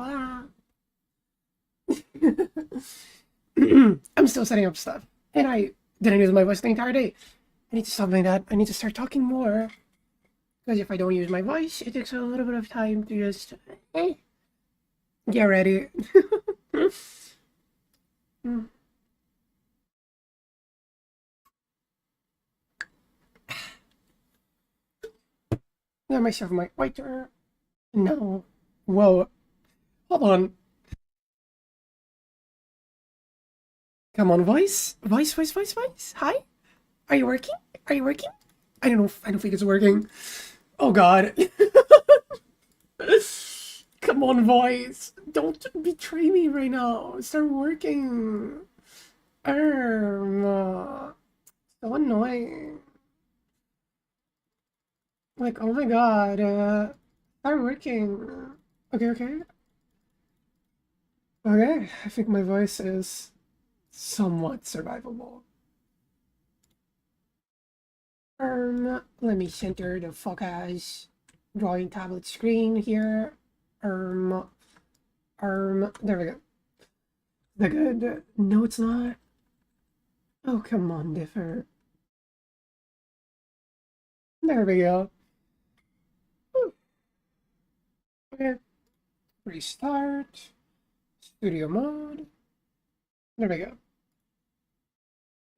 Ah. I'm still setting up stuff. And I didn't use my voice the entire day. I need to stop doing that. I need to start talking more. Because if I don't use my voice, it takes a little bit of time to just eh, get ready. Got myself my whiter. No. Whoa. Hold on. Come on, voice. Voice, voice, voice, voice. Hi? Are you working? Are you working? I don't know. I don't think it's working. Oh god. Come on, voice. Don't betray me right now. Start working. So annoying. Like, oh my god. Start working. Okay, okay. Okay. I think my voice is somewhat survivable. Let me center the focus drawing tablet screen here. Um, there we go. The good. No, it's not. Oh, come on, differ. There we go. Whew. Okay. Restart. Studio mode. There we go.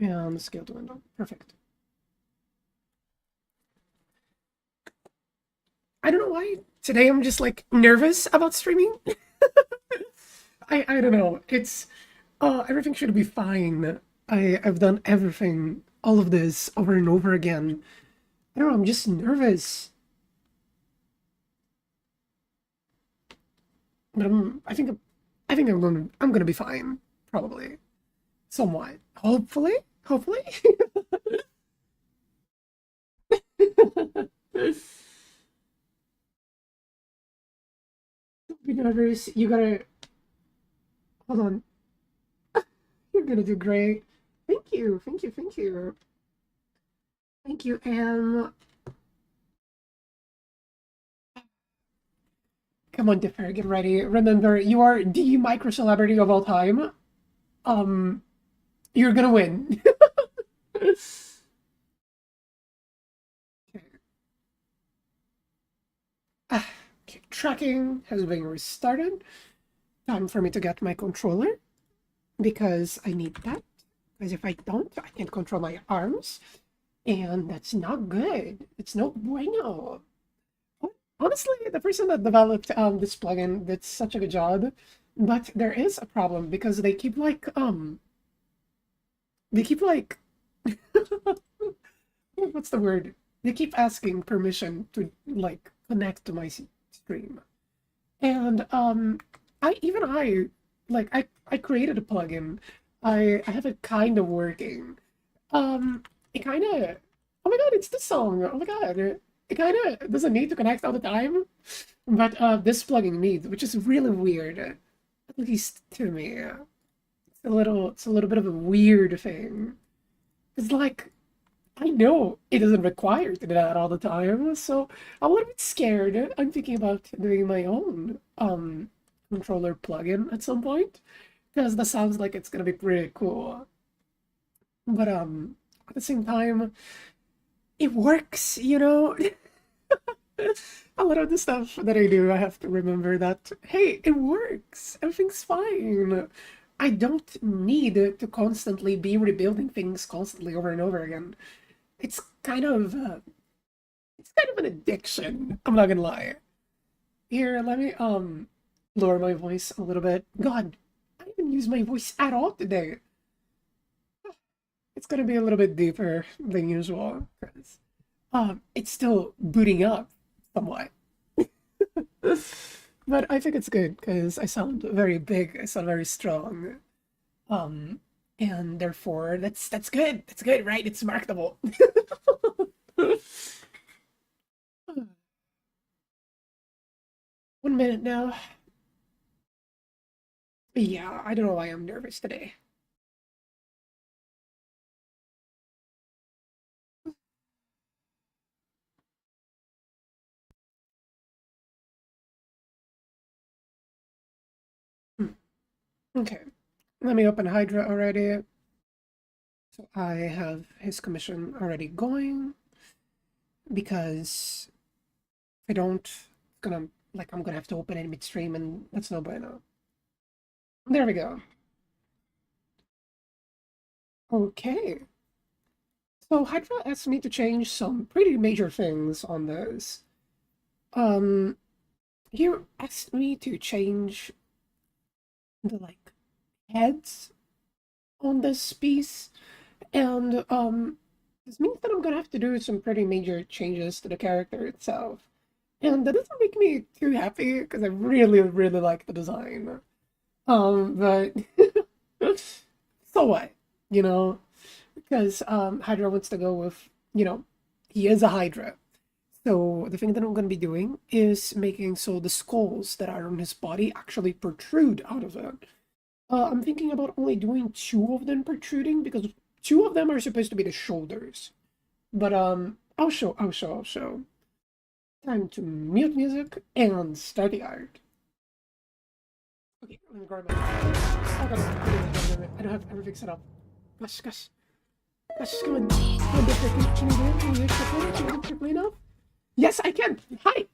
And scale to window. Perfect. I don't know why today I'm just like nervous about streaming. I don't know. It's everything should be fine. I've done everything, all of this over and over again. I don't know, I'm just nervous. But I think I'm gonna be fine. Probably. Somewhat. Hopefully. Hopefully. Don't be nervous. You gotta hold on. You're gonna do great. Thank you. Thank you. Thank you. Thank you. And come on, Differ, get ready. Remember, you are the micro celebrity of all time. Um, you're gonna win. Ah, okay, tracking has been restarted. Time for me to get my controller because I need that. Because if I don't, I can't control my arms, and that's not good. It's no bueno. Honestly, the person that developed this plugin did such a good job, but there is a problem because they keep like what's the word? They keep asking permission to like connect to my stream. And I like I created a plugin. I have it kind of working. It kind of oh my god, it's this song. Oh my god. It kind of doesn't need to connect all the time, but this plugin needs, which is really weird, at least to me. It's a little bit of a weird thing. It's like I know it doesn't require to do that all the time, so I'm a little bit scared. I'm thinking about doing my own controller plugin at some point because that sounds like it's gonna be pretty cool. But at the same time, it works, you know. A lot of the stuff that I do, I have to remember that hey, it works. Everything's fine. I don't need to constantly be rebuilding things constantly over and over again. It's kind of it's kind of an addiction. I'm not gonna lie. Here, let me lower my voice a little bit. God, I didn't use my voice at all today. It's gonna be a little bit deeper than usual because it's still booting up somewhat. But I think it's good because I sound very big. I sound very strong. Um, and therefore that's good. That's good, right? It's marketable. 1 minute now. Yeah, I don't know why I'm nervous today. Okay, let me open Hydra already. So I have his commission already going because if I don't, it's gonna I'm gonna have to open it midstream, and that's no bueno. There we go. Okay. So Hydra asked me to change some pretty major things on this. Um, he asked me to change the heads on this piece, and this means that I'm gonna have to do some pretty major changes to the character itself. And that doesn't make me too happy because I really, really like the design. But so what? You know, because Hydra wants to go with, he is a Hydra. So the thing that I'm going to be doing is making so the skulls that are on his body actually protrude out of it. I'm thinking about only doing two of them protruding because two of them are supposed to be the shoulders. But I'll show. Time to mute music and start the art. Okay, let me grab my. Oh god, I don't have everything set up. Gosh, gosh. Gosh, come on. Come on, Victor, can you do it? Can you do it? Can you do it quickly enough? Yes, I can. Hi.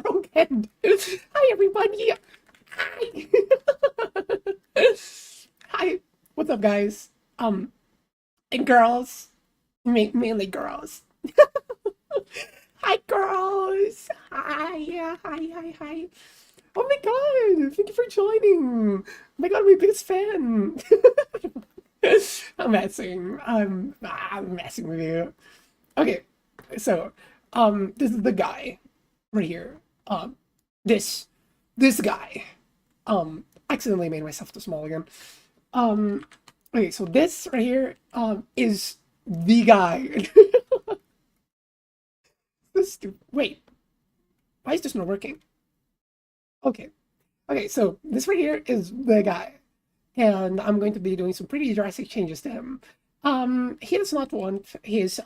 Wrong hand. Hi, everybody. Hi. Hi. What's up, guys? And girls. Mainly girls. Hi, girls. Hi. Oh my god, thank you for joining. Oh my god, my biggest fan. I'm messing with you. Okay, so this is the guy right here. This this guy. Accidentally made myself too small again. Um, okay, so this right here is the guy. Wait, why is this not working? Okay, okay, so this right here is the guy, and I'm going to be doing some pretty drastic changes to him. He does not want his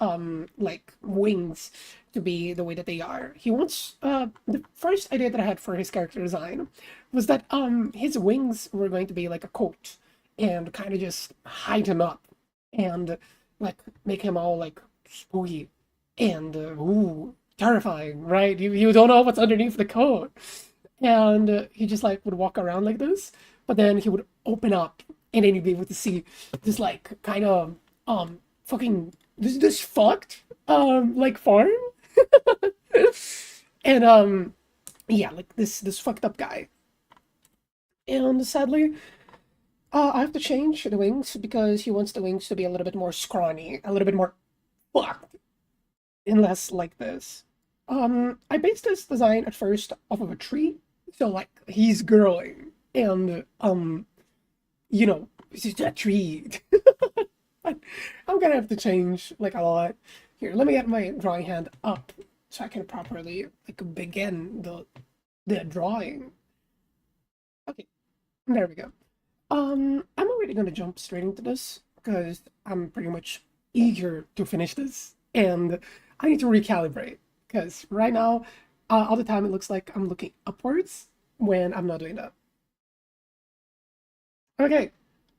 wings to be the way that they are. He wants the first idea that I had for his character design was that his wings were going to be like a coat and kind of just hide him up and like make him all like spooky and ooh terrifying, right? You don't know what's underneath the coat, and he just like would walk around like this, but then he would open up and then you'd be able to see this like kind of fucking this fucked like farm. And yeah, like this fucked up guy. And sadly, I have to change the wings because he wants the wings to be a little bit more scrawny, a little bit more fucked, and less like this. I based this design at first off of a tree, so like he's growing, and this is that tree. I'm gonna have to change like a lot. Here, let me get my drawing hand up so I can properly like begin the drawing. Okay, there we go. I'm already gonna jump straight into this because I'm pretty much eager to finish this, and I need to recalibrate because right now, all the time it looks like I'm looking upwards when I'm not doing that. Okay,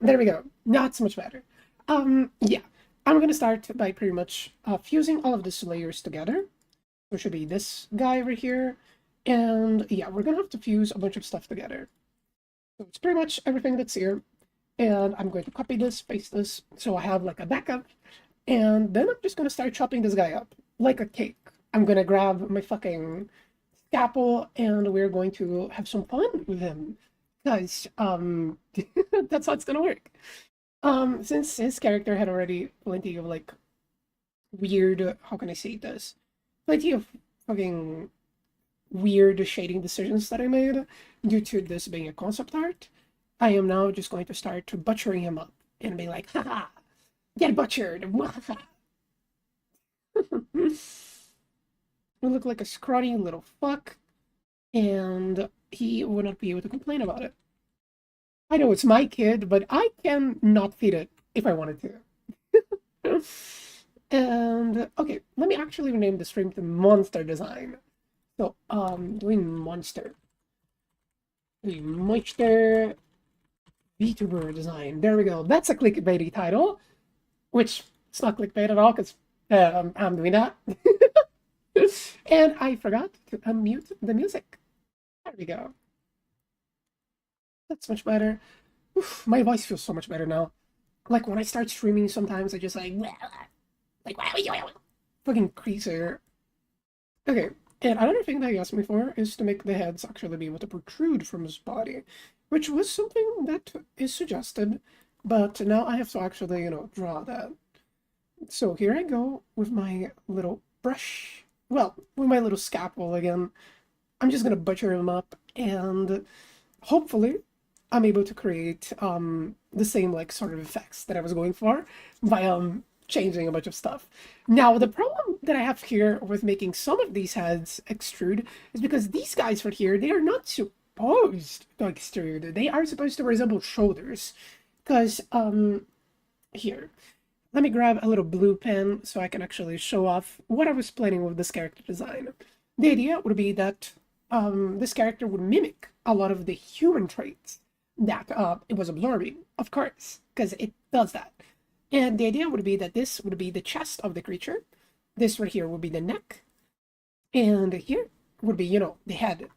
there we go. Not so much better. Yeah, I'm gonna start by pretty much fusing all of these layers together. So it should be this guy right here, and yeah, we're gonna have to fuse a bunch of stuff together. So it's pretty much everything that's here. And I'm going to copy this, paste this, so I have like a backup. And then I'm just gonna start chopping this guy up like a cake. I'm gonna grab my fucking scalpel and we're going to have some fun with him. Guys, that's how it's gonna work. Since his character had already plenty of like weird, how can I say this? Plenty of fucking weird shading decisions that I made due to this being a concept art, I am now just going to start butchering him up and be like, haha, get butchered. You look like a scrawny little fuck, and he would not be able to complain about it. I know it's my kid, but I can not feed it if I wanted to. And okay, let me actually rename the stream to Monster Design. So, doing monster. Doing monster. VTuber design. There we go. That's a clickbaity title, which it's not clickbait at all because I'm doing that. And I forgot to unmute the music. There we go. That's much better. Oof, my voice feels so much better now. Like when I start streaming, sometimes I just like fucking creaser. Okay, and another thing that he asked me for is to make the heads actually be able to protrude from his body, which was something that is suggested, but now I have to actually, draw that. So here I go with my little brush. Well, with my little scalpel again. I'm just gonna butcher them up, and hopefully I'm able to create the same like sort of effects that I was going for by changing a bunch of stuff. Now the problem that I have here with making some of these heads extrude is because these guys right here, they are not supposed to extrude. They are supposed to resemble shoulders. Because here, let me grab a little blue pen so I can actually show off what I was planning with this character design. The idea would be that this character would mimic a lot of the human traits that it was absorbing, of course, because it does that. And the idea would be that this would be the chest of the creature. This right here would be the neck. And here would be, the head.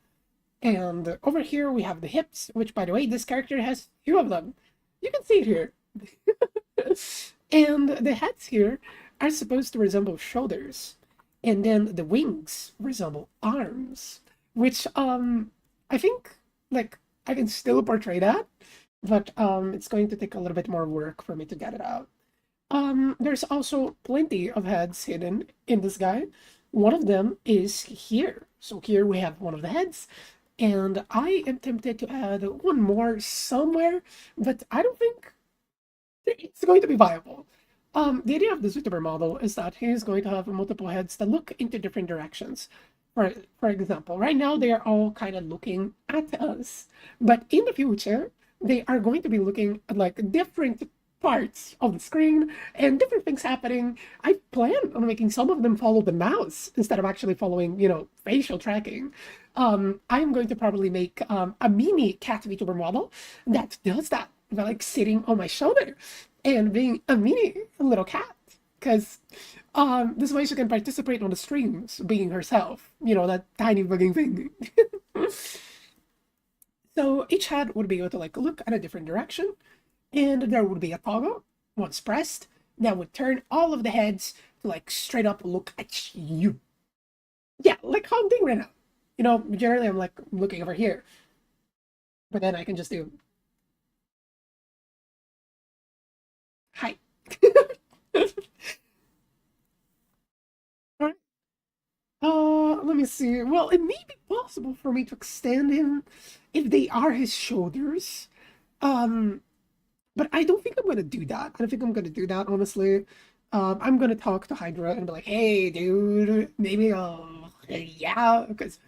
And over here we have the hips, which, by the way, this character has two of them. You can see it here. And the heads here are supposed to resemble shoulders. And then the wings resemble arms. Which, I think, like, I can still portray that, but it's going to take a little bit more work for me to get it out. There's also plenty of heads hidden in this guy. One of them is here. So here we have one of the heads, and I am tempted to add one more somewhere, but I don't think it's going to be viable. The idea of the Zootuber model is that he's going to have multiple heads that look into different directions. For example, right now they are all kind of looking at us, but in the future they are going to be looking at like different parts of the screen and different things happening. I plan on making some of them follow the mouse instead of actually following, facial tracking. I'm going to probably make a mini cat VTuber model that does that by like sitting on my shoulder and being a mini little cat. Because this way she can participate on the streams, being herself. That tiny bugging thing. So each head would be able to like look at a different direction, and there would be a toggle once pressed that would turn all of the heads to like straight up look at you. Yeah, like how I'm doing right now. Generally I'm like looking over here, but then I can just do hi. All right. Let me see. Well, it may be possible for me to extend him if they are his shoulders. Um, but I don't think I'm gonna do that. I don't think I'm gonna do that, honestly. I'm gonna talk to Hydra and be like, hey, dude, maybe, yeah, because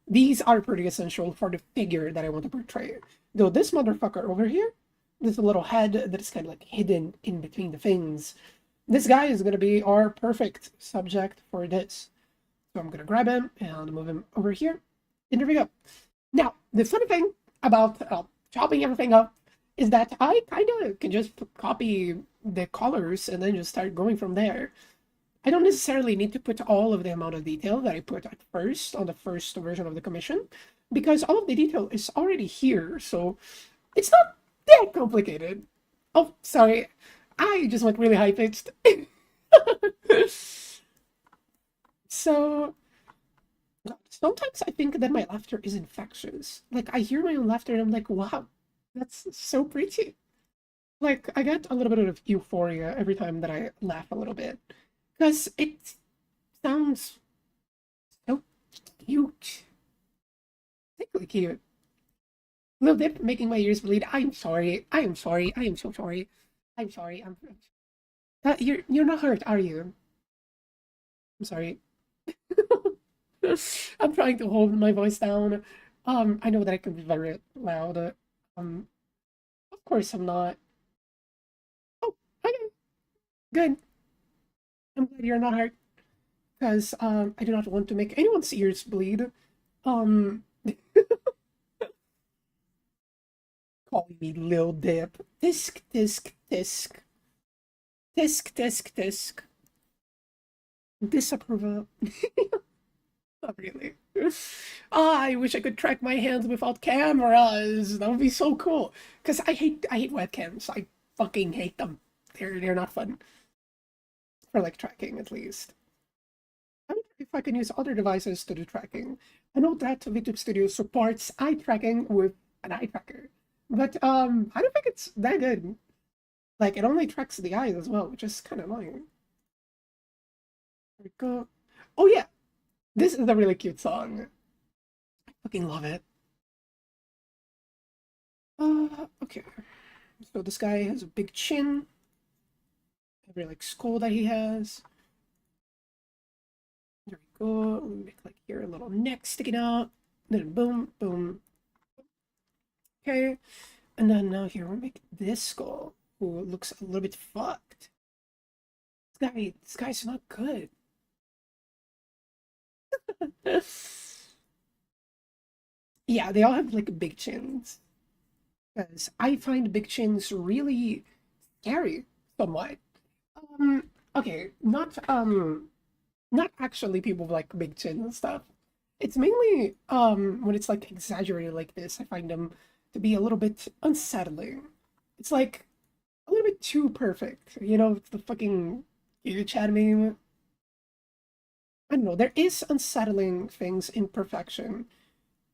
these are pretty essential for the figure that I want to portray. Though this motherfucker over here, this little head that is kind of like hidden in between the things, this guy is gonna be our perfect subject for this. So I'm gonna grab him and move him over here. And there we go. Now, the funny thing about chopping everything up is that I kind of can just copy the colors and then just start going from there. I don't necessarily need to put all of the amount of detail that I put at first on the first version of the commission, because all of the detail is already here, so it's not that complicated. Oh, sorry. I just went really high pitched. So sometimes I think that my laughter is infectious. Like I hear my own laughter and I'm like, wow, that's so pretty. Like I get a little bit of euphoria every time that I laugh a little bit. Because it sounds so cute. Particularly cute. Little dip making my ears bleed. I'm sorry. I am sorry. I am so sorry. I'm sorry. You're not hurt, are you? I'm sorry. I'm trying to hold my voice down. I know that I can be very loud. Um, of course I'm not. Oh, okay, good. I'm glad you're not hurt, because I do not want to make anyone's ears bleed. Um, calling me Lil Dip. Tisk, tisk, tisk. Tisk, tisk, tisk. Disapproval. Not really. Ah, I wish I could track my hands without cameras. That would be so cool. Because I hate webcams. I fucking hate them. They're not fun. For like tracking at least. I wonder if I can use other devices to do tracking. I know that VTube Studio supports eye tracking with an eye tracker. But I don't think it's that good. Like it only tracks the eyes as well, which is kind of annoying. There we go. Oh yeah, this is a really cute song. I fucking love it. Okay. So this guy has a big chin. Every like skull that he has. There we go. Make like here a little neck sticking out. Then boom, boom. Okay. And then now here we'll make this skull, who looks a little bit fucked. This guy's not good. Yeah, they all have like big chins. Because I find big chins really scary somewhat. Okay, not actually people with like big chins and stuff. It's mainly when it's like exaggerated like this, I find them to be a little bit unsettling. It's like a little bit too perfect. You know, it's the fucking you chat meme. I don't know, there is unsettling things in perfection.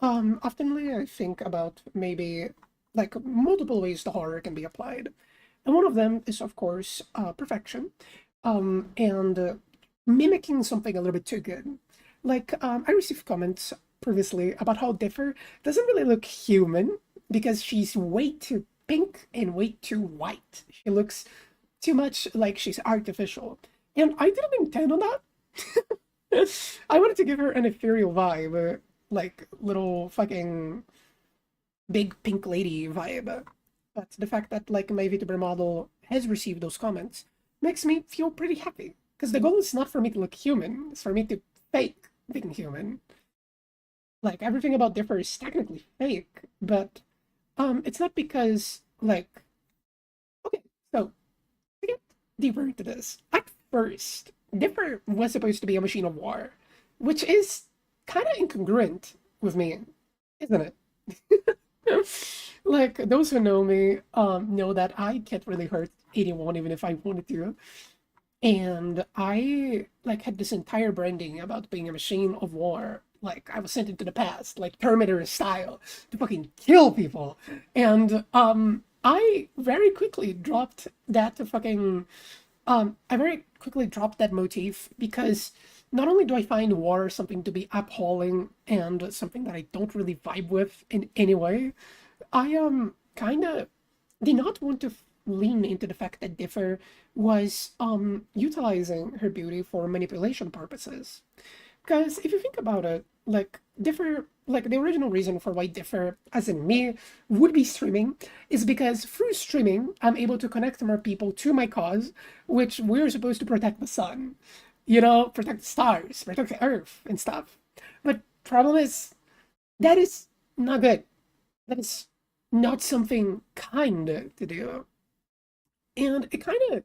Oftenly I think about maybe like multiple ways the horror can be applied. And one of them is, of course, perfection, and mimicking something a little bit too good. Like, I received comments previously about how Differ doesn't really look human because she's way too pink and way too white. She looks too much like she's artificial. And I didn't intend on that. I wanted to give her an ethereal vibe, like little fucking big pink lady vibe. But the fact that like my VTuber model has received those comments makes me feel pretty happy. Because the goal is not for me to look human, it's for me to fake being human. Like everything about Differ is technically fake, but it's not because like okay, so to get deeper into this, at first, Differ was supposed to be a machine of war, which is kind of incongruent with me, isn't it? Like those who know me know that I can't really hurt anyone even if I wanted to. And I like had this entire branding about being a machine of war. Like I was sent into the past, like Terminator style, to fucking kill people. And I very quickly dropped that to fucking I very quickly dropped that motif because not only do I find war something to be appalling and something that I don't really vibe with in any way, I kind of did not want to lean into the fact that Differ was utilizing her beauty for manipulation purposes. Because if you think about it, like Differ, like the original reason for why Differ, as in me, would be streaming is because through streaming, I'm able to connect more people to my cause, which we're supposed to protect the sun, you know, protect the stars, protect the earth and stuff. But problem is, that is not good. That is not something kind to do. And it kind of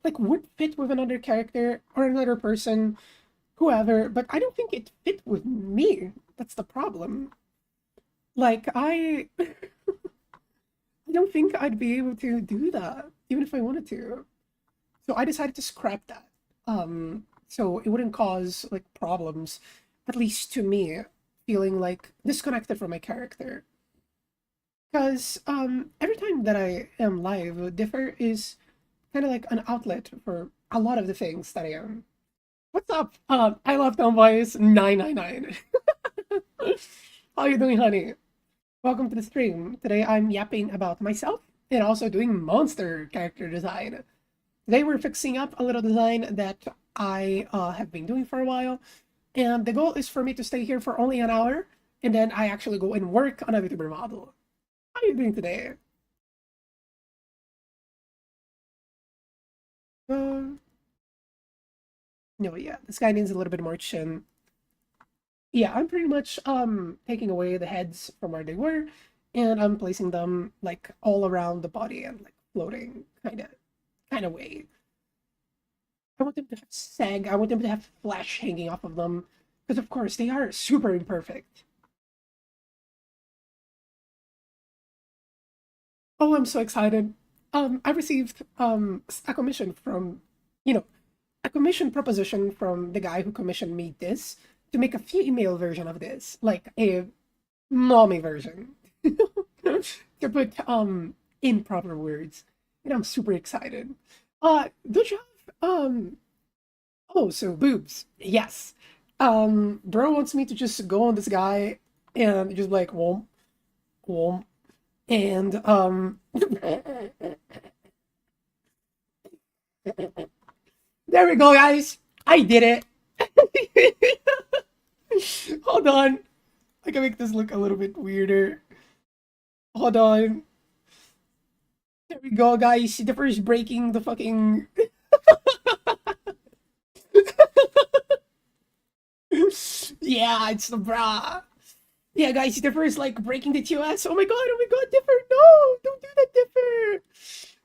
like would fit with another character or another person, whoever, but I don't think it fit with me. That's the problem. Like I don't think I'd be able to do that, even if I wanted to. So I decided to scrap that. So it wouldn't cause like problems, at least to me, feeling like disconnected from my character. Because every time that I am live, Differ is kind of like an outlet for a lot of the things that I am. What's up? I love Tomboys 999. How are you doing, honey? Welcome to the stream. Today I'm yapping about myself and also doing monster character design. Today we're fixing up a little design that I have been doing for a while, and the goal is for me to stay here for only an hour, and then I actually go and work on a VTuber model. How are you doing today? Uh, no, yeah, this guy needs a little bit more chin. Yeah, I'm pretty much taking away the heads from where they were and I'm placing them like all around the body and like floating kind of way. I want them to have sag. I want them to have flesh hanging off of them because of course they are super imperfect. Oh, I'm so excited. I received a commission from, you know, a commission proposition from the guy who commissioned me this to make a female version of this, like a mommy version. To put in proper words. And I'm super excited. Don't you have oh, so boobs. Yes. Bro wants me to just go on this guy and just like womp womp and there we go, guys. I did it. Hold on. I can make this look a little bit weirder. Hold on. There we go, guys. The first breaking the fucking. Yeah, it's the bra. Yeah, guys, the first like breaking the TOS. Oh my god, Differ, no! Don't do that, Differ!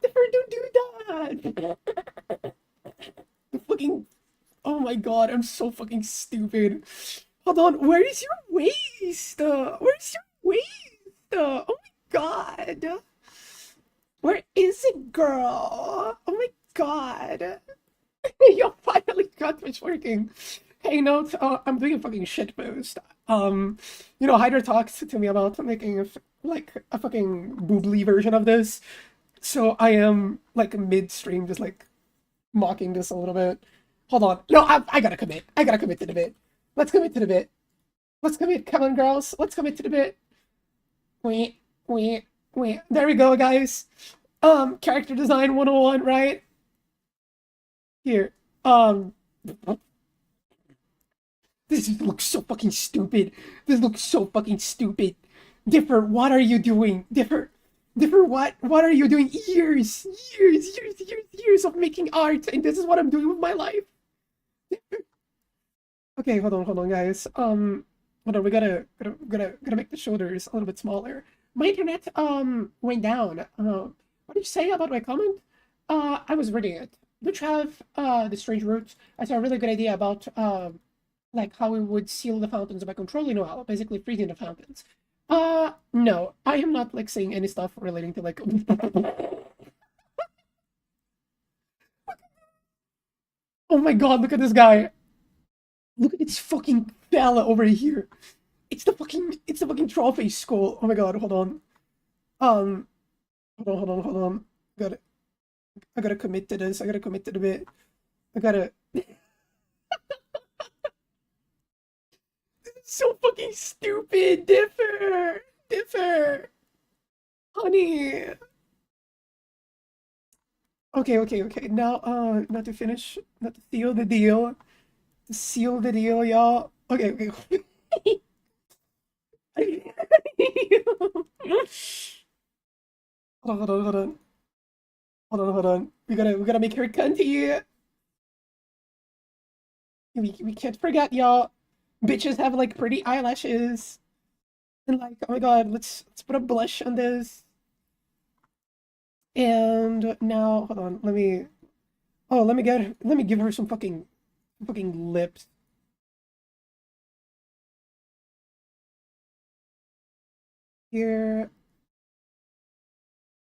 Differ, don't do that! The fucking. Oh my god, I'm so fucking stupid. Hold on, where is your waist? Where's your waist? Oh my god. Where is it, girl? Oh my god. You finally got this working. Hey, note, I'm doing a fucking shit post. Hydra talked to me about making like a fucking boobly version of this. So I am like midstream, just like mocking this a little bit. Hold on. No, I gotta commit. I gotta commit to the bit. Let's commit to the bit. Let's commit. Come on, girls. Let's commit to the bit. Wait, wait, wait. There we go, guys. Character design 101, right? Here. Um, this looks so fucking stupid. This looks so fucking stupid. Differ, what are you doing? Differ, what are you doing? Years of making art, and this is what I'm doing with my life. Okay, hold on, guys. Hold on, we gotta make the shoulders a little bit smaller. My internet went down. What did you say about my comment? I was reading it. Don't you have the strange roots? I saw a really good idea about like how we would seal the fountains by controlling oil, basically freezing the fountains. No, I am not like saying any stuff relating to like. Oh my god, look at this guy. Look at this fucking fella over here. It's the fucking trophy skull. Oh my god, hold on. Um, hold on. Got it. I gotta commit to this. I gotta commit to the bit. I gotta. So fucking stupid. Differ, honey. Okay. Now, not to finish, not to seal the deal. To seal the deal, y'all. Okay. Hold on. Hold on. We gotta make her cunty. We can't forget, y'all. Bitches have like pretty eyelashes. And like, oh my god, let's put a blush on this. And now, hold on, let me give her some fucking lips. Here,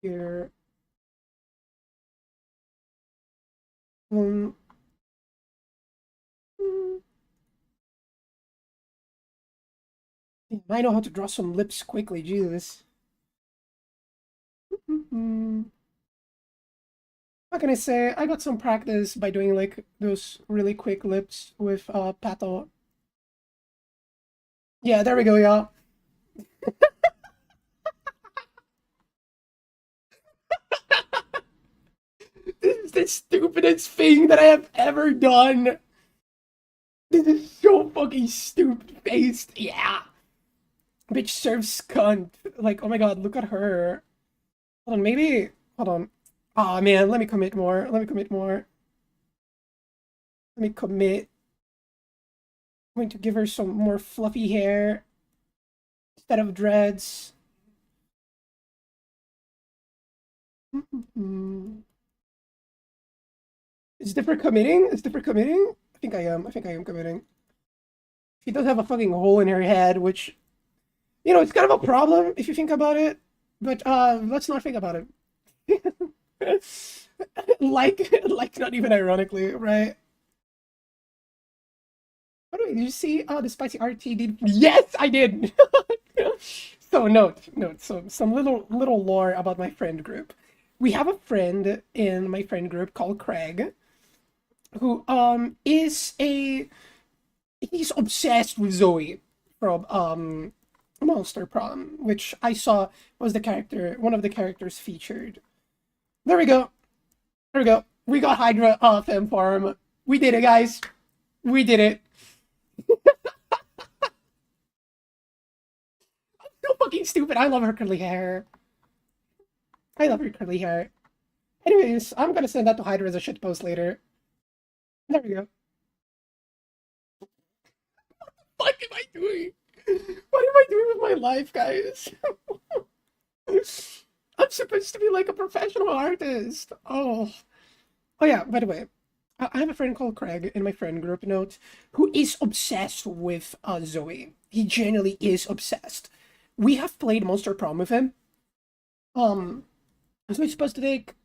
here. Um, mm, I know how to draw some lips quickly, Jesus. What can I say? I got some practice by doing like those really quick lips with Pato. Yeah, there we go, y'all. This is the stupidest thing that I have ever done. This is so fucking stupid faced. Yeah. Bitch serves cunt. Like, oh my god, look at her. Hold on, maybe. Hold on. Oh man, let me commit more. Let me commit more. Let me commit. I'm going to give her some more fluffy hair instead of dreads. Mm. Is different committing? Is different committing? I think I am. I think I am committing. She does have a fucking hole in her head, which, it's kind of a problem if you think about it. But let's not think about it. Like not even ironically, right? By the way, did you see the spicy RT did? Yes, I did. So note. So some little lore about my friend group. We have a friend in my friend group called Craig, who is a he's obsessed with Zoe from Monster Prom, which I saw was one of the characters featured. There we go. There we go. We got Hydra off M farm. We did it, guys. We did it. So fucking stupid. I love her curly hair. I love her curly hair. Anyways, I'm gonna send that to Hydra as a shitpost later. There we go. What am I doing? What am I doing with my life, guys? I'm supposed to be like a professional artist. Oh yeah. By the way, I have a friend called Craig in my friend group note who is obsessed with Zoe. He genuinely is obsessed. We have played Monster Prom with him. Um, so he's supposed to take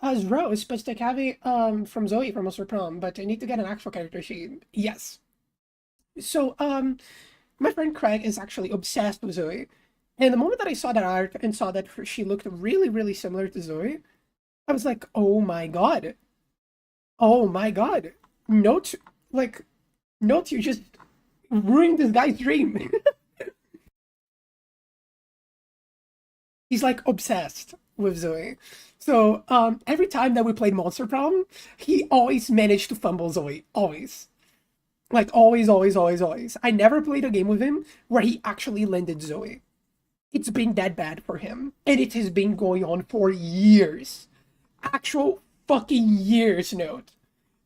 Zro is supposed to take Abby from Zoe from Monster Prom, but I need to get an actual character sheet. Yes. So my friend Craig is actually obsessed with Zoe. And the moment that I saw that art and saw that she looked really, really similar to Zoe, I was like, oh my god. Oh my god. Note, like, note you just ruined this guy's dream. He's like obsessed with Zoe. So every time that we played Monster Prom, he always managed to fumble Zoe. Always. Like always, always, always, always. I never played a game with him where he actually landed Zoe. It's been that bad for him. And it has been going on for years. Actual fucking years, note.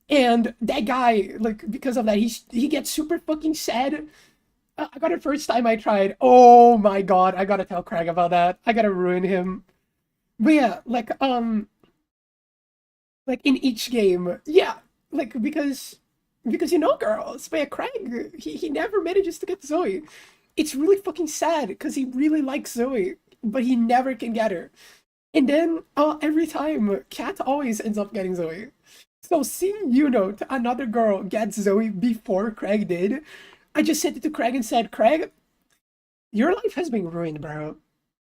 And that guy, like, because of that, he gets super fucking sad. I got it first time I tried. Oh my god, I gotta tell Craig about that. I gotta ruin him. But yeah, like in each game, yeah, like because girls. But yeah, Craig, he never manages to get Zoe. It's really fucking sad because he really likes Zoe, but he never can get her. And then every time, Kat always ends up getting Zoe. So seeing another girl get Zoe before Craig did, I just sent it to Craig and said, Craig, your life has been ruined, bro.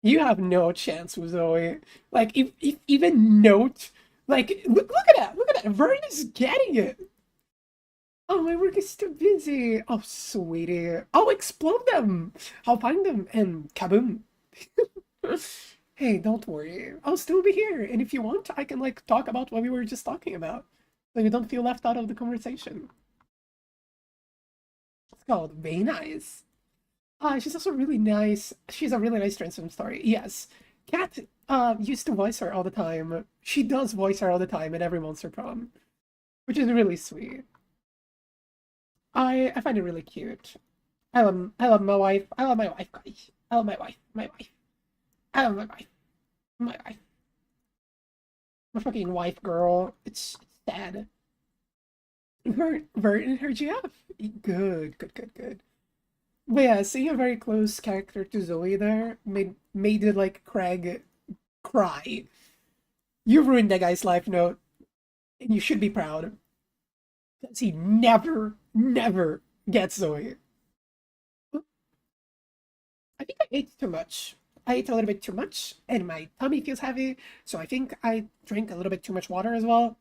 You have no chance with Zoe. Like, if even Note, like, look at that. Look at that. Vern is getting it. Oh, my work is too busy. Oh, sweetie. I'll explode them. I'll find them and kaboom. Hey, don't worry. I'll still be here. And if you want, I can, like, talk about what we were just talking about. So you don't feel left out of the conversation. It's called Very Nice. She's also really nice. She's a really nice Transform story. Yes. Kat used to voice her all the time. She does voice her all the time in every Monster Prom, which is really sweet. I find it really cute. I love my wife. I love my wife, guys. I love my wife. My wife. I love my wife. My wife. My fucking wife girl. It's sad. Vert and her GF. Good, good, good, good. But yeah, seeing a very close character to Zoe there made it like Craig cry. You ruined that guy's life note, and you should be proud. Because he never gets Zoe. I think I ate too much. I ate a little bit too much, and my tummy feels heavy, so I think I drank a little bit too much water as well.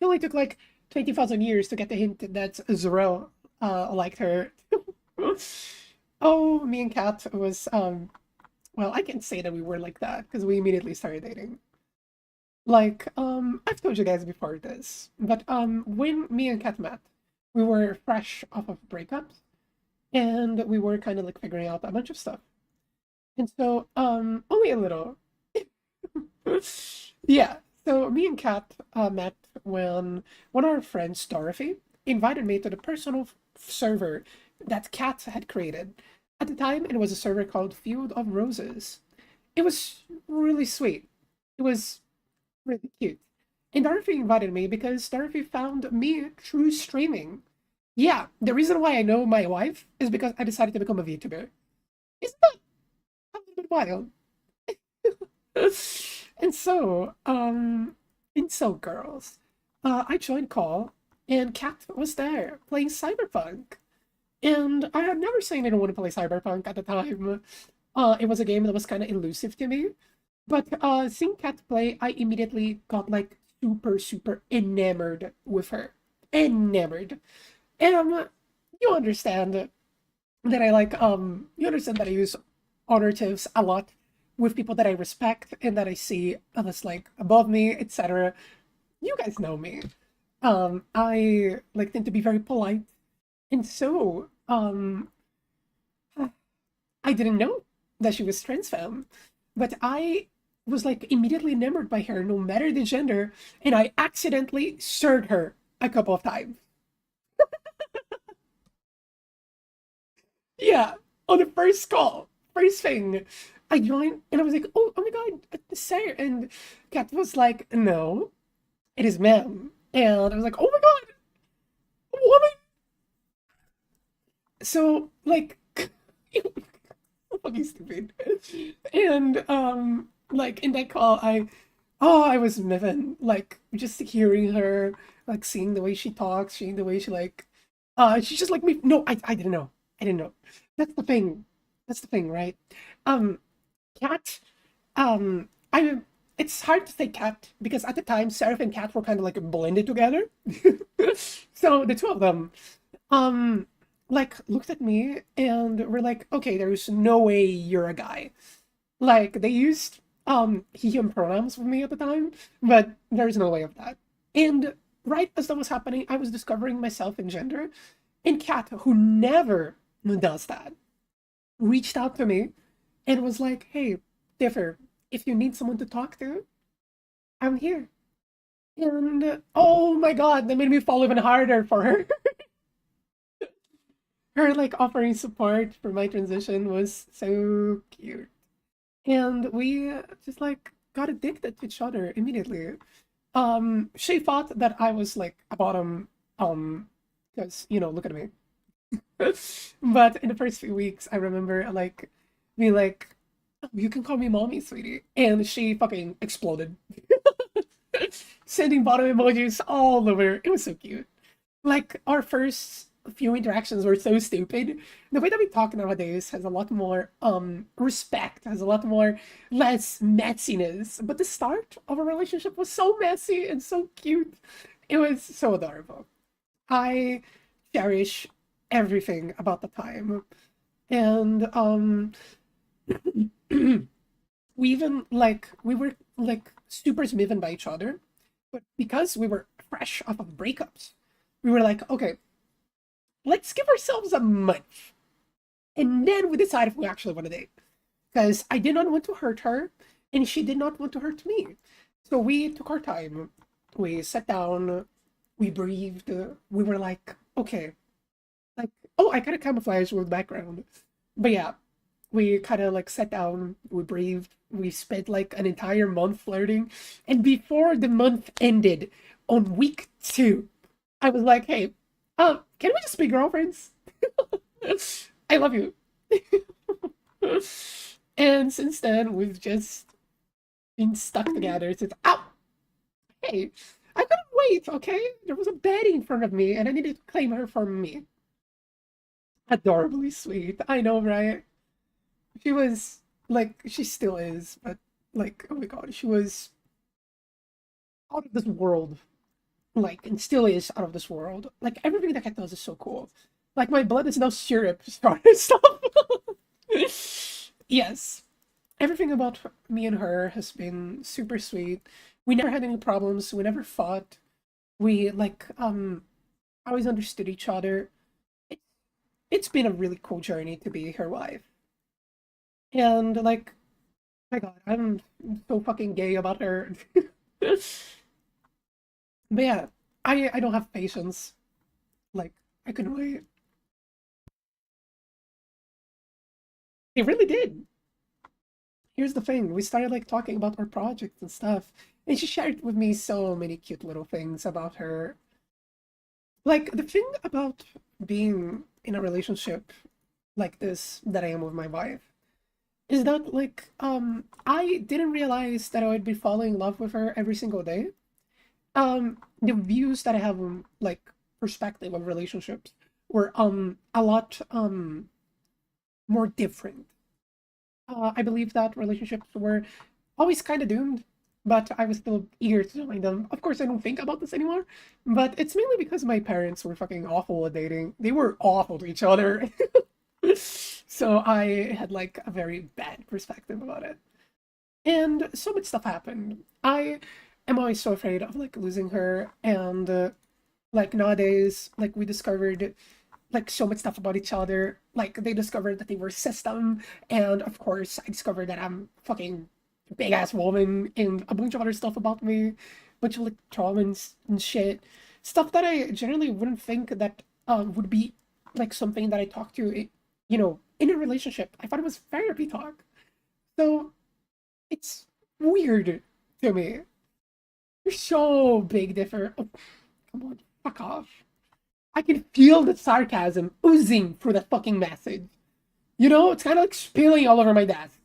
It only took like 20,000 years to get the hint that Zorel liked her. Oh, me and Kat was well, I can't say that we were like that because we immediately started dating. Like, I've told you guys before this, but when me and Kat met, we were fresh off of breakups and we were kind of like figuring out a bunch of stuff. And so, only a little. Yeah. So me and Kat met when one of our friends, Dorothy, invited me to the personal server that Kat had created. At the time, it was a server called Field of Roses. It was really sweet. It was really cute. And Dorothy invited me because Dorothy found me through streaming. Yeah, the reason why I know my wife is because I decided to become a VTuber. Isn't that a little bit wild? And so, girls, I joined call, and Kat was there playing Cyberpunk. And I had never seen anyone play Cyberpunk at the time. It was a game that was kind of elusive to me. But seeing Kat play, I immediately got like super, super enamored with her. Enamored. And you understand that you understand that I use honoratives a lot with people that I respect and that I see as like above me, etc. You guys know me. I like tend to be very polite. And so, I didn't know that she was trans femme, but I was like immediately enamored by her, no matter the gender, and I accidentally stirred her a couple of times. Yeah, on the first call, first thing, I joined and I was like, oh my god, Sarah. And Kat was like, no, it is ma'am. And I was like, oh my god, woman. So, like, so fucking stupid. And, like, in that call, I was living, like, just hearing her, like, seeing the way she talks, seeing the way she, like, she's just like me. No, I didn't know. I didn't know. That's the thing. That's the thing, right? Um, Cat, I it's hard to say Cat because at the time Seraph and Cat were kind of like blended together. So the two of them, um, like looked at me and were like, okay, there's no way you're a guy. Like they used he him pronouns with me at the time, but there's no way of that. And right as that was happening, I was discovering myself in gender. And Kat, who never does that, reached out to me and was like, hey, Differ, if you need someone to talk to, I'm here. And oh my god, that made me fall even harder for her. Her like offering support for my transition was so cute. And we just like got addicted to each other immediately. She thought that I was like a bottom, because look at me. But in the first few weeks, I remember like being like, "Oh, you can call me mommy, sweetie," and she fucking exploded, sending bottom emojis all over. It was so cute. Like our first few interactions were so stupid. The way that we talk nowadays has a lot more respect, has a lot more less messiness. But the start of a relationship was so messy and so cute. It was so adorable. I cherish everything about the time. And we were like super smitten by each other, but because we were fresh off of breakups, we were like, okay, let's give ourselves a month, and then we decide if we actually want to date. Because I did not want to hurt her, and she did not want to hurt me. So we took our time. We sat down. We breathed. We were like, okay, like, oh, I kind of camouflage with background, but yeah, we kind of like sat down, we breathed, we spent like an entire month flirting. And before the month ended, on week two, I was like, hey, can we just be girlfriends? I love you. And since then, we've just been stuck together since. Ow! Hey, I couldn't wait, okay? There was a bed in front of me, and I needed to claim her for me. Adorably sweet. I know, right? She was like she still is, but like oh my god, she was out of this world. Like and still is out of this world. Like everything that cat does is so cool. Like my blood is now syrup started stuff. Yes. Everything about me and her has been super sweet. We never had any problems. We never fought. We like always understood each other. It, it's been a really cool journey to be her wife. And like my god, I'm so fucking gay about her. But yeah, I don't have patience. Like I couldn't wait. He really did. here's the thing. We started like talking about our projects and stuff, and she shared with me so many cute little things about her. Like the thing about being in a relationship like this that I am with my wife is that like I didn't realize that I would be falling in love with her every single day. The views that I have on like perspective of relationships were a lot more different. I believe that relationships were always kind of doomed, but I was still eager to join them. Of course, I don't think about this anymore, but it's mainly because my parents were fucking awful at dating. They were awful to each other. So I had like a very bad perspective about it. And so much stuff happened. I am always so afraid of like losing her, and like nowadays, like we discovered like so much stuff about each other. Like they discovered that they were system, and of course I discovered that I'm fucking big ass woman and a bunch of other stuff about me, bunch of like traumas and shit, stuff that I generally wouldn't think that would be like something that I talk to, in a relationship. I thought it was therapy talk, so it's weird to me. You're so big different. Oh, come on, fuck off. I can feel the sarcasm oozing through that fucking message. You know, it's kind of like spilling all over my desk.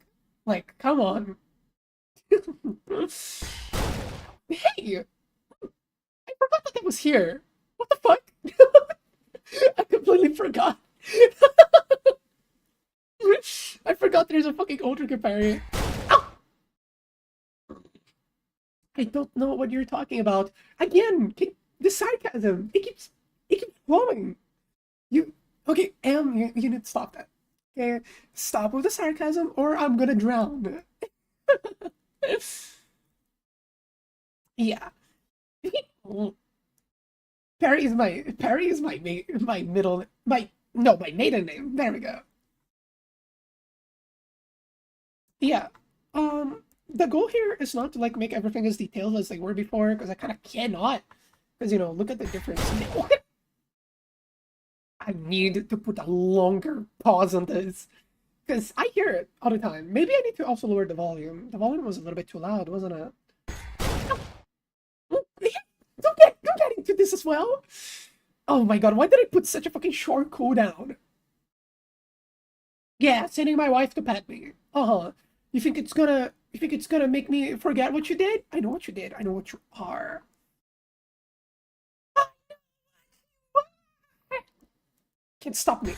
Like, come on. Hey, I forgot that was here. What the fuck? I completely forgot. I forgot there's a fucking ultra companion. Ow! I don't know what you're talking about. Again, the sarcasm. It keeps flowing. You okay, you need to stop that. Okay? Stop with the sarcasm or I'm gonna drown. Yeah. Perry is my middle my no, my maiden name. There we go. Yeah. The goal here is not to like make everything as detailed as they were before, because I kind of cannot. Because look at the difference. I need to put a longer pause on this because I hear it all the time. Maybe I need to also lower the volume. The volume was a little bit too loud, wasn't it? Don't get into this as well. Oh my god, why did I put such a fucking short cooldown? Yeah, sending my wife to pet me. Uh-huh. You think it's gonna make me forget what you did? I know what you did. I know what you are. Can't stop me.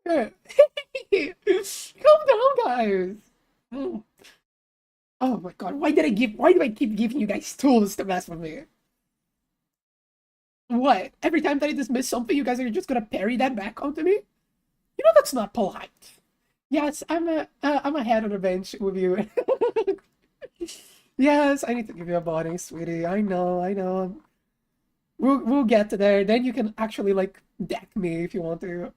Calm down, guys. Oh oh my god, why do I keep giving you guys tools to mess with me? What? Every time that I dismiss something, you guys are just gonna parry that back onto me? You know that's not polite. Yes, I'm a head on the bench with you. Yes, I need to give you a body, sweetie. I know, I know. We'll get to there. Then you can actually like deck me if you want to.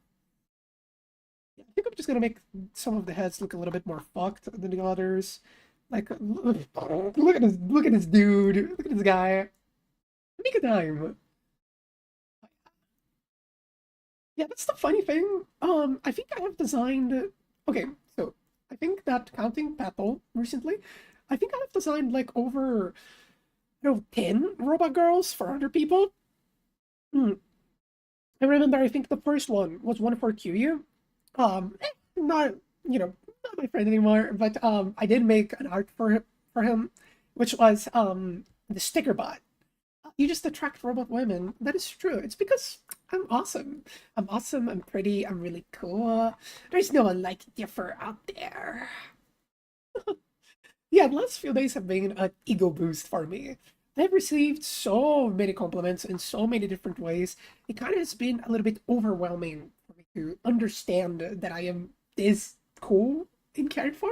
I think I'm just gonna make some of the heads look a little bit more fucked than the others. Like, look at this dude. Look at this guy. Make a time. Yeah, that's the funny thing. I think I have designed. Okay, so I think that counting Petal recently, I think I have designed like over, 10 robot girls for other people. Hmm. I remember. I think the first one was one for Kiryu. Not not my friend anymore, but I did make an art for him, which was the sticker bot. You just attract robot women. That is true. It's because I'm awesome. I'm awesome. I'm pretty. I'm really cool. There's no one like Differ out there. Yeah, the last few days have been an ego boost for me. I've received so many compliments in so many different ways. It kind of has been a little bit overwhelming for me to understand that I am this cool and cared for.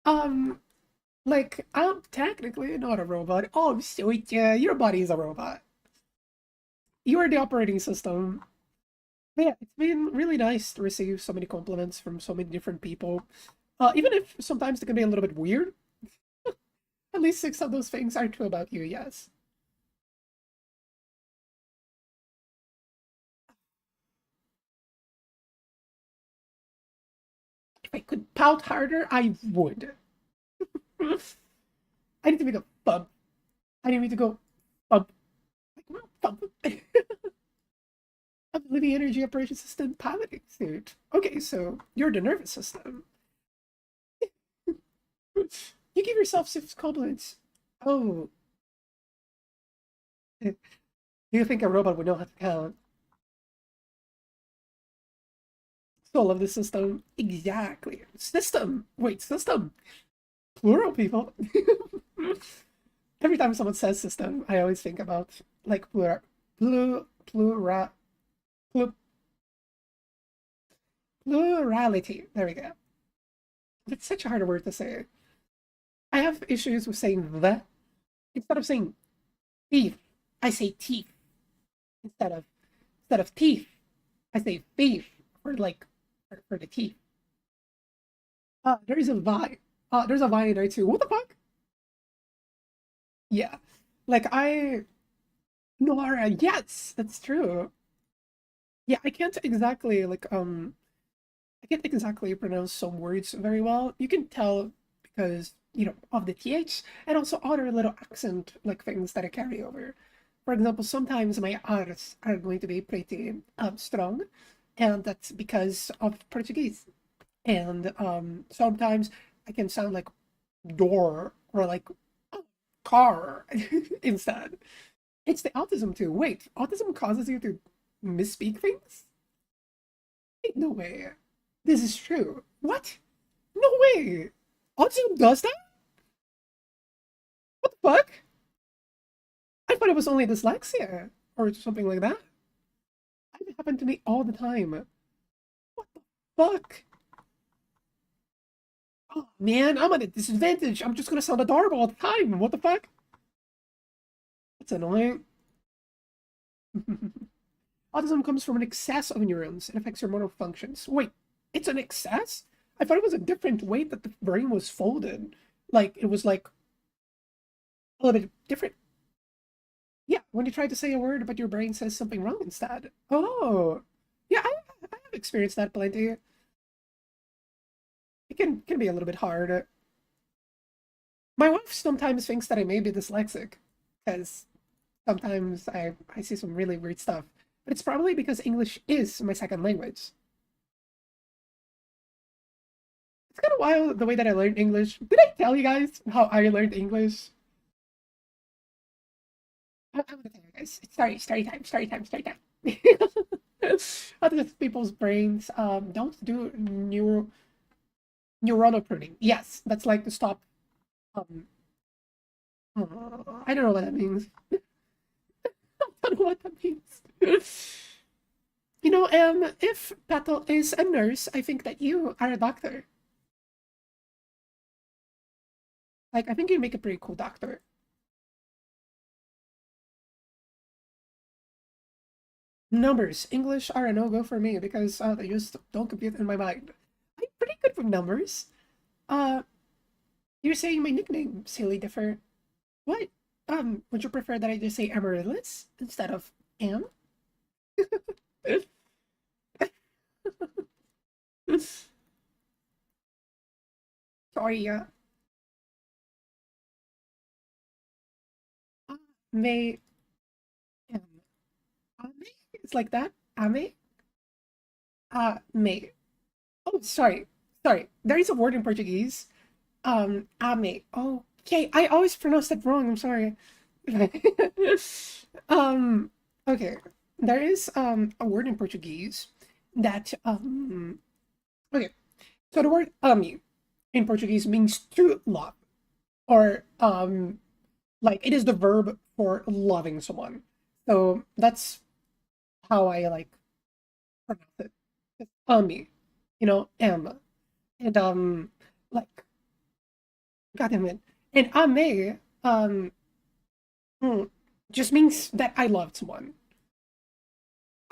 Um, like I'm technically not a robot. Oh, sweet, yeah, your body is a robot. You are the operating system. But yeah, it's been really nice to receive so many compliments from so many different people. Even if sometimes they can be a little bit weird, at least six of those things are true about you, yes. could pout harder, I would. I need to make a bump. I need me to go bump. Like, bump. Ability energy operation system piloting suit. Okay, so you're the nervous system. You give yourself 6 compliments. Oh, you think a robot would know how to count? Soul of the system. Exactly. System. Wait, system. Plural people. Every time someone says system, I always think about like plural, plu, plurality. There we go. It's such a hard word to say. I have issues with saying the instead of saying thief. I say teeth instead of teeth. I say thief for like for the teeth. There's a vi. There's a vi in there too. What the fuck? Yeah, like I Nora. Yes, that's true. Yeah, I can't exactly pronounce some words very well. You can tell because, of the TH and also other little accent like things that I carry over. For example, sometimes my R's are going to be pretty strong, and that's because of Portuguese. And sometimes I can sound like door or like car instead. It's the autism too. Wait, autism causes you to misspeak things? Ain't no way. This is true. What? No way. Autism does that? What the fuck? I thought it was only dyslexia or something like that. It happened to me all the time. What the fuck? Oh man, I'm at a disadvantage. I'm just gonna sound adorable all the time. What the fuck? That's annoying. Autism comes from an excess of neurons and affects your motor functions. Wait, it's an excess? I thought it was a different way that the brain was folded. Like it was like a little bit different. Yeah, when you try to say a word, but your brain says something wrong instead. Oh, yeah, I have experienced that plenty. It can be a little bit hard. My wife sometimes thinks that I may be dyslexic because sometimes I see some really weird stuff. But it's probably because English is my second language. It's kind of wild the way that I learned English. Did I tell you guys how I learned English? I'm gonna tell you guys. Story time. Other people's brains don't do neuronal pruning. Yes, that's like to stop. Um, I don't know what that means. I don't know what that means. If Petal is a nurse, I think that you are a doctor. Like, I think you make a pretty cool doctor. Numbers, English are a no-go for me because they just don't compute in my mind. I'm pretty good with numbers. Uh, you're saying my nickname, silly differ. What? Would you prefer that I just say Amaryllis instead of Am? Sorry, May Am. Ame? It's like that? Ame? May. Oh, sorry. Sorry. There is a word in Portuguese. Ame. Okay, I always pronounce that wrong. I'm sorry. um, okay. There is a word in Portuguese that okay. So the word ame in Portuguese means to love, or like it is the verb for loving someone. So that's how I like pronounce it. It's ame, am. And like God damn it. And ame hmm, just means that I loved someone.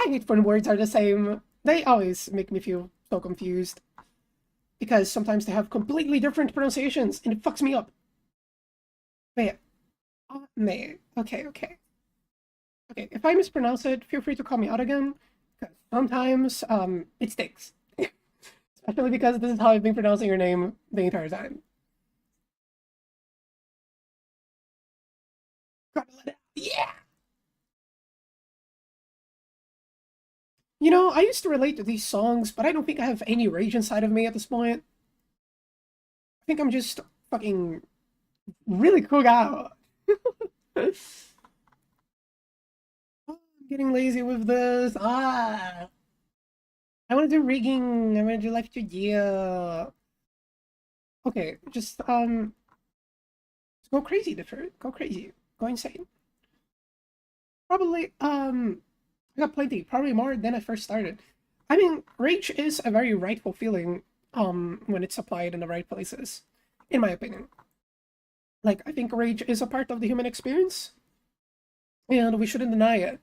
I hate when words are the same. They always make me feel so confused because sometimes they have completely different pronunciations and it fucks me up. Wait, ame. Okay, okay. Okay, if I mispronounce it, feel free to call me out again because sometimes it sticks. Especially because this is how I've been pronouncing your name the entire time. Gotta let it out. Yeah! You know, I used to relate to these songs, but I don't think I have any rage inside of me at this point. I think I'm just fucking really cool guy. I'm getting lazy with this. I want to do rigging. I want to do life to year. Okay, just go crazy, different. Go crazy. Go insane. Probably I got plenty. Probably more than I first started. I mean, rage is a very rightful feeling when it's applied in the right places, in my opinion. Like I think rage is a part of the human experience, and we shouldn't deny it.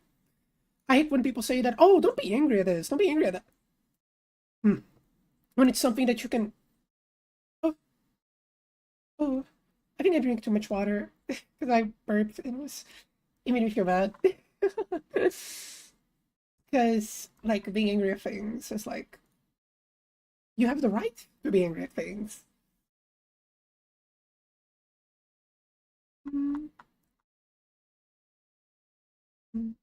I hate when people say that, oh, don't be angry at this, don't be angry at that. Hmm. When it's something that you can, oh, oh, I think I drink too much water because I burped and it made me feel bad. Because, like, being angry at things is like, you have the right to be angry at things. Mm, mm.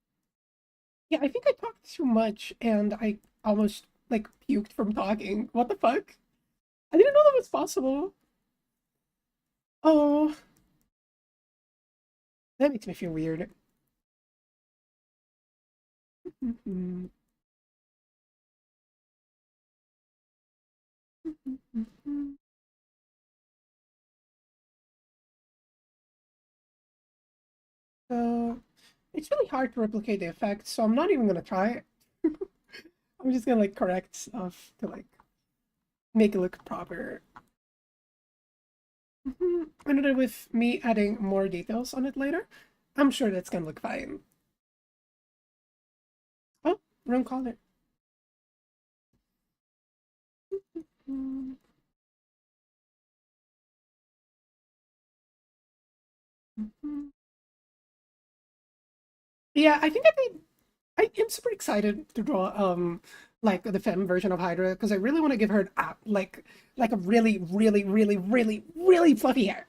Yeah, I think I talked too much and I almost, like, puked from talking. What the fuck? I didn't know that was possible. Oh, that makes me feel weird. So it's really hard to replicate the effect, so I'm not even gonna try it. I'm just gonna like correct stuff to like make it look proper. And then with me adding more details on it later, I'm sure that's gonna look fine. Oh, wrong color. Yeah, I think I am super excited to draw like the femme version of Hydra because I really want to give her an app like a really fluffy hair.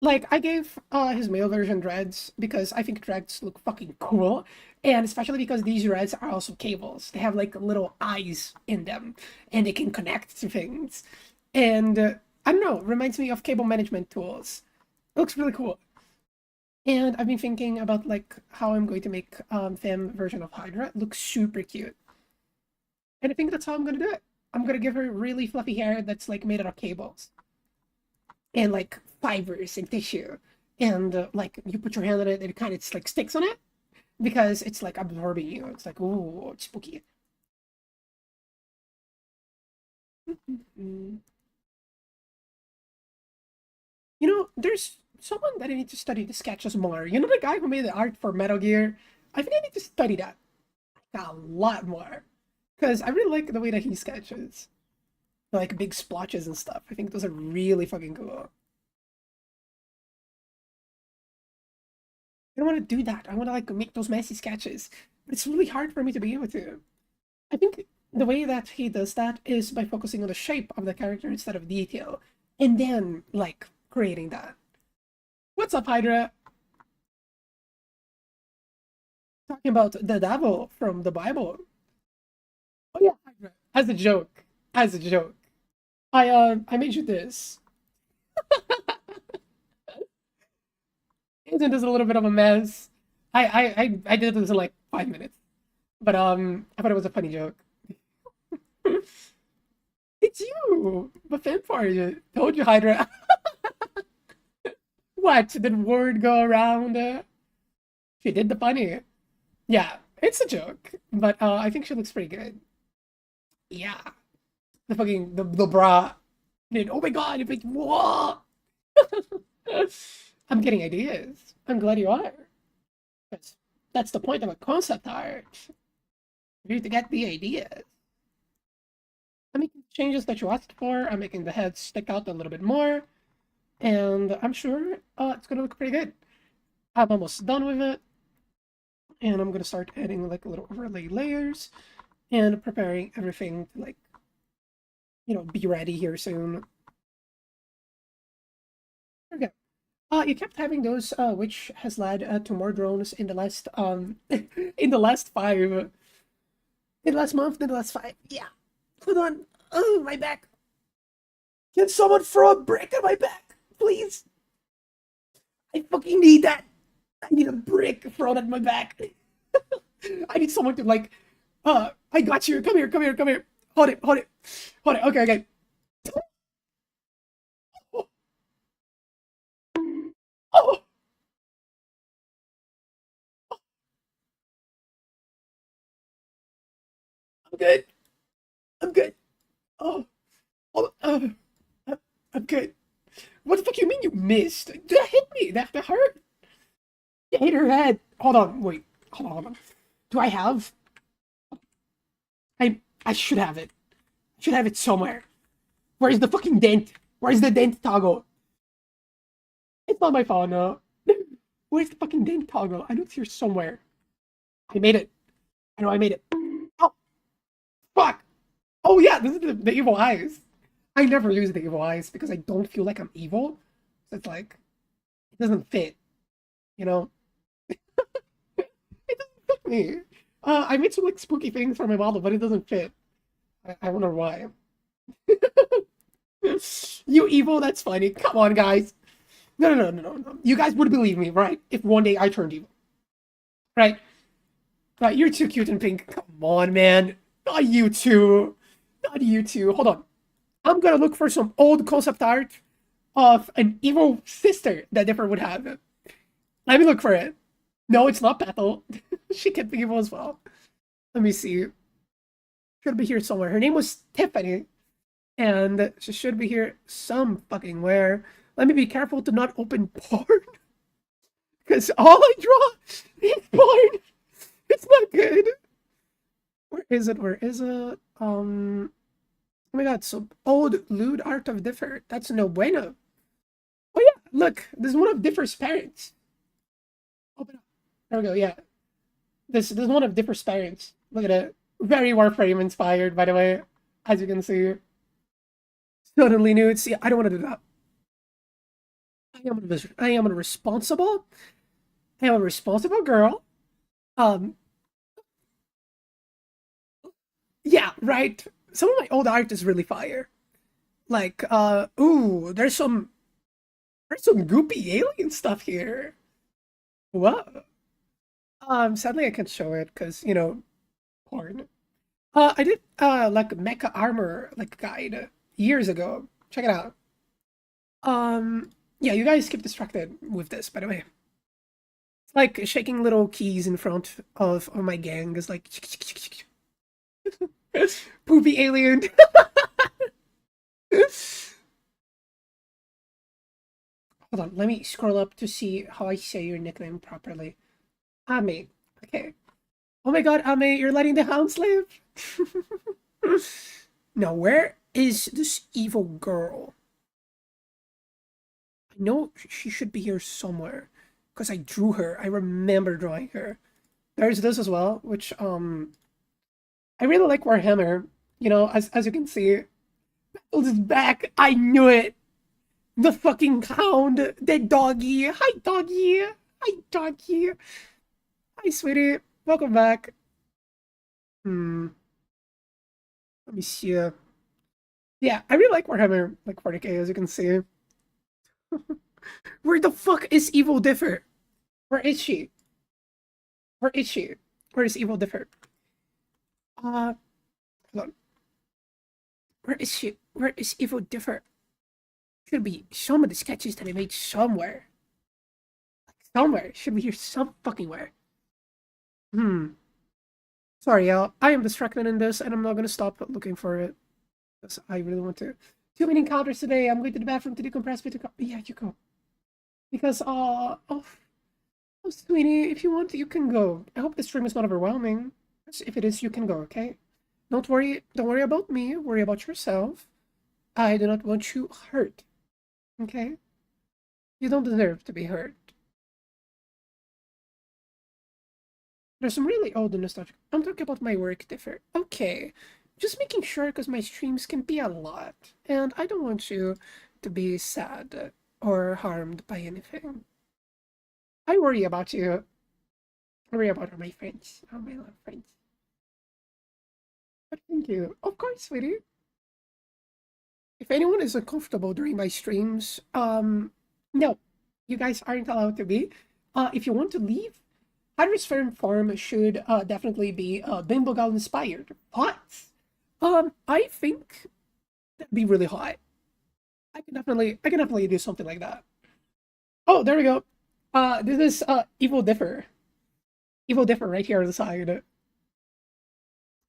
Like I gave his male version dreads because I think dreads look fucking cool, and especially because these dreads are also cables. They have like little eyes in them, and they can connect to things. And I don't know, reminds me of cable management tools. It looks really cool. And I've been thinking about like how I'm going to make femme version of Hydra. It looks super cute, and I think that's how I'm gonna do it. I'm gonna give her really fluffy hair that's like made out of cables and like fibers and tissue, and like you put your hand on it and it kind of like sticks on it because it's like absorbing you. It's like ooh, it's spooky. You know, there's someone that I need to study the sketches more. You know, the guy who made the art for Metal Gear. I think I need to study that a lot more because I really like the way that he sketches, like big splotches and stuff. I think those are really fucking cool. I don't want to do that. I want to like make those messy sketches, but it's really hard for me to be able to. I think the way that he does that is by focusing on the shape of the character instead of detail, and then like creating that. What's up, Hydra? Talking about the devil from the Bible. Oh yeah, Hydra. As a joke. As a joke. I made you this. Isn't this a little bit of a mess? I did this in like 5 minutes. But I thought it was a funny joke. It's you! The fan part. Told you, Hydra. What? Did word go around? She did the funny. Yeah, it's a joke, but I think she looks pretty good. Yeah, the bra. And, oh my god! It's like whoa! I'm getting ideas. I'm glad you are. That's that's the point of a concept art. You need to get the ideas. I'm making changes that you asked for. I'm making the head stick out a little bit more, and I'm sure it's gonna look pretty good. I'm almost done with it, and I'm gonna start adding like little overlay layers and preparing everything to like be ready here soon. Okay. You kept having those, which has led to more drones in the last in the last in the last month, in the last 5. Yeah. Hold on. Oh, my back. Can someone throw a brick at my back, please? I fucking need that. I need a brick thrown at my back. I need someone to like. I got you. Come here. Come here. Come here. Hold it. Hold it. Hold it. Okay. Okay. Oh, oh, I'm good. I'm good. Oh, oh, I'm good. What the fuck you mean you missed? That hit me. That hurt. You hit her head. Hold on. Wait. Hold on. Hold on. Do I have? I should have it. I should have it somewhere. Where's the fucking dent? Where's the dent toggle? It's not my fault, no. Where's the fucking dent toggle? I know it's here somewhere. I made it. I know I made it. Oh, fuck. Oh yeah, this is the evil eyes. I never use the evil eyes because I don't feel like I'm evil. So it's like, it doesn't fit, you know? It doesn't fit me. I made some like spooky things for my model, but it doesn't fit. I wonder why. You evil? That's funny. Come on, guys. No, no, no, no, no, no. You guys would believe me, right? If one day I turned evil, right? Right, you're too cute and pink. Come on, man. Not you two. Not you two. Hold on. I'm gonna look for some old concept art of an evil sister that Dipper would have. Let me look for it. No, it's not Bethel. She can be evil as well. Let me see. Should be here somewhere. Her name was Tiffany, and she should be here some fucking where. Let me be careful to not open porn, because all I draw is porn. It's not good. Where is it? Where is it? Oh my god, so old lewd art of Differ. That's no bueno. Oh yeah, look, this is one of Differ's parents. Open up. There we go, yeah. This is one of Differ's parents. Look at it. Very Warframe inspired, by the way. As you can see. Suddenly nude. See, I don't want to do that. I am a responsible. I am a responsible girl. Um, yeah, right. Some of my old art is really fire. Like, ooh, there's some goopy alien stuff here. What? Sadly I can't show it because, porn. I did like mecha armor like guide years ago. Check it out. Yeah, you guys keep distracted with this, by the way. It's like shaking little keys in front of my gang is like poopy alien. Hold on, let me scroll up to see how I say your nickname properly. Ame. Okay. Oh my god, Ame, you're letting the hounds live? Now, where is this evil girl? I know she should be here somewhere. Because I drew her. I remember drawing her. There's this as well, which, I really like Warhammer. As you can see. Battles is back. I knew it. The fucking hound. The doggy. Hi, doggy. Hi, doggy. Hi, sweetie. Welcome back. Hmm. Let me see. Yeah, I really like Warhammer, like 40k, as you can see. Where the fuck is Evil Differ? Where is she? Where is she? Where is Evil Differ? Hold on. Where is she? Where is Evil Differ? Should be some of the sketches that I made somewhere. Somewhere. Should be here some fucking where. Hmm. Sorry, y'all. I am distracted in this, and I'm not gonna stop looking for it. Because I really want to. Too many encounters today. I'm going to the bathroom to decompress. Yeah, you go. Because, oh, sweetie, if you want, you can go. I hope the stream is not overwhelming. If it is, you can go, okay? Don't worry about me. Worry about yourself. I do not want you hurt. Okay? You don't deserve to be hurt. There's some really old and nostalgic. I'm talking about my work differ. Okay. just making sure because my streams can be a lot, and I don't want you to be sad or harmed by anything. I worry about you. I worry about my friends, all my love friends. But thank you. Of course, sweetie. If anyone is uncomfortable during my streams, no, you guys aren't allowed to be. If you want to leave, Hydro's Farm should definitely be Bimbo Gal inspired. But I think that'd be really hot. I can definitely do something like that. Oh, there we go. This is Evil Differ. Evil Differ right here on the side.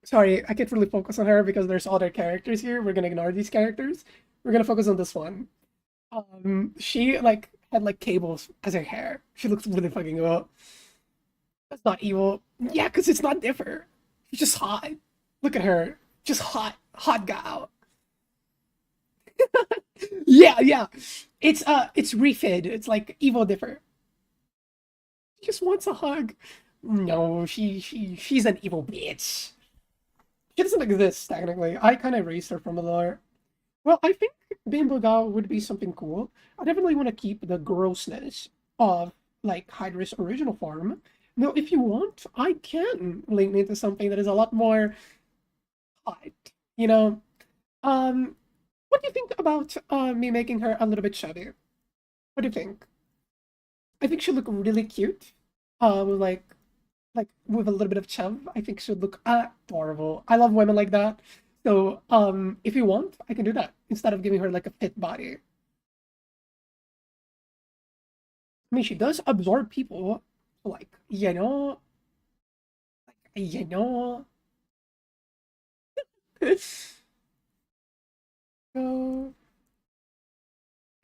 Sorry, I can't really focus on her because there's other characters here. We're gonna ignore these characters. We're gonna focus on this one. She like had like cables as her hair. She looks really fucking well. That's not evil. Yeah, because it's not differ. She's just hot. Look at her. Just hot. Hot gal. Yeah, yeah. It's refid. It's like evil differ. She just wants a hug. No, she's an evil bitch. She doesn't exist, technically. I kinda erased her from the lore. Well, I think Bimbo Gal would be something cool. I definitely want to keep the grossness of like Hydra's original form. Now, if you want, I can lean into something that is a lot more hot. You know, um, what do you think about me making her a little bit chubby? What do you think? I think she'd look really cute. Like with a little bit of chub. I think she'd look adorable. I love women like that. So, if you want, I can do that instead of giving her like a fit body. I mean, she does absorb people, like you know. So,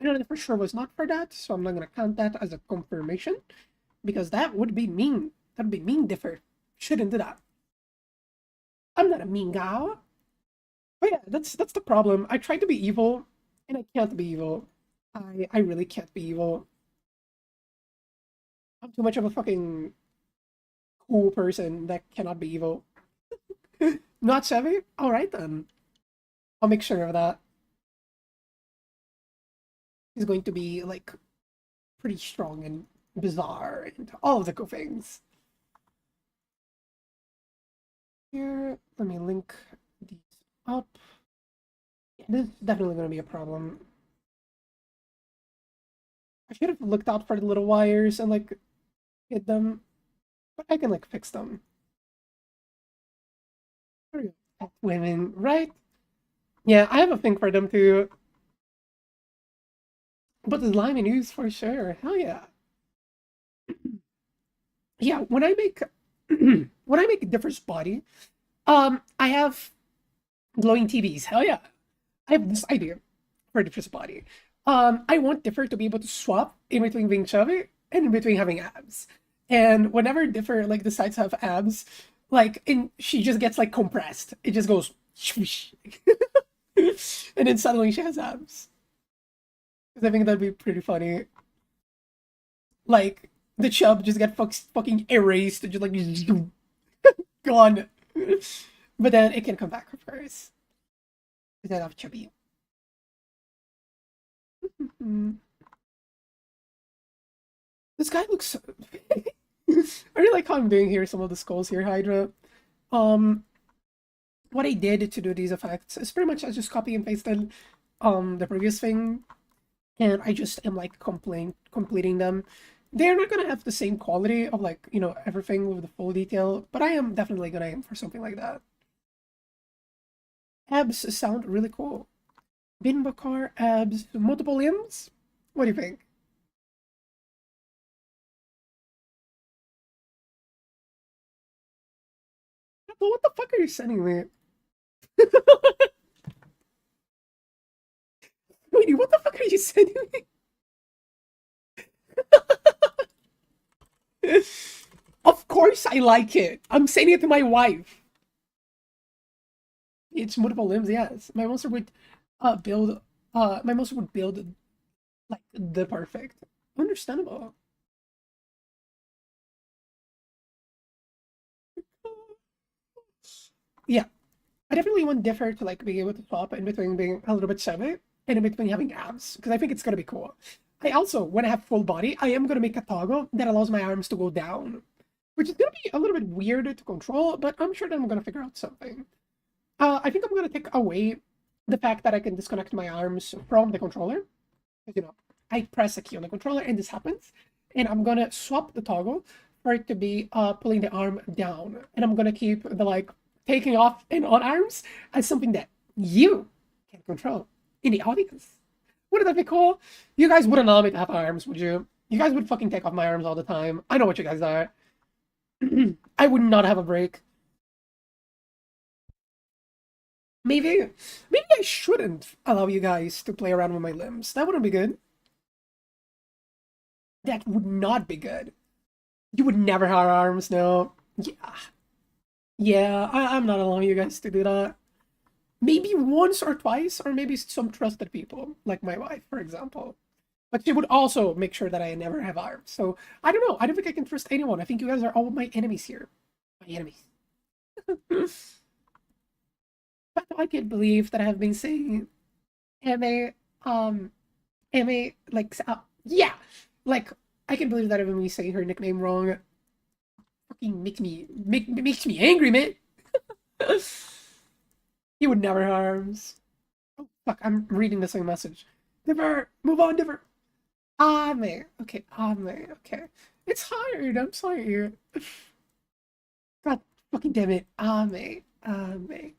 I know that for sure was not for that, so I'm not gonna count that as a confirmation because that would be mean. That'd be mean differ. Shouldn't do that. I'm not a mean guy. But yeah, that's the problem. I tried to be evil, and I can't be evil. I really can't be evil. I'm too much of a fucking cool person that cannot be evil. Not Chevy? All right then. I'll make sure of that. He's going to be like pretty strong and bizarre and all of the cool things. Here, let me link these up. Yeah, this is definitely going to be a problem. I should have looked out for the little wires and like hit them, but I can like fix them. There we go. Women, right? Yeah, I have a thing for them too. But the slimy news for sure. Hell yeah. Yeah, when I make when I make a different body, I have glowing TVs. Hell yeah. I have this idea for different body. I want Differ to be able to swap in between being chubby and in between having abs. And whenever Differ like decides to have abs, like in she just gets like compressed. It just goes swoosh. And then suddenly she has abs. Because I think that'd be pretty funny. Like the chub just get fucking erased and just like gone. But then it can come back, of course. Because I love chubby. This guy looks so... I really like how I'm doing here some of the skulls here, Hydra. Um, what I did to do these effects is pretty much I just copy and pasted the previous thing, and I just am like completing them. They're not gonna have the same quality of like, everything with the full detail, but I am definitely gonna aim for something like that. Abs sound really cool. Bin Bakar, abs, multiple limbs? What do you think? What the fuck are you sending me? Wait, what the fuck are you sending me? Of course I like it. I'm sending it to my wife. It's multiple limbs, yes. Build my monster would build like the perfect. Understandable. Yeah. I definitely want Differ to like be able to swap in between being a little bit chubby and in between having abs, because I think it's gonna be cool. I also, when I have full body, I am gonna make a toggle that allows my arms to go down, which is gonna be a little bit weird to control, but I'm sure that I'm gonna figure out something. I think I'm gonna take away the fact that I can disconnect my arms from the controller. You know, I press a key on the controller and this happens, and I'm gonna swap the toggle for it to be pulling the arm down, and I'm gonna keep the like taking off and on arms as something that you can control in the audience. Wouldn't that be cool? You guys wouldn't allow me to have arms, would you? You guys would fucking take off my arms all the time. I know what you guys are. I would not have a break. Maybe I shouldn't allow you guys to play around with my limbs. That wouldn't be good. That would not be good. You would never have arms, no. Yeah, yeah. I'm not allowing you guys to do that. Maybe once or twice, or maybe some trusted people, like my wife, for example. But she would also make sure that I never have arms. So I don't know. I don't think I can trust anyone. I think you guys are all my enemies here. My enemies. But I can't believe that I have been saying MA, um, MA, like, yeah, like, I can't believe that I've been saying her nickname wrong. Fucking makes me angry, man. He would never harms. Oh, fuck, I'm reading the same message. Never, move on, never. Ame, okay, Ame, okay. It's hard, I'm sorry. God fucking damn it. Ame, Ame.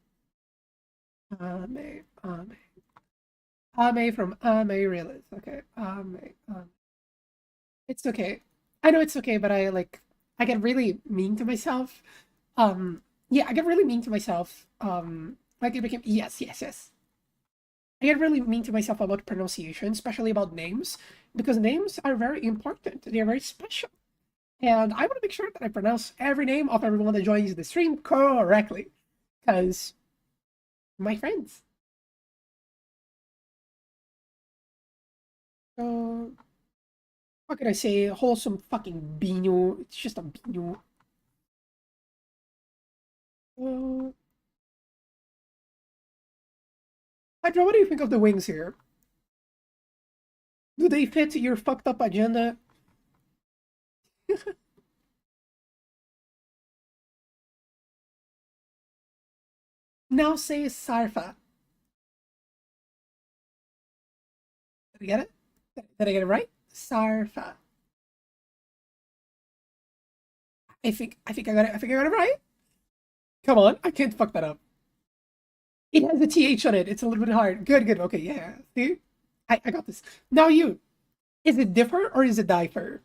Ame from Ame Realist. Okay, Ame. It's okay. I know it's okay, but I get really mean to myself. Yeah, I get really mean to myself. Like it became yes. I get really mean to myself about pronunciation, especially about names, because names are very important. They are very special. And I want to make sure that I pronounce every name of everyone that joins the stream correctly. Because my friends. So what can I say? Wholesome fucking Bino. It's just a Bino. Uh, Hydra, what do you think of the wings here? Do they fit your fucked up agenda? Now say Sarfa. Did I get it? Did I get it right? Sarfa. I think I got it. I think I got it right. Come on, I can't fuck that up. It has a TH on it. It's a little bit hard. Good. Okay, yeah. See? I got this. Now you. Is it differ or is it differ?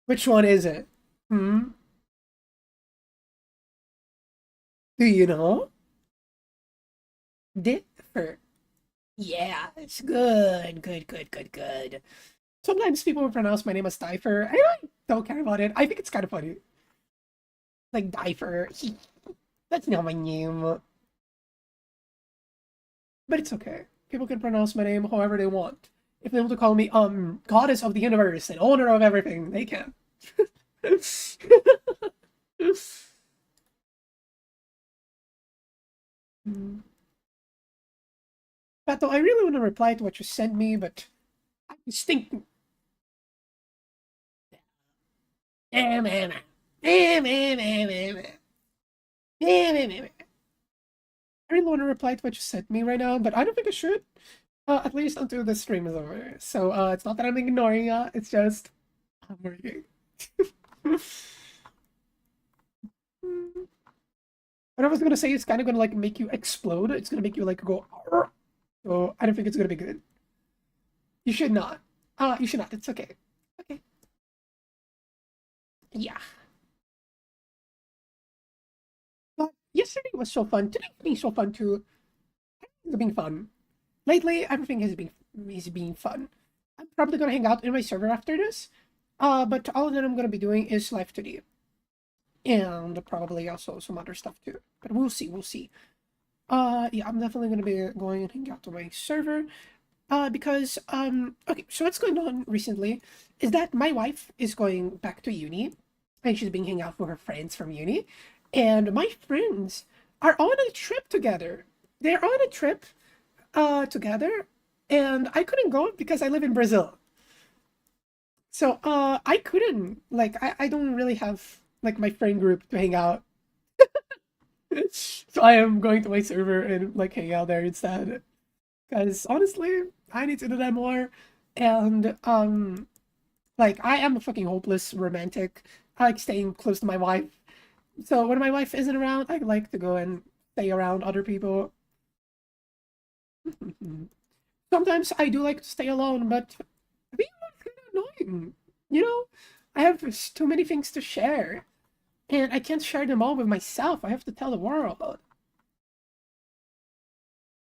Which one is it? Hmm? Do you know? Differ. Yeah, it's good. Sometimes people will pronounce my name as Difer. I really don't care about it. I think it's kind of funny. Like Difer. That's not my name. But it's okay. People can pronounce my name however they want. If they want to call me goddess of the universe and owner of everything, they can. Pato, I really want to reply to what you sent me, but I just think. I really want to reply to what you sent me right now, but I don't think I should. At least until the stream is over. So it's not that I'm ignoring you, it's just I'm working. What I was gonna say is kind of gonna like make you explode. It's gonna make you like go. "Arr." So I don't think it's gonna be good. You should not. You should not. It's okay. Okay. Yeah. But yesterday was so fun. Today being so fun too. It's been fun. Lately, everything has been fun. I'm probably gonna hang out in my server after this. But all that I'm gonna be doing is live today, and probably also some other stuff too. But we'll see. We'll see. Yeah, I'm definitely gonna be going and hang out to my server. Because okay, so what's going on recently is that my wife is going back to uni, and she's been hanging out with her friends from uni. And my friends are on a trip together. They're on a trip together, and I couldn't go because I live in Brazil. So I couldn't like I don't really have like my friend group to hang out. So I am going to my server and like hang out there instead. Because honestly, I need to do that more. And like I am a fucking hopeless romantic. I like staying close to my wife. So when my wife isn't around, I like to go and stay around other people. Sometimes I do like to stay alone, but being alone is kind of annoying. You know, I have too many things to share, and I can't share them all with myself. I have to tell the world.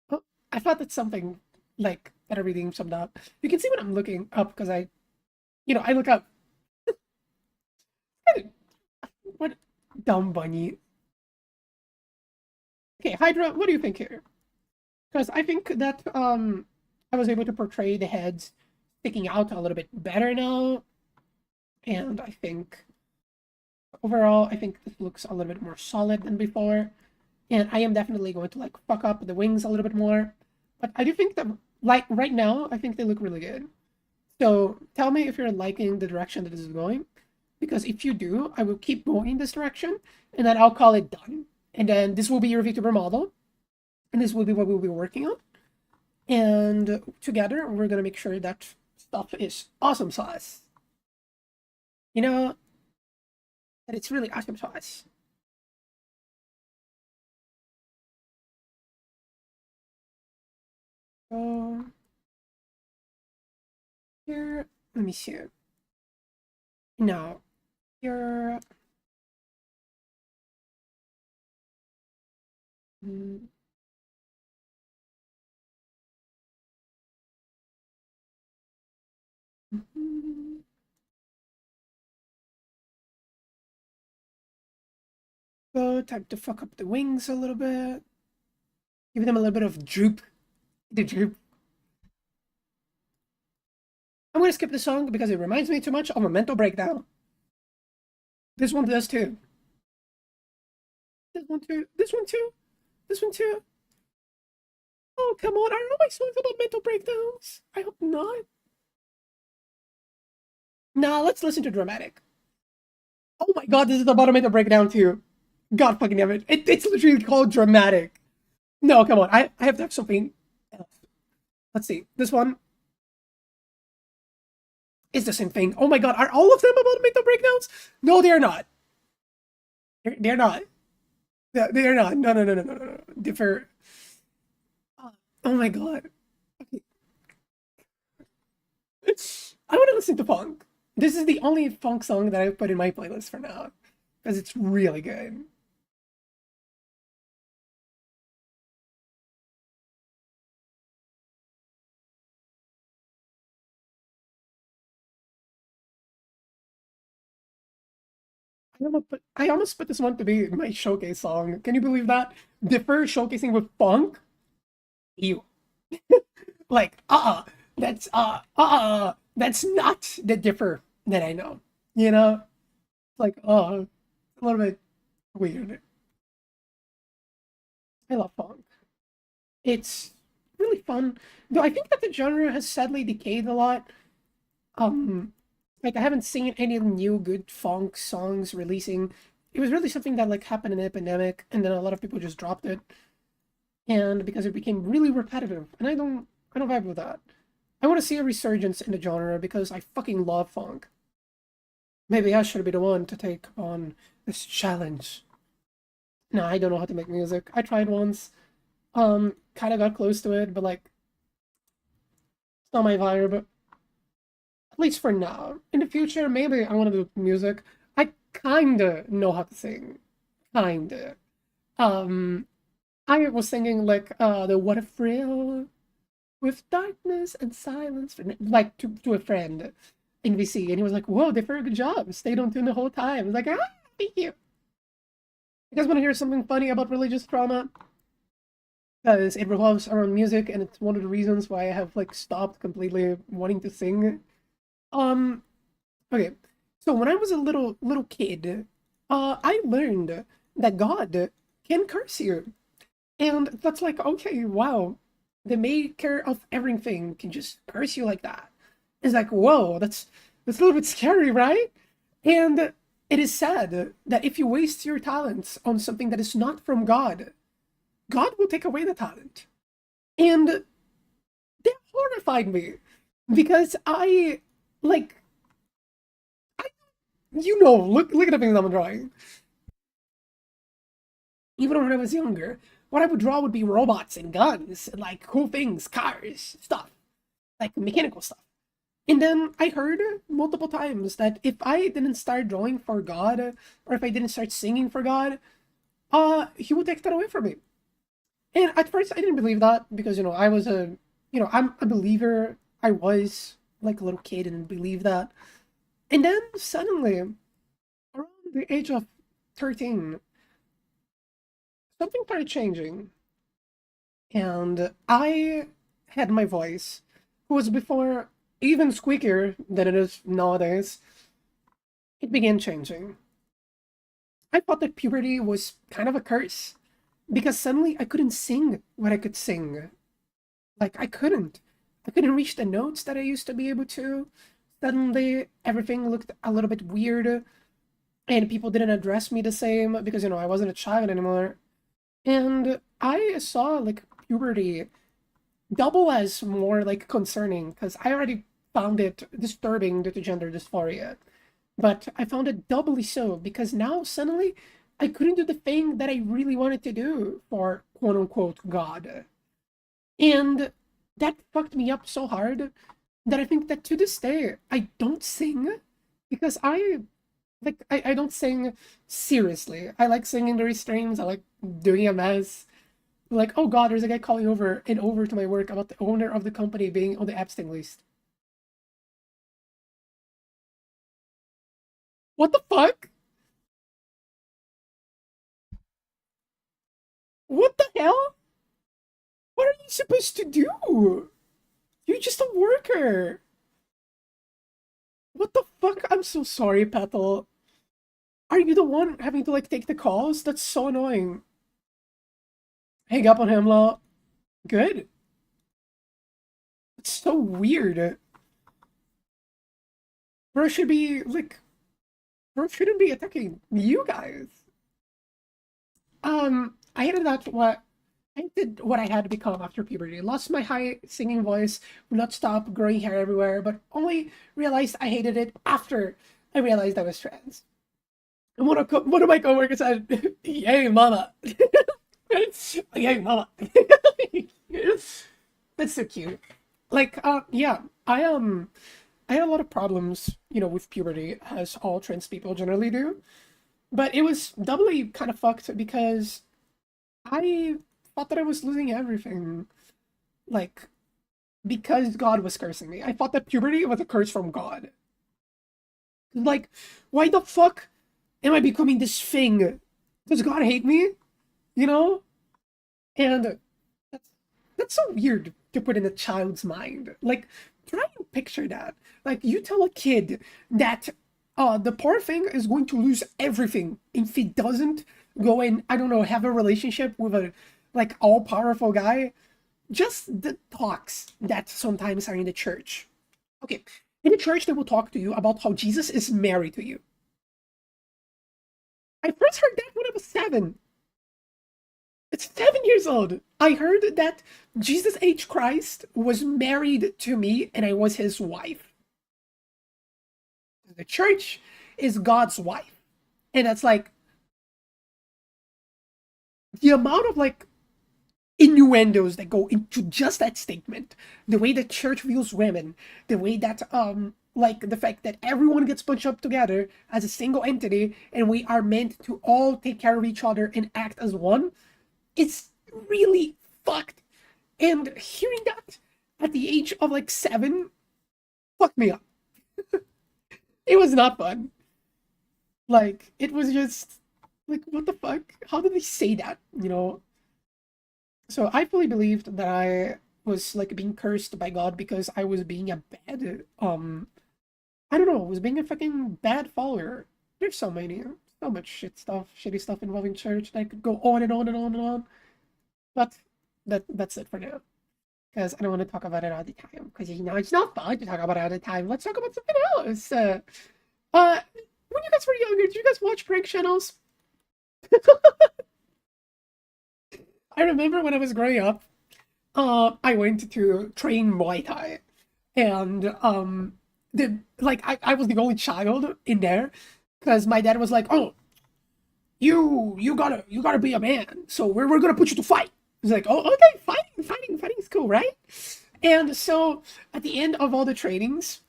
Oh, I thought that's something like better reading summed up. You can see when I'm looking up because I look up. What dumb bunny. Okay, Hydra, what do you think here? Because I think that I was able to portray the heads sticking out a little bit better now, and I think overall I think this looks a little bit more solid than before. And I am definitely going to like fuck up the wings a little bit more. But I do think that like right now, I think they look really good. So tell me if you're liking the direction that this is going. Because if you do, I will keep going in this direction and then I'll call it done. And then this will be your VTuber model. And this will be what we'll be working on. And together we're gonna make sure that stuff is awesome sauce. You know, that it's really awesome sauce. So here, let me see. Now, here. mm, mhm. So time to fuck up the wings a little bit. Give them a little bit of droop. The droop. I'm gonna skip this song because it reminds me too much of a mental breakdown. This one does too. This one too. This one too. This one too. Oh, come on. Are all my songs about mental breakdowns? I hope not. Nah, let's listen to Dramatic. Oh my god, this is about a mental breakdown too. God fucking damn it. It's literally called Dramatic. No, come on. I have to have something else. Let's see. This one is the same thing. Oh my god, are all of them about mental breakdowns? No, they're not. They're not. They're not. No, no, no, no, no, no, no. Differ. Oh my god. Okay. I want to listen to funk. This is the only funk song that I've put in my playlist for now because it's really good. I almost put this one to be my showcase song. Can you believe that? Differ showcasing with funk. You like that's not the Differ that I know. You know, like a little bit weird. I love funk. It's really fun. Though I think that the genre has sadly decayed a lot. Um, like I haven't seen any new good funk songs releasing. It was really something that like happened in the epidemic, and then a lot of people just dropped it, and because it became really repetitive, and I don't vibe with that. I want to see a resurgence in the genre because I fucking love funk. Maybe I should be the one to take on this challenge. No, I don't know how to make music. I tried once. Kind of got close to it, but like it's not my vibe. At least for now. In the future, maybe I want to do music. I kinda know how to sing. Kinda. Um, I was singing like the What a Thrill with Darkness and Silence, like to a friend in VC, and he was like, "Whoa, they did a good job. Stayed on tune the whole time." I was like, "Ah, thank you." You guys want to hear something funny about religious trauma? Because it revolves around music, and it's one of the reasons why I have like stopped completely wanting to sing. Um, okay. So when I was a little kid, I learned that God can curse you. And that's like, okay, wow, the maker of everything can just curse you like that. It's like, whoa, that's a little bit scary, right? And it is sad that if you waste your talents on something that is not from God, God will take away the talent. And that horrified me because like, I, look at the things I'm drawing. Even when I was younger, what I would draw would be robots and guns and like cool things, cars, stuff, like mechanical stuff. And then I heard multiple times that if I didn't start drawing for God, or if I didn't start singing for God, he would take that away from me. And at first I didn't believe that because, I was I'm a believer. I was like a little kid and believed that. And then suddenly, around the age of 13, something started changing. And I had my voice, who was before even squeakier than it is nowadays. It began changing. I thought that puberty was kind of a curse because suddenly I couldn't sing what I could sing. Like I couldn't. I couldn't reach the notes that I used to be able to. Suddenly everything looked a little bit weird and people didn't address me the same because I wasn't a child anymore. And I saw like puberty double as more like concerning because I already found it disturbing due to gender dysphoria. But I found it doubly so because now suddenly I couldn't do the thing that I really wanted to do for quote unquote God. And that fucked me up so hard that I think that to this day I don't sing because I don't sing seriously. I like singing during streams, I like doing a mess. Like, oh god, there's a guy calling over to my work about the owner of the company being on the Epstein list. What the fuck? What the hell? What are you supposed to do? You're just a worker. What the fuck? I'm so sorry, Petal. Are you the one having to like take the calls? That's so annoying. Hang up on him, law. Good. It's so weird. Bro should be like, bro shouldn't be attacking you guys. I ended up what I did what I had to become after puberty. Lost my high singing voice, would not stop growing hair everywhere, but only realized I hated it after I realized I was trans. And one of my coworkers said, "Yay, mama! Yay, mama!" That's so cute. Like, yeah, I had a lot of problems, with puberty, as all trans people generally do. But it was doubly kind of fucked because I thought that I was losing everything. Like, because God was cursing me. I thought that puberty was a curse from God. Like, why the fuck am I becoming this thing? Does God hate me? You know? And that's that's so weird to put in a child's mind. Like, try and picture that. Like, you tell a kid that the poor thing is going to lose everything if he doesn't go and, I don't know, have a relationship with a like all powerful guy. Just the talks that sometimes are in the church. Okay, in the church they will talk to you about how Jesus is married to you. I first heard that when I was 7. It's 7 years old. I heard that Jesus H. Christ was married to me and I was his wife. The church is God's wife. And that's like the amount of like innuendos that go into just that statement, the way the church views women, the way that like the fact that everyone gets bunched up together as a single entity and we are meant to all take care of each other and act as one, it's really fucked. And hearing that at the age of like 7 fucked me up. It was not fun. Like it was just like what the fuck? How did they say that? So I fully believed that I was like being cursed by God because I was being a bad I don't know, was being a fucking bad follower. There's so much shitty stuff involving church that I could go on and on and on and on. But that's it for now. Because I don't want to talk about it all the time. Because you know it's not fun to talk about it all the time. Let's talk about something else. When you guys were younger, did you guys watch prank channels? I remember when I was growing up, I went to train Muay Thai, and I was the only child in there, because my dad was like, "Oh, you gotta be a man, so we're gonna put you to fight." He's like, "Oh, okay, fighting is cool, right?" And so at the end of all the trainings,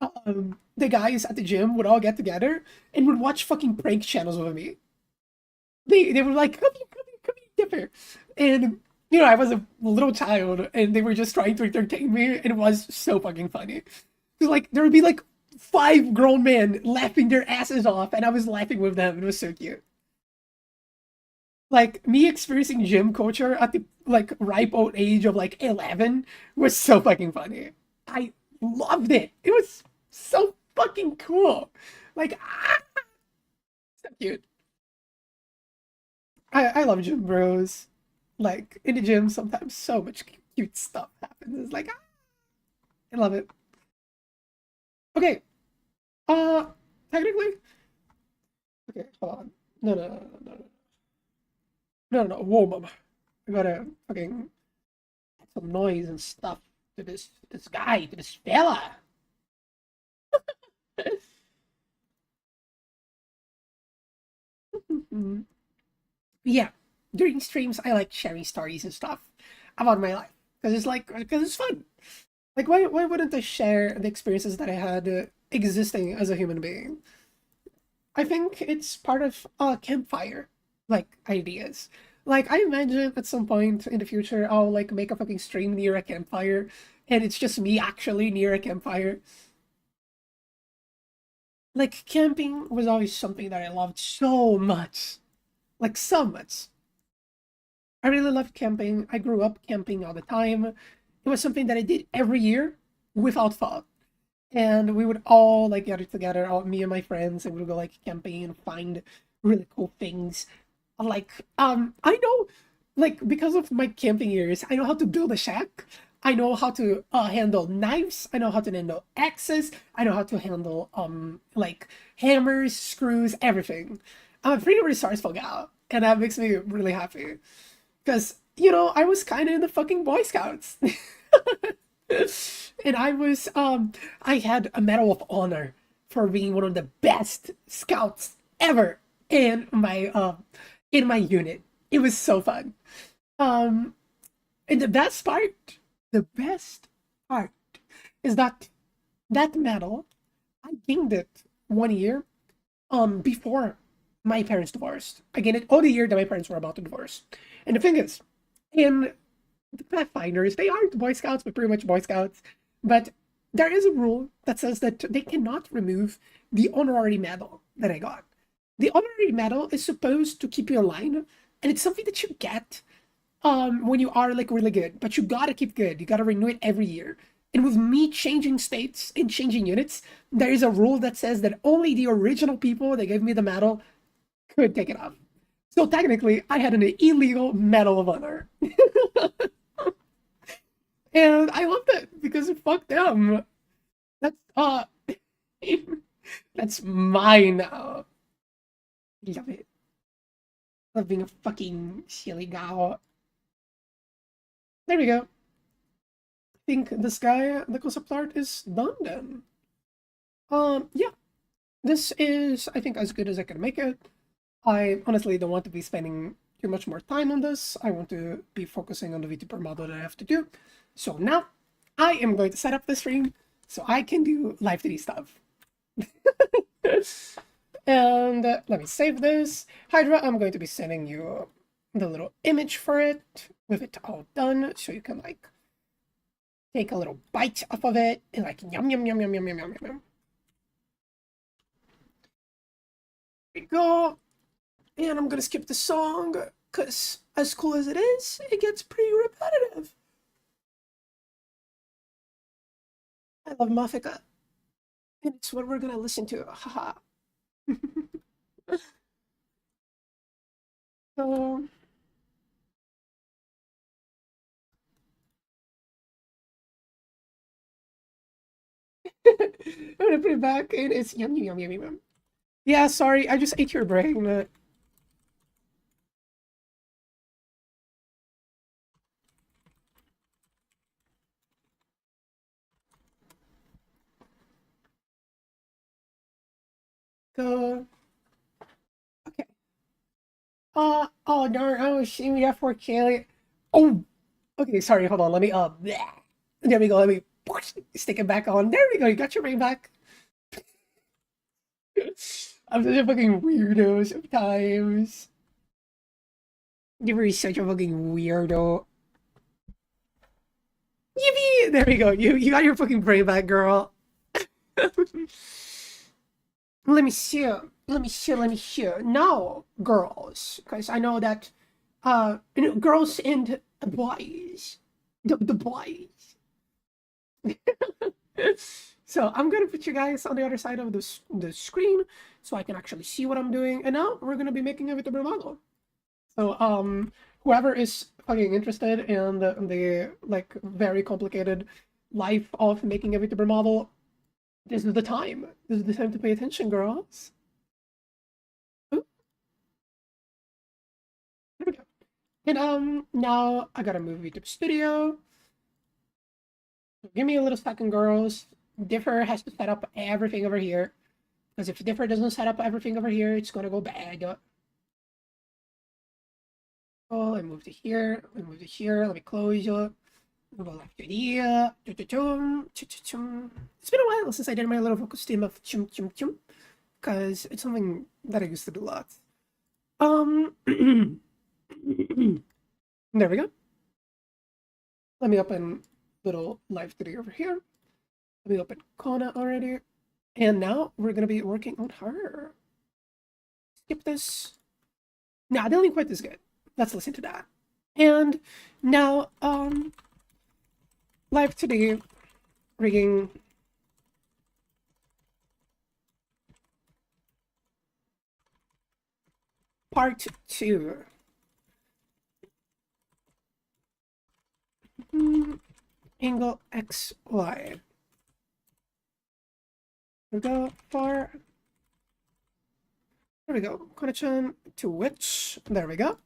the guys at the gym would all get together and would watch fucking prank channels with me. They were like, come here, Dipper. And you know, I was a little child and they were just trying to entertain me, and it was so fucking funny. Because like there would be like five grown men laughing their asses off, and I was laughing with them. It was so cute. Like me experiencing gym culture at the like ripe old age of like 11 was so fucking funny. I loved it. It was so fucking cool. Like, so cute. I love gym bros. Like in the gym, sometimes so much cute stuff happens. It's like, I love it. Okay, uh, technically, okay, hold on. No. Whoa, mama. I gotta fucking add some noise and stuff to this guy, to this fella. Yeah, during streams, I like sharing stories and stuff about my life because it's fun. Like, why wouldn't I share the experiences that I had existing as a human being? I think it's part of a campfire, like ideas. Like, I imagine at some point in the future, I'll like make a fucking stream near a campfire, and it's just me actually near a campfire. Like, camping was always something that I loved so much, like so much. I really loved camping. I grew up camping all the time. It was something that I did every year without fault. And we would all like get together, all me and my friends, and we would go like camping and find really cool things. Like, I know, like because of my camping years, I know how to build a shack. I know how to handle knives. I know how to handle axes. I know how to handle like hammers, screws, everything. I'm a pretty resourceful gal, and that makes me really happy. Because, you know, I was kind of in the fucking Boy Scouts. And I had a Medal of Honor for being one of the best scouts ever in my unit. It was so fun. Um, and the best part is that that medal, I gained it 1 year before my parents divorced. I gained it all the year that my parents were about to divorce. And the thing is, in the Pathfinders, they aren't Boy Scouts, but pretty much Boy Scouts. But there is a rule that says that they cannot remove the honorary medal that I got. The honorary medal is supposed to keep you in line, and it's something that you get when you are like really good. But you gotta keep good. You gotta renew it every year. And with me changing states and changing units, there is a rule that says that only the original people that gave me the medal could take it off. So technically, I had an illegal Medal of Honor. And I loved it because fuck them. That's that's mine now. Love it. Love being a fucking silly gal. There we go. I think this guy, the concept art is done then. Yeah. This is I think as good as I can make it. I honestly don't want to be spending too much more time on this. I want to be focusing on the VTuber model that I have to do. So now I am going to set up the stream so I can do live 3D stuff. And let me save this. Hydra, I'm going to be sending you the little image for it with it all done so you can like take a little bite off of it and like yum yum yum yum yum yum yum yum. There we go. And I'm gonna skip the song because as cool as it is, it gets pretty repetitive. I love Mafika. And it's what we're gonna listen to. Haha. So I'm gonna put it back and it's yum yum yum yum yum. Yeah, sorry, I just ate your brain. So okay. Oh darn, I was seeing that for Kaylee. Oh, okay, sorry, hold on, let me bleh. There we go, let me stick it back on. There we go, you got your brain back. I'm such a fucking weirdo sometimes. You're such a fucking weirdo. Yippee! There we go. You got your fucking brain back, girl. Let me see. Let me see. Let me see. Now, girls, because I know that girls and boys, the boys. So I'm gonna put you guys on the other side of the screen so I can actually see what I'm doing. And now we're gonna be making a VTuber model. So whoever is fucking interested in the like very complicated life of making a VTuber model, this is the time. This is the time to pay attention, girls. Ooh, there we go. And now I gotta move VTube Studio. Give me a little second, girls. Differ has to set up everything over here. Because if Differ doesn't set up everything over here, it's gonna go bad. Oh, I moved to here. I moved to here. Let me close it. We'll go like here. It's been a while since I did my little focus team of chum chum chum. Because it's something that I used to do a lot. There we go. Let me open little live 3D over here. Let me open Kona already. And now we're gonna be working on her. Skip this. Nah, the link quite is good. Let's listen to that. And now, live 2D rigging. Part 2. Angle XY. We go far. There we go. Connection to which. There we go.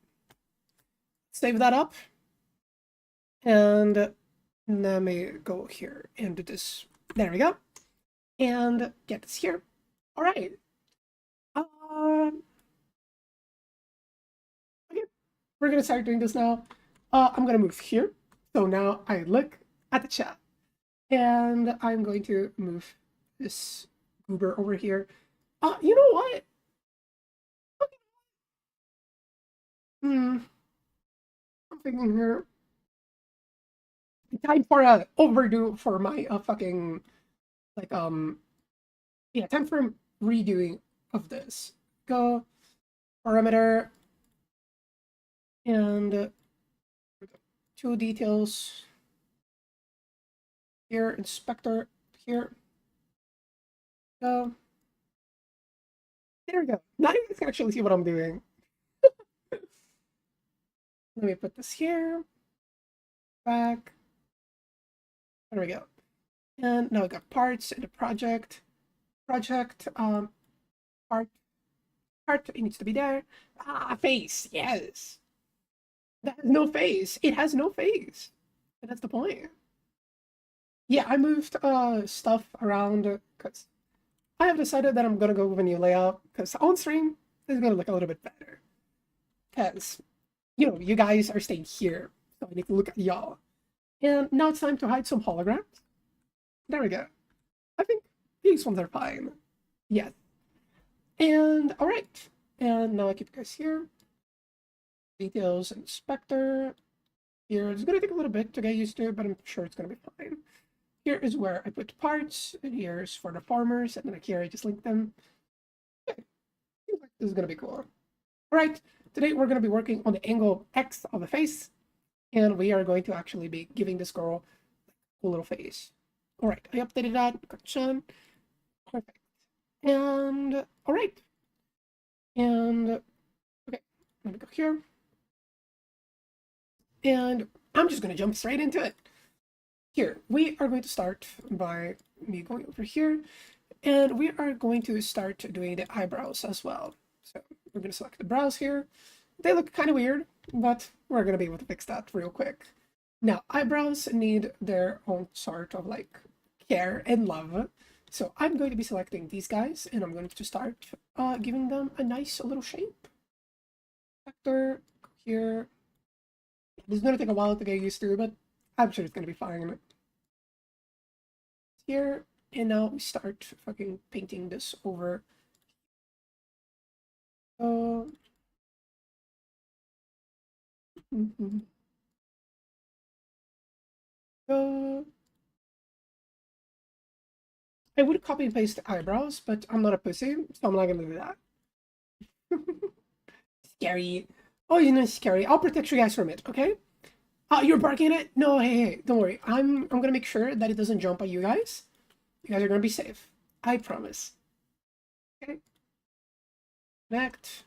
Save that up. And let me go here and do this. There we go. And get this here. All right. Okay. We're gonna start doing this now. I'm gonna move here. So now I look at the chat. And I'm going to move this goober over here. You know what? Hmm. I'm thinking here. Time for a overdue for my fucking like yeah, time for redoing of this. Go parameter and two details here, inspector here. Go. There we go. Now you guys can actually see what I'm doing. Let me put this here. Back. There we go. And now we got parts in the project. Project part it needs to be there. Face, yes. That has no face. It has no face. And that's the point. Yeah, I moved stuff around because I have decided that I'm gonna go with a new layout because on stream this is gonna look a little bit better. Because you guys are staying here, so I need to look at y'all. And now it's time to hide some holograms. There we go. I think these ones are fine. Yes. And all right. And now I keep you guys here. Details inspector. Here it's gonna take a little bit to get used to, but I'm sure it's gonna be fine. Here is where I put parts, and here's for the farmers, and then here I just link them. Okay. Seems like this is gonna be cool. All right. Today we're gonna be working on the angle X of the face, and we are going to actually be giving this girl a cool little face. All right. I updated that. Got Sean. Perfect. And all right. And okay, let me go here. And I'm just gonna jump straight into it. Here, we are going to start by me going over here, and we are going to start doing the eyebrows as well. So we're gonna select the brows here. They look kind of weird, but we're gonna be able to fix that real quick. Now, eyebrows need their own sort of like care and love. So I'm going to be selecting these guys, and I'm going to start giving them a nice little shape. Vector here. This is gonna take a while to get used to, but I'm sure it's gonna be fine. Here, and now we start fucking painting this over. Uh, mm-hmm. uh, I would copy and paste the eyebrows, but I'm not a pussy, so I'm not gonna do that. Scary. Oh, you know, scary. I'll protect you guys from it, okay? You're barking at it? No, hey, don't worry. I'm gonna make sure that it doesn't jump at you guys. You guys are gonna be safe. I promise. Okay. Connect.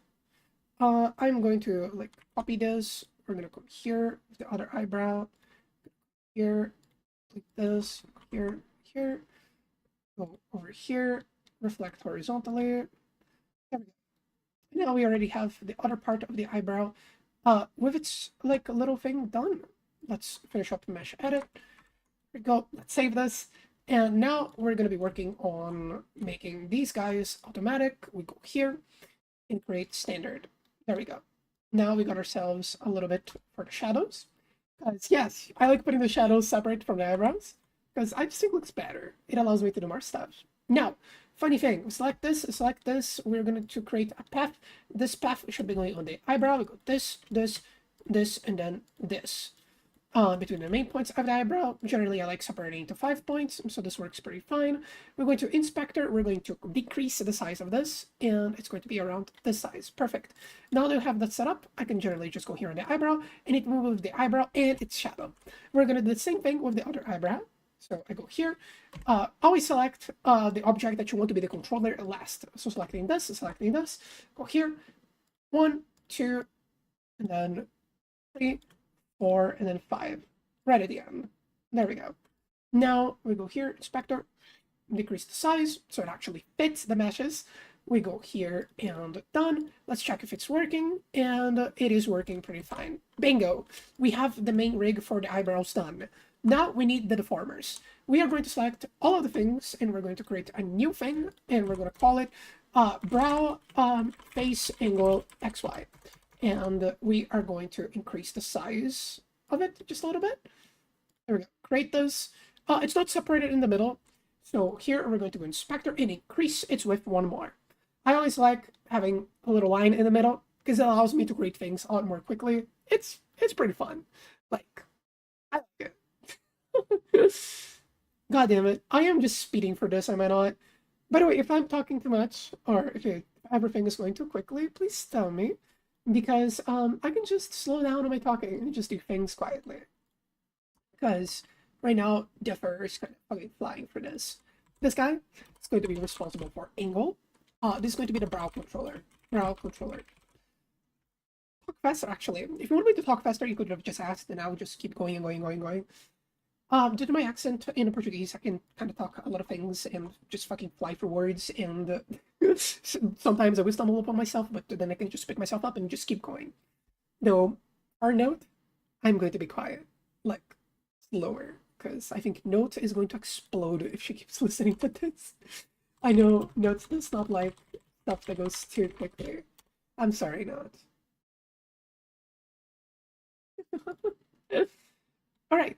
I'm going to like copy this. We're gonna come here, the other eyebrow, here, like this, here, here, go over here, reflect horizontally. There we go. Now we already have the other part of the eyebrow with its like little thing done. Let's finish up the mesh edit. Here we go. Let's save this. And now we're going to be working on making these guys automatic. We go here and create standard. There we go. Now we got ourselves a little bit for the shadows. Because yes, I like putting the shadows separate from the eyebrows because I just think it looks better. It allows me to do more stuff. Now, funny thing, we select this, select this. We're going to create a path. This path should be going on the eyebrow. We go this, this, this, and then this. Between the main points of the eyebrow. Generally, I like separating into 5 points, so this works pretty fine. We're going to inspector, we're going to decrease the size of this, and it's going to be around this size. Perfect. Now that I have that set up, I can generally just go here on the eyebrow, and it will move the eyebrow and its shadow. We're going to do the same thing with the other eyebrow. So I go here, always select the object that you want to be the controller last. So selecting this, go here, 1, 2, and then 3, 4, and then 5, right at the end. There we go. Now we go here, inspector, decrease the size so it actually fits the meshes. We go here and done. Let's check if it's working, and it is working pretty fine. Bingo! We have the main rig for the eyebrows done. Now we need the deformers. We are going to select all of the things, and we're going to create a new thing, and we're going to call it brow face angle XY. And we are going to increase the size of it just a little bit. There we go. Create those. It's not separated in the middle. So here we're going to go inspector and increase its width 1 more. I always like having a little line in the middle because it allows me to create things a lot more quickly. It's pretty fun. Like, I like it. God damn it. I am just speeding for this, am I not? By the way, if I'm talking too much or if everything is going too quickly, please tell me because I can just slow down on my talking and just do things quietly. Because right now, Differ is kind of fucking flying for this. This guy is going to be responsible for angle. This is going to be the brow controller. Brow controller. Talk faster, actually. If you want me to talk faster, you could have just asked, and I would just keep going and going and going. Due to my accent in Portuguese, I can kind of talk a lot of things and just fucking fly for words, and sometimes I will stumble upon myself, but then I can just pick myself up and just keep going. Though, our note, I'm going to be quiet, like, slower, because I think Note is going to explode if she keeps listening to this. I know Note does not like stuff that goes too quickly. I'm sorry, Note. Alright.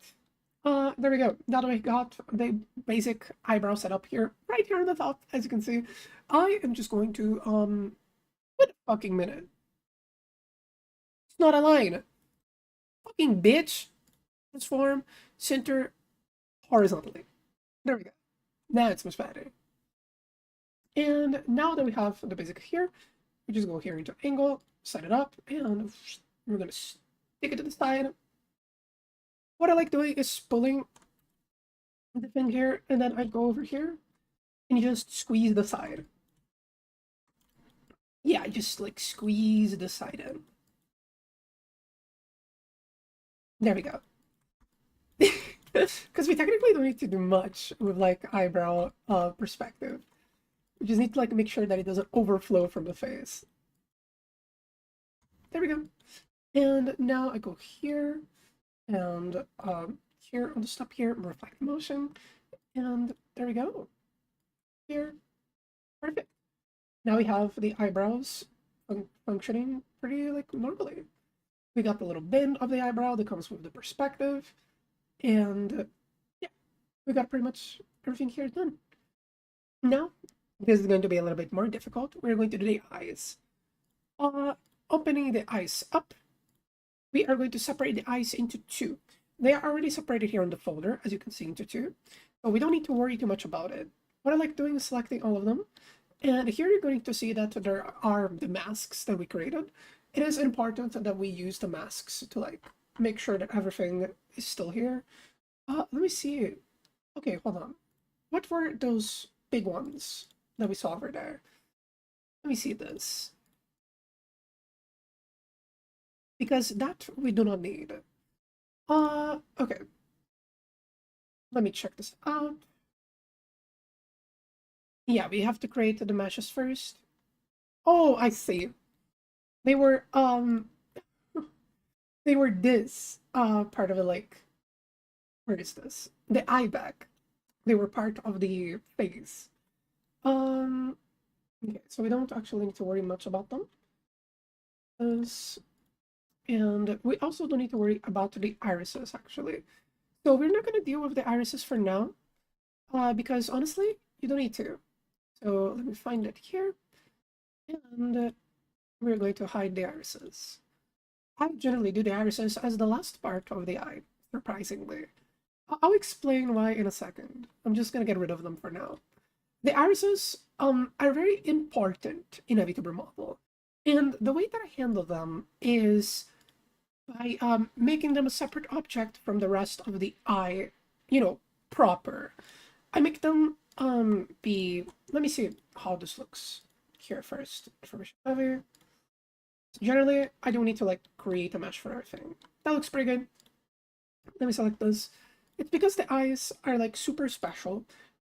There we go. Now that we got the basic eyebrow set up here, right here on the top, as you can see, I am just going to, wait a fucking minute. It's not a line. Fucking bitch. Transform, center, horizontally. There we go. That's much better. And now that we have the basic here, we just go here into angle, set it up, and we're gonna stick it to the side. What I like doing is pulling the thing here, and then I go over here, and you just squeeze the side. Yeah, just like squeeze the side in. There we go. Because we technically don't need to do much with like eyebrow perspective. We just need to like make sure that it doesn't overflow from the face. There we go. And now I go here and here on the stop here, reflect motion, and there we go. Here, perfect. Now we have the eyebrows functioning pretty like normally. We got the little bend of the eyebrow that comes with the perspective, and yeah, we got pretty much everything here done. Now, this is going to be a little bit more difficult. We're going to do the eyes. Opening the eyes up, we are going to separate the eyes into two. They are already separated here on the folder, as you can see, into two. So we don't need to worry too much about it. What I like doing is selecting all of them. And here you're going to see that there are the masks that we created. It is important that we use the masks to like make sure that everything is still here. Let me see. Okay, hold on. What were those big ones that we saw over there? Let me see this. Because that we do not need. Okay. Let me check this out. Yeah, we have to create the meshes first. Oh, I see. They were they were this part of it, like, where is this? The eye bag. They were part of the face. Okay, so we don't actually need to worry much about them. And we also don't need to worry about the irises actually. So we're not gonna deal with the irises for now, because honestly, you don't need to. So let me find it here, and we're going to hide the irises. I generally do the irises as the last part of the eye, surprisingly. I'll explain why in a second. I'm just gonna get rid of them for now. The irises are very important in a VTuber model, and the way that I handle them is by making them a separate object from the rest of the eye, proper. I make them be. Let me see how this looks here first. Information heavy. Generally, I don't need to like create a mesh for everything. That looks pretty good. Let me select this. It's because the eyes are like super special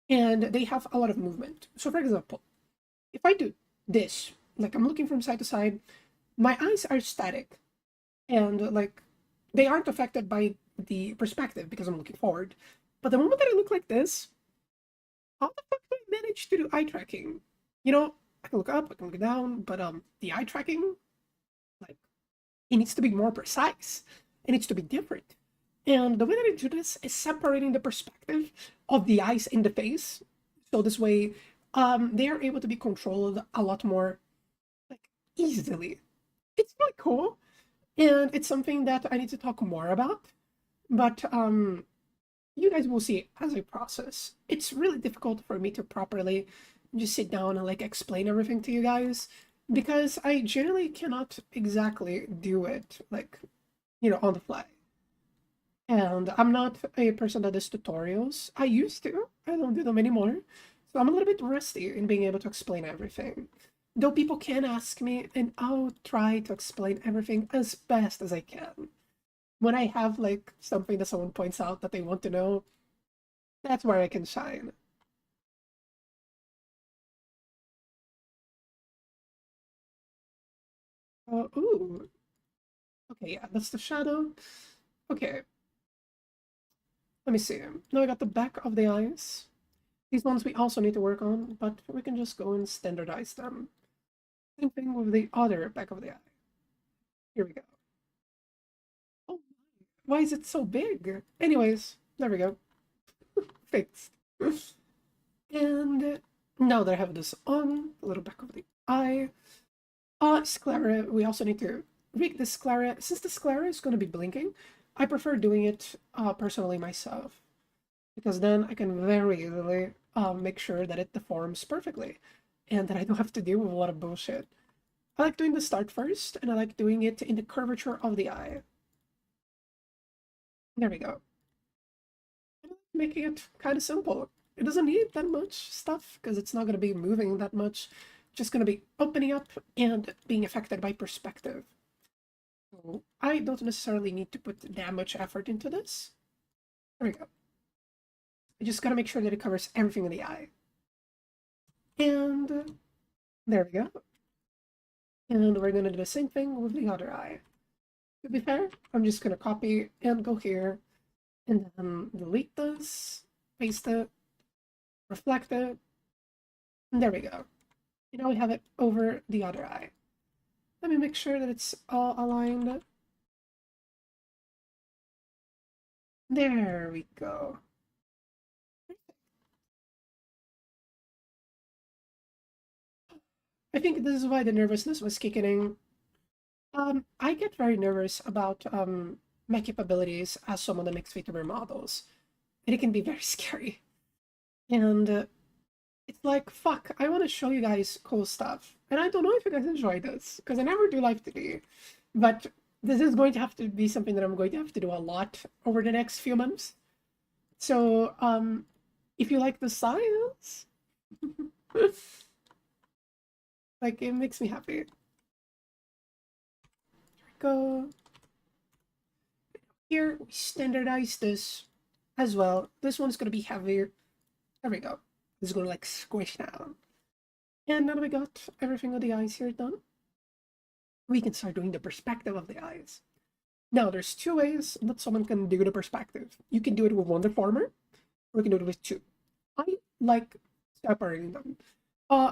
and they have a lot of movement. So for example, if I do this, like I'm looking from side to side, my eyes are static and like they aren't affected by the perspective because I'm looking forward. But the moment that I look like this, how the fuck do I manage to do eye tracking? I can look up, I can look down, but the eye tracking, like, it needs to be more precise. It needs to be different. And the way that I do this is separating the perspective of the eyes in the face. So this way, they are able to be controlled a lot more like easily. It's really cool. And it's something that I need to talk more about. But you guys will see as I process. It's really difficult for me to properly just sit down and like explain everything to you guys because I generally cannot exactly do it like, on the fly. And I'm not a person that does tutorials. I used to. I don't do them anymore. So I'm a little bit rusty in being able to explain everything. Though people can ask me, and I'll try to explain everything as best as I can. When I have like something that someone points out that they want to know, that's where I can shine. Ooh. Okay, yeah, that's the shadow. Okay, let me see. Now I got the back of the eyes. These ones we also need to work on, but we can just go and standardize them. Same thing with the other back of the eye. Here we go. Oh, why is it so big? Anyways, there we go. Fixed. And now that I have this on, the little back of the eye, sclera, we also need to rig the sclera. Since the sclera is going to be blinking, I prefer doing it personally myself. Because then I can very easily make sure that it deforms perfectly. And that I don't have to deal with a lot of bullshit. I like doing the start first, and I like doing it in the curvature of the eye. There we go. Making it kind of simple. it doesn't need that much stuff because it's not going to be moving that much. Just going to be opening up and being affected by perspective. So I don't necessarily need to put that much effort into this. There we go. I just got to make sure that it covers everything in the eye. And there we go. And we're going to do the same thing with the other eye. To be fair, I'm just going to copy and go here and then delete this, paste it, reflect it, and there we go. And now we have it over the other eye. Let me make sure that it's all aligned. There we go. I think this is why the nervousness was kicking in. I get very nervous about my capabilities as someone that makes VTuber models, and it can be very scary. And it's like, fuck, I want to show you guys cool stuff. And I don't know if you guys enjoy this, because I never do live today. But this is going to have to be something that I'm going to have to do a lot over the next few months. So, if you like the science, like, it makes me happy. Here we go. Here, we standardize this as well. This one's going to be heavier. There we go. This is going to like squish down. And now that we got everything with the eyes here done, we can start doing the perspective of the eyes. Now, there's two ways that someone can do the perspective. You can do it with one deformer, or you can do it with two. I like separating them.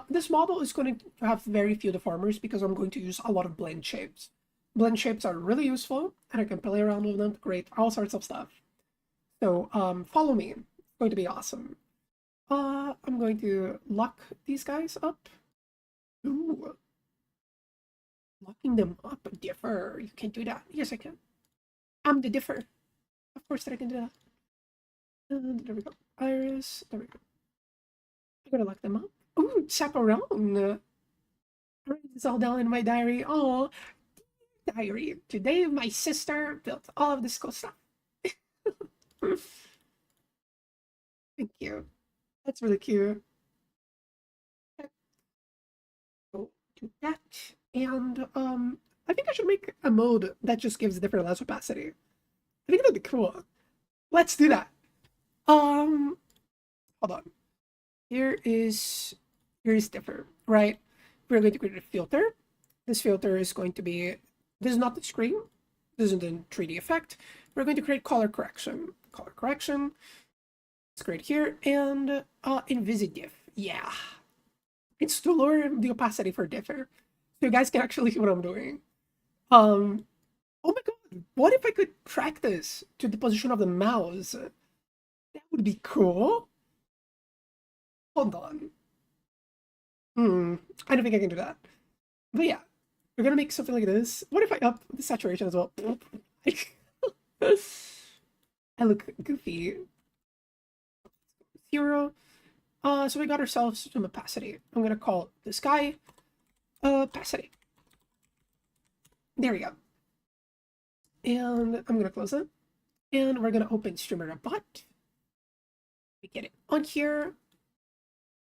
This model is going to have very few deformers because I'm going to use a lot of blend shapes. Blend shapes are really useful, and I can play around with them to create all sorts of stuff. So follow me. It's going to be awesome. I'm going to lock these guys up. Ooh. Locking them up, differ. You can't do that. Yes, I can. I'm the differ. Of course that I can do that. And there we go. Iris. There we go. I'm gonna lock them up. Ooh, chaperone. I write this all down in my diary. Oh, diary. Today my sister built all of this cool stuff. Thank you. That's really cute. Go do that. And I think I should make a mode that just gives different lens opacity. I think that'd be cool. Let's do that. Hold on. Here's different, right? We're going to create a filter. This filter is going to be, this is not the screen. This is the 3D effect. We're going to create color correction. Color correction. Let's create here and InvisiDiff. Yeah. It's to lower the opacity for differ. So you guys can actually see what I'm doing. Oh my god, what if I could track this to the position of the mouse? That would be cool. Hold on. I don't think I can do that. But yeah, we're gonna make something like this. What if I up the saturation as well? I look goofy. 0. So we got ourselves some opacity. I'm gonna call this guy opacity. There we go. And I'm gonna close it. And we're gonna open StreamerRobot. We get it on here.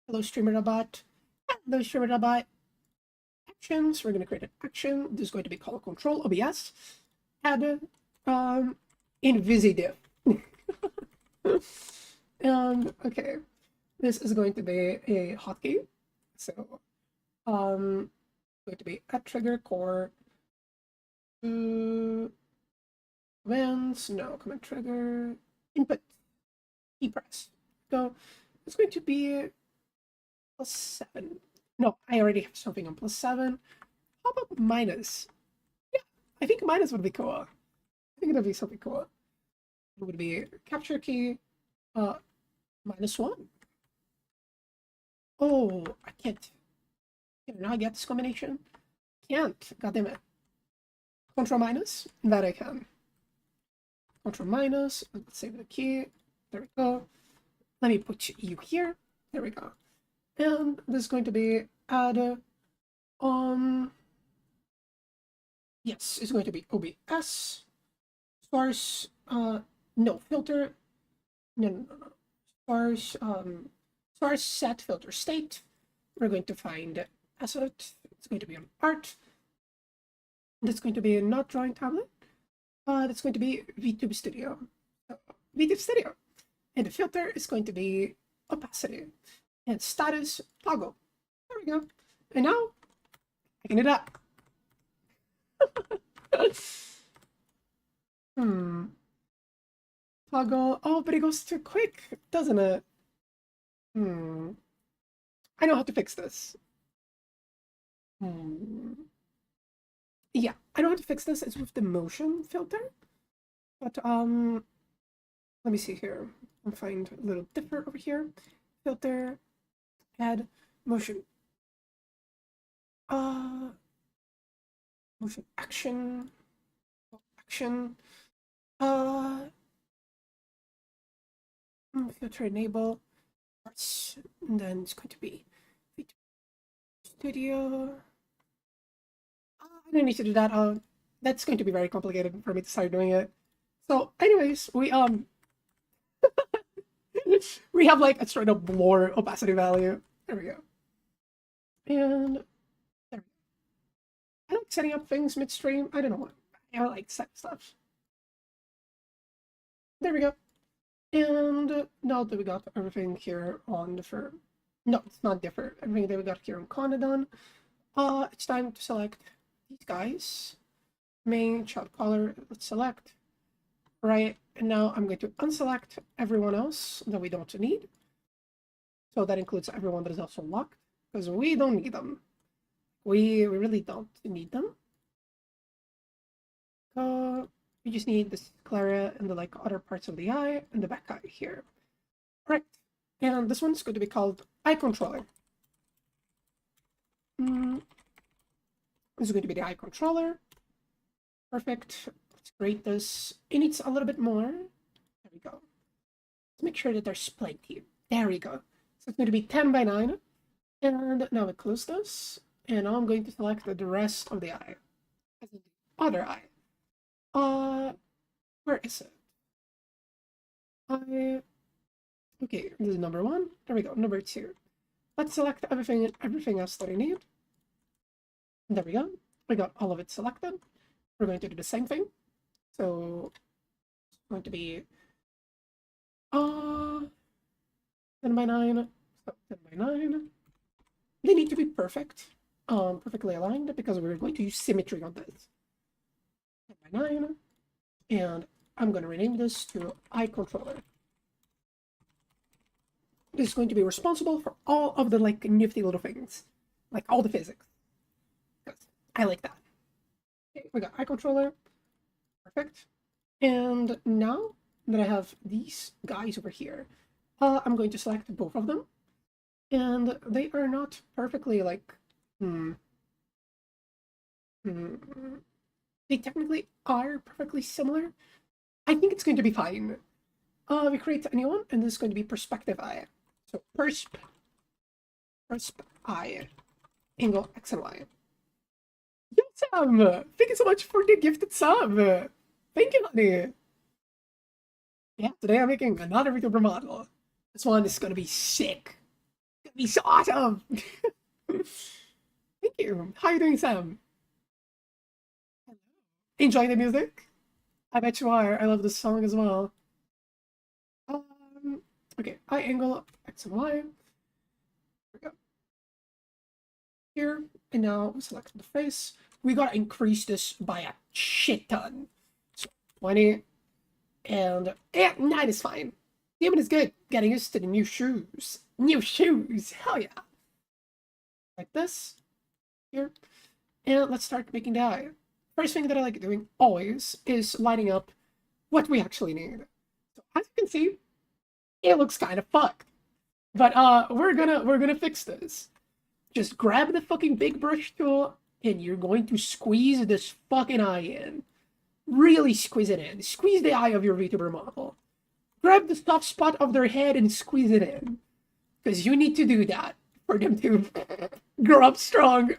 Hello, StreamerRobot. Hello, StreamerRobot. Actions. We're gonna create an action. This is going to be color control OBS. Add InvisiDiff. And okay, this is going to be a hotkey. So going to be a trigger core. Commands, no, command trigger, input, key press. So it's going to be +7. No, I already have something on +7. How about minus? Yeah, I think minus would be cool. I think it'd be something cool. It would be capture key, -1. Oh, I can't. Can I not get this combination? Can't. God damn it. Control minus. That I can. Control minus. Let's save the key. There we go. Let me put you here. There we go. And this is going to be add on. Yes, it's going to be OBS. Source. No filter. No. source set filter state. We're going to find asset. It's going to be on art. That's going to be a not drawing tablet. That's going to be VTube Studio. So, VTube Studio. And the filter is going to be opacity. And status toggle. There we go. And now I can do that. Toggle. Oh, but it goes too quick, doesn't it? I know how to fix this. Yeah, I know how to fix this. It's with the motion filter. But let me see here. I'll find a little differ over here. Filter, add motion. Motion action. Filter enable. And then it's going to be Studio. I don't need to do that. That's going to be very complicated for me to start doing it. So, anyways, we we have like a straight up blur opacity value. There we go. And there we go. I like setting up things midstream. I don't know what. I like set stuff. There we go. And now that we got everything here on differ, no, it's not differ. Everything that we got here on Conodon, it's time to select these guys. Main, child color, let's select. Right, and now I'm going to unselect everyone else that we don't need. So that includes everyone that is also locked, because we don't need them. We really don't need them. We just need the sclera and the like other parts of the eye and the back eye here. Right, and this one's going to be called eye controller. This is going to be the eye controller. Perfect. Let's grade this. It needs a little bit more. There we go. Let's make sure that there's plenty. There we go. So it's going to be 10 by 9. And now we close this. And now I'm going to select the rest of the eye. As in the other eye. Where is it? Okay, this is number 1. There we go, number 2. Let's select everything else that I need. There we go. We got all of it selected. We're going to do the same thing. So it's going to be 10 by 9. So 10 by 9. They need to be perfect. Perfectly aligned because we're going to use symmetry on this. 10 by 9. And I'm going to rename this to eye controller. This is going to be responsible for all of the like nifty little things. Like all the physics. Because I like that. Okay, we got eye controller. Perfect. And now that I have these guys over here, I'm going to select both of them. And they are not perfectly like... They technically are perfectly similar. I think it's going to be fine. We create a new one, and this is going to be perspective eye. So persp eye, angle X and Y. Yo, Sam! Thank you so much for the gifted sub! Thank you, honey! Yeah, today I'm making another VTuber model. This one is gonna be sick. It's gonna be so awesome! Thank you! How are you doing, Sam? Enjoying the music? I bet you are. I love this song as well. Okay, eye angle X and Y. There we go. Here, and now we select the face. We gotta increase this by a shit ton. So 20, and yeah, 9 is fine. Even is good. Getting used to the new shoes. New shoes, hell yeah. Like this, here, and let's start making the eye. First thing that I like doing always is lining up what we actually need. So as you can see, it looks kind of fucked. But we're gonna fix this. Just grab the fucking big brush tool and you're going to squeeze this fucking eye in. Really squeeze it in. Squeeze the eye of your VTuber model. Grab the soft spot of their head and squeeze it in. Because you need to do that for them to grow up strong.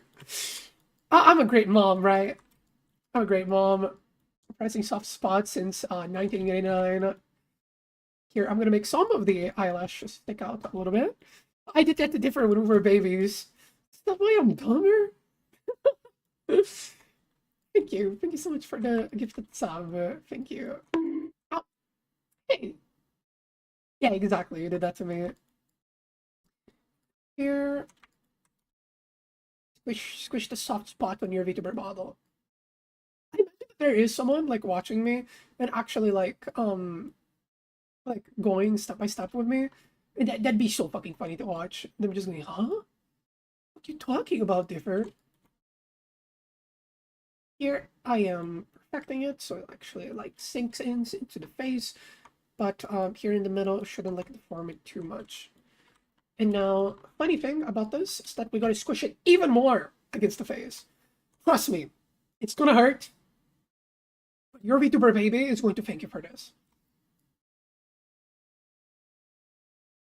I'm a great mom, right? I'm a great mom. Pressing soft spots since 1989. Here, I'm gonna make some of the eyelashes stick out a little bit. I did that to differ when we were babies. Is that why I'm dumber? Thank you. Thank you so much for the gifted sub. Thank you. Oh, hey. Yeah, exactly. You did that to me. Here. Squish the soft spot on your VTuber model. I imagine that there is someone like watching me and actually like going step by step with me. And that'd be so fucking funny to watch. Them just going, huh? What you talking about, Differ? Here I am perfecting it so it actually like sinks into the face, but here in the middle shouldn't like deform it too much. And now, funny thing about this is that we gotta squish it even more against the face. Trust me, it's gonna hurt. But your VTuber baby is going to thank you for this.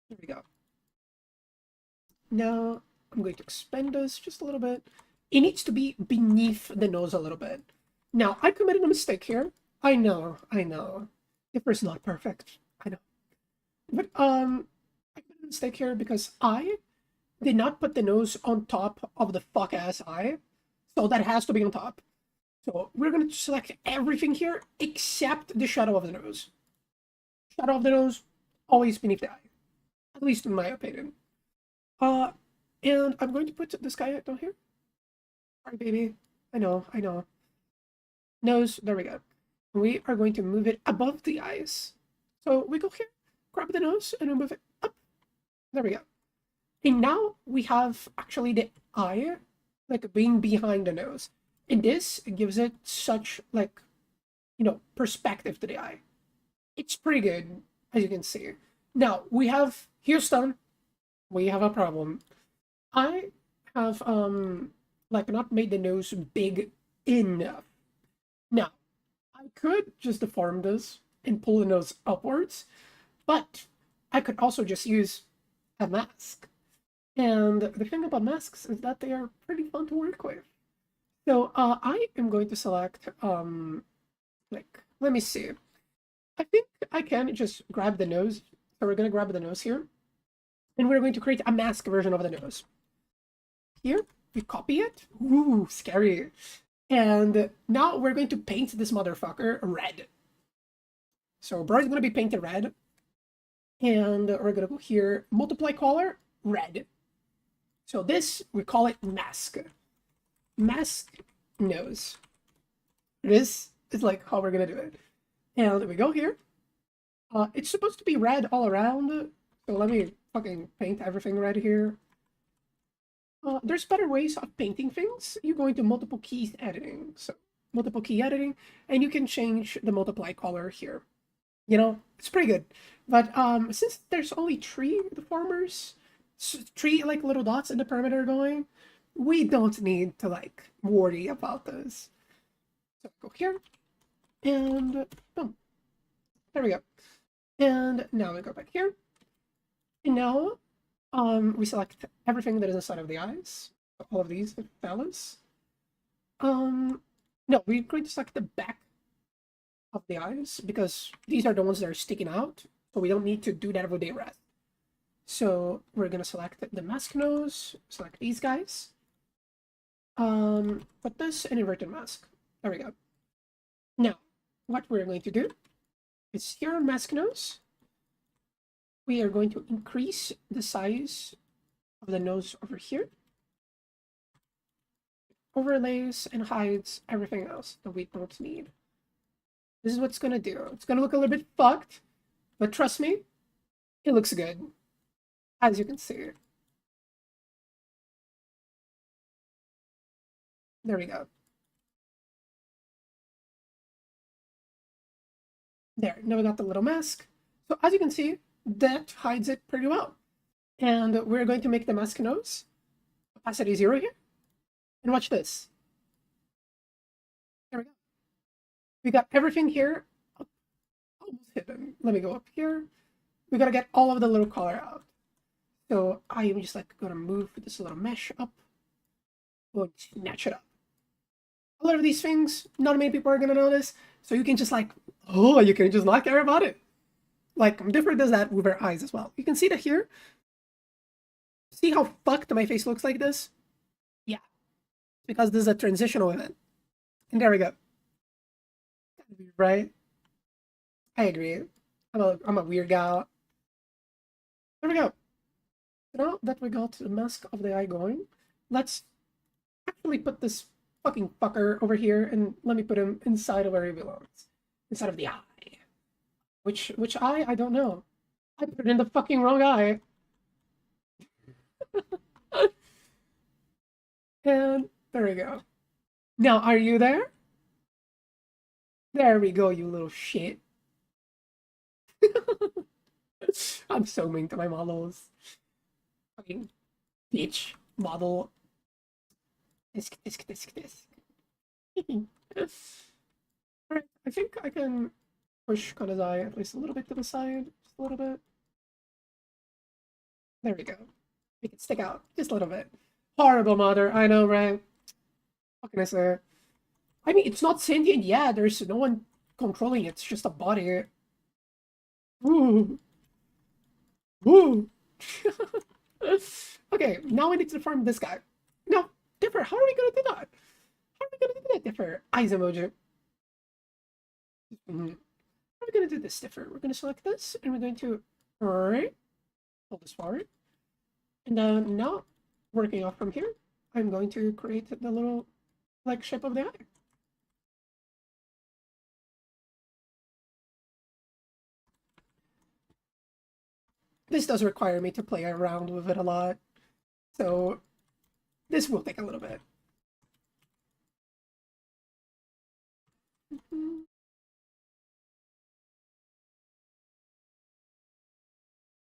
There we go. Now, I'm going to expand this just a little bit. It needs to be beneath the nose a little bit. Now, I committed a mistake here. I know. Dipper's not perfect. I know. But, I committed a mistake here because I did not put the nose on top of the fuck-ass eye. So that has to be on top. So we're going to select everything here except the shadow of the nose. Shadow of the nose, always beneath the eye. At least in my opinion. And I'm going to put this guy down here. Sorry, baby. I know. Nose, there we go. We are going to move it above the eyes. So we go here, grab the nose, and we move it up. There we go. And now we have actually the eye, like being behind the nose. And this gives it such, like, perspective to the eye. It's pretty good, as you can see. Now, we have Houston. We have a problem. I have, like, not made the nose big enough. Now, I could just deform this and pull the nose upwards, but I could also just use a mask. And the thing about masks is that they are pretty fun to work with. So I am going to select, like, let me see. I think I can just grab the nose. So we're going to grab the nose here. And we're going to create a mask version of the nose. Here, we copy it. Ooh, scary. And now we're going to paint this motherfucker red. So Bro's going to be painted red. And we're going to go here, multiply color, red. So this, we call it mask. Mask nose. This is like how we're going to do it. And we go here. It's supposed to be red all around. So let me fucking paint everything red here. There's better ways of painting things. You go into multiple keys editing. So multiple key editing, and you can change the multiply color here. It's pretty good. But since there's only 3 deformers, 3 like little dots in the perimeter going, we don't need to like worry about this. So go here, and boom. There we go. And now we go back here. And now we select everything that is inside of the eyes. All of these fellas. No, we're going to select the back of the eyes because these are the ones that are sticking out. So we don't need to do that everyday rest. So we're going to select the mask nose, select these guys. Put this in inverted mask. There we go. Now, what we're going to do is here on mask nose, we are going to increase the size of the nose over here. Overlays and hides everything else that we don't need. This is what it's going to do. It's going to look a little bit fucked, but trust me, it looks good, as you can see. There we go. There, now we got the little mask. So as you can see, that hides it pretty well. And we're going to make the mask nose opacity 0 here. And watch this. There we go. We got everything here almost hidden. Let me go up here. We gotta get all of the little color out. So I am just like gonna move this little mesh up. Go and snatch it up. A lot of these things, not many people are gonna notice. So you can just like, you can just not care about it. Like, Differ does that with her eyes as well. You can see that here. See how fucked my face looks like this? Yeah, because this is a transitional event. And there we go. Right? I agree. I'm a weird guy. There we go. Now that we got the mask of the eye going, let's actually put this fucking fucker over here and let me put him inside of where he belongs. Inside of the eye. Which eye? I don't know. I put it in the fucking wrong eye. And there we go. Now, are you there? There we go, you little shit. I'm so mean to my models. Fucking bitch model. Disc. Alright, I think I can push Kanazai at least a little bit to the side. Just a little bit. There we go. Make it stick out just a little bit. Horrible mother, I know, right? What can I say? I mean, it's not sentient yet. There's no one controlling it. It's just a body. Ooh. Ooh. Okay, now we need to farm this guy. No, Differ, how are we gonna do that? How are we gonna do that, Differ? Eyes emoji. How are we gonna do this, Differ? We're gonna select this, and we're going to pull this forward. And then now, working off from here, I'm going to create the little like shape of the eye. This does require me to play around with it a lot, so this will take a little bit.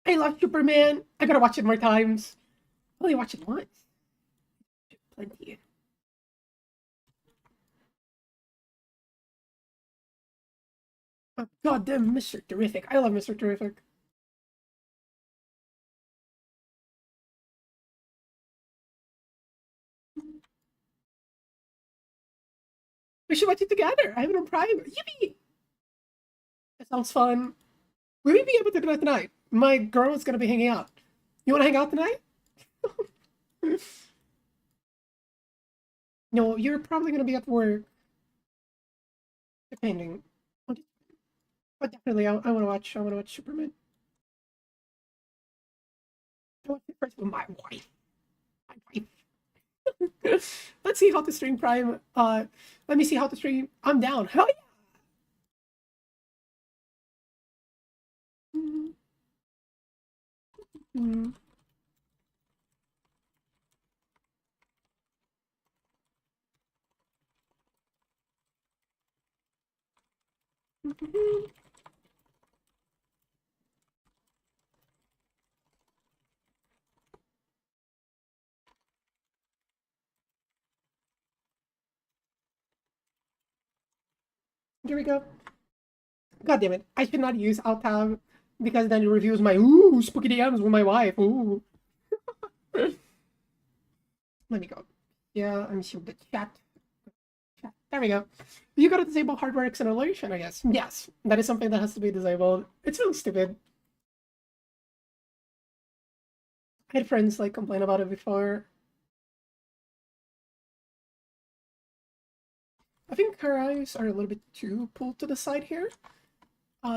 I love Superman. I gotta watch it more times. I only watch it once. Plenty. Oh, goddamn, Mr. Terrific. I love Mr. Terrific. We should watch it together. I have it on Prime. Yippee! That sounds fun. We may be able to do it tonight. My girl is gonna be hanging out. You wanna hang out tonight? No, you're probably gonna be at work. Depending. But definitely, I wanna watch. I wanna watch Superman. I watch it first with my wife. My wife. Let's see how to stream Prime. Let me see how to stream. I'm down. Hell yeah! Mm-hmm. Here we go. God damn it. I should not use Alt Tab because then it reviews my spooky DMs with my wife. Ooh. Let me go. Yeah, I'm sure the chat. There we go. You gotta disable hardware acceleration, I guess. Yes, that is something that has to be disabled. It's really stupid. I had friends like complain about it before. I think her eyes are a little bit too pulled to the side here.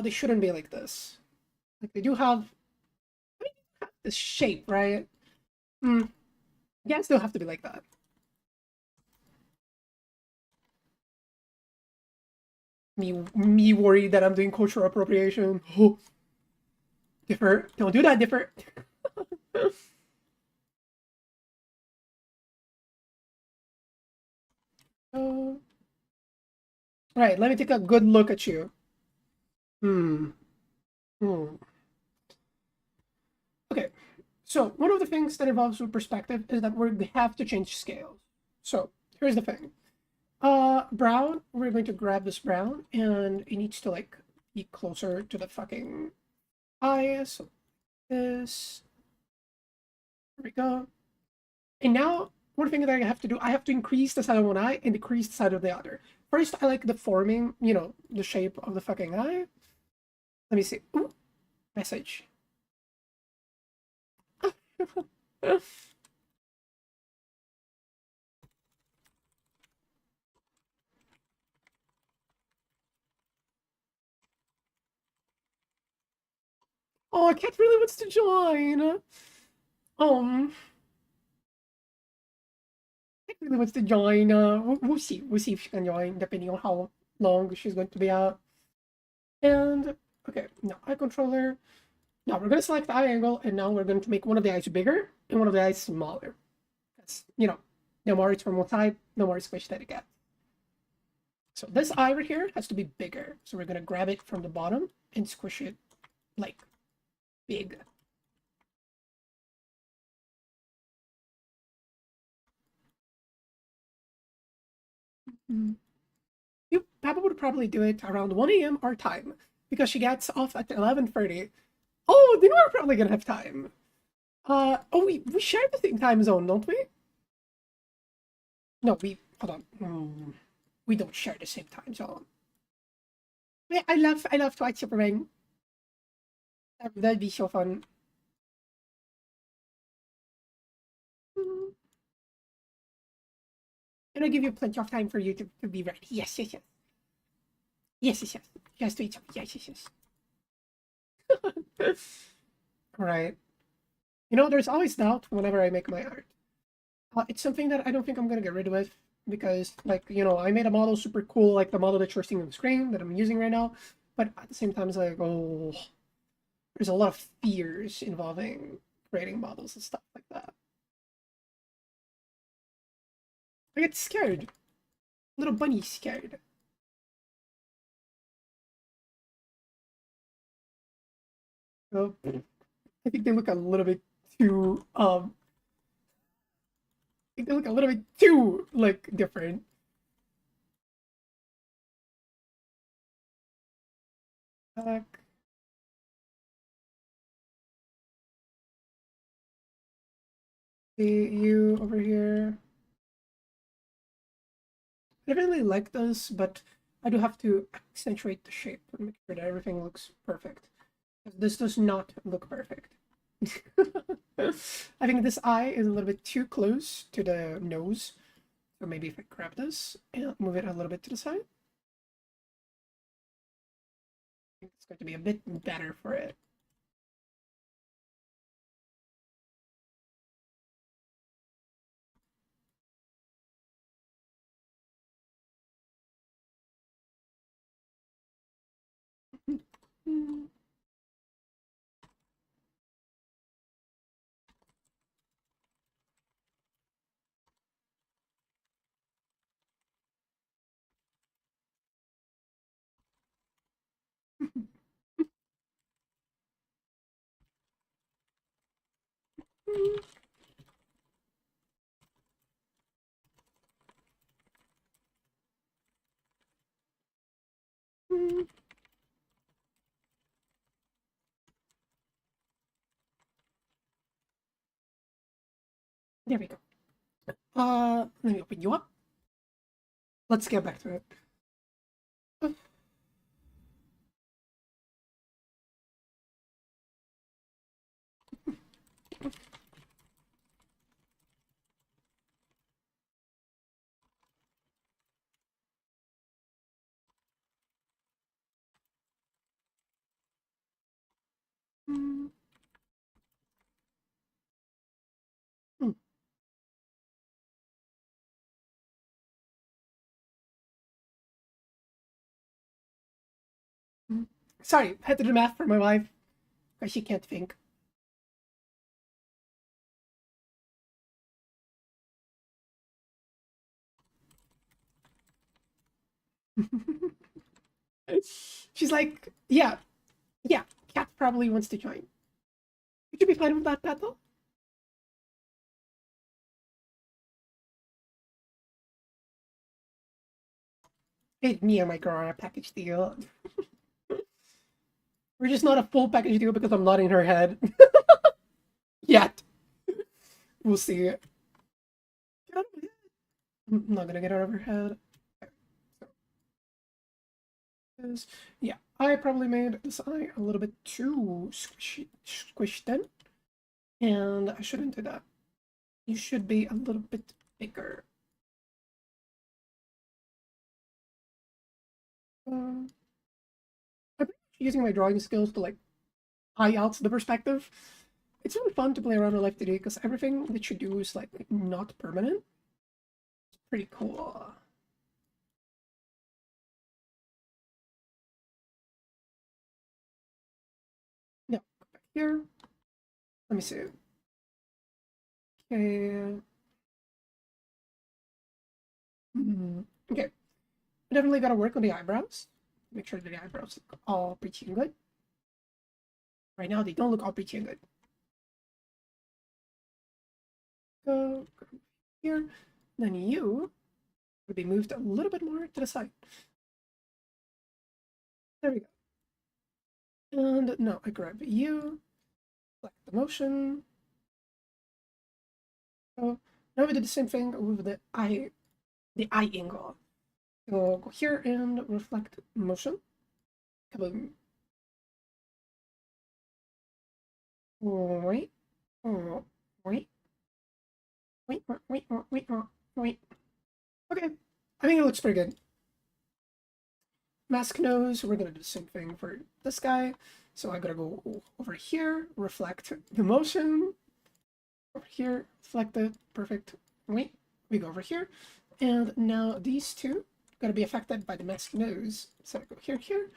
They shouldn't be like this. Like they do have, this shape, right? Yeah, still have to be like that. Me worried that I'm doing cultural appropriation. Oh. Differ. Don't do that, Differ. Right, let me take a good look at you. Hmm. Okay, so one of the things that involves with perspective is that we have to change scales. So here's the thing. Brown, we're going to grab this brown and it needs to like be closer to the fucking eye. So this, there we go. And now one thing that I have to do, I have to increase the side of one eye and decrease the side of the other. First, I like the forming, the shape of the fucking eye. Let me see. Ooh. message. Oh, Cat really wants to join. Um, Cat really wants to join. We'll see. We'll see if she can join, depending on how long she's going to be out. And okay, now eye controller. Now we're gonna select the eye angle, and now we're going to make one of the eyes bigger and one of the eyes smaller. That's, no more it's from one side, no more squish that it gets. So this eye right here has to be bigger. So we're gonna grab it from the bottom and squish it like big. Papa would probably do it around 1 a.m. our time because she gets off at 11:30. Oh, then we're probably gonna have time. Oh, we share the same time zone, don't we? No, we hold on. We don't share the same time zone. Yeah, I love Twilight Superman. That'd be so fun. Mm. And I give you plenty of time for you to be ready. Yes, yes, yes. Yes, yes, yes. Yes to each other. Yes, yes, yes. Right. There's always doubt whenever I make my art. It's something that I don't think I'm gonna get rid of because, like, I made a model super cool, like the model that you're seeing on the screen that I'm using right now. But at the same time, it's like, oh, there's a lot of fears involving creating models and stuff like that. I get scared. Little bunny scared. So I think they look a little bit too I think they look a little bit too like different. Back. See you over here. I really like this, but I do have to accentuate the shape and make sure that everything looks perfect. This does not look perfect. I think this eye is a little bit too close to the nose. So maybe if I grab this and move it a little bit to the side, I think it's going to be a bit better for it. There we go. Let me open you up. Let's get back to it. Hmm. Sorry, I had to do math for my wife because she can't think. She's like, yeah, yeah, Cat probably wants to join. Would you be fine with that, Pat, though? Hey, me and my girl are a package deal. We're just not a full package deal because I'm not in her head. Yet. We'll see. Get out of my head. I'm not gonna get out of her head. Yeah, I probably made this eye a little bit too squished in, and I shouldn't do that. You should be a little bit bigger. I'm using my drawing skills to like eye out the perspective. It's really fun to play around with Life 2D because everything that you do is like not permanent. It's pretty cool. Yeah, go back here. Let me see. Okay. Okay. We definitely gotta work on the eyebrows. Make sure that the eyebrows look all pretty good. Right now, they don't look all pretty good. Go here. Then you would be moved a little bit more to the side. There we go. And now I grab you, select the motion. So now we did the same thing with the eye angle. So go here and reflect motion. Kaboom. Wait. Wait. Wait. Wait. Wait. Wait. Wait. Okay. I think it looks pretty good. Mask nose, we're gonna do the same thing for this guy. So I'm gonna go over here, reflect the motion. Over here, reflect it, perfect. Wait, we go over here. And now these two gonna be affected by the mask nose. So I go here, here,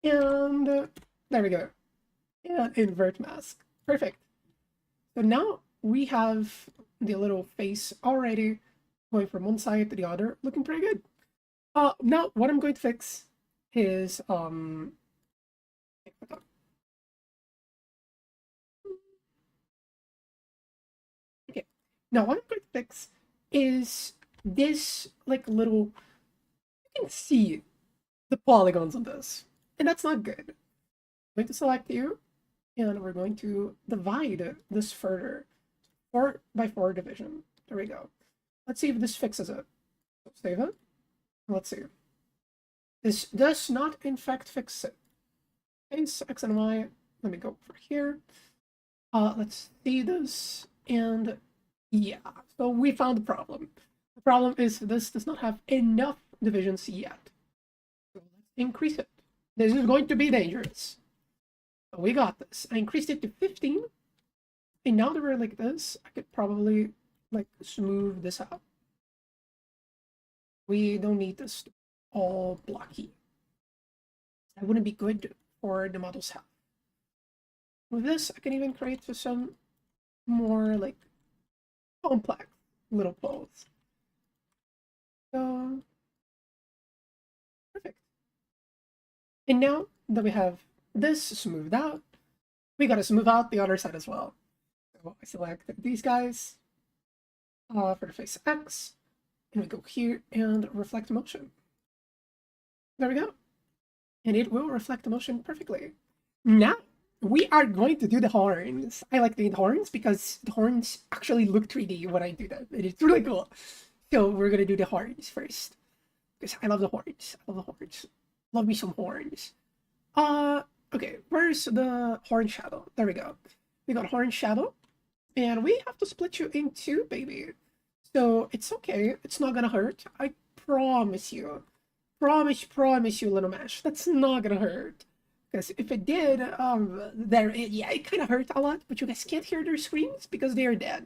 and there we go. And invert mask. Perfect. So now we have the little face already going from one side to the other, looking pretty good. Now what I'm going to fix is okay. Now what I'm going to fix is this like little, you can see the polygons on this, and that's not good. I'm going to select you, and we're going to divide this further. 4x4 division. There we go. Let's see if this fixes it. Save it. Let's see. This does not, in fact, fix it. Face X and Y. Let me go over here. Let's see this. And yeah, so we found the problem. The problem is this does not have enough divisions yet. So let's increase it. This is going to be dangerous. So we got this. I increased it to 15. And now that we're like this, I could probably like smooth this out. We don't need this all blocky. That wouldn't be good for the model's health. With this, I can even create some more like complex little clothes. So perfect. And now that we have this smoothed out, we gotta smooth out the other side as well. So I select these guys for the face X, and we go here and reflect motion. There we go. And it will reflect the motion perfectly. Now, we are going to do the horns. I like doing the horns because the horns actually look 3D when I do that. And it's really cool. So we're going to do the horns first. Because I love the horns. I love the horns. Love me some horns. Okay, where's the horn shadow? There we go. We got horn shadow. And we have to split you in two, baby. So it's okay. It's not gonna hurt. I promise you. Promise you, little Mash. That's not gonna hurt. Because if it did, yeah, it kind of hurt a lot, but you guys can't hear their screams because they are dead.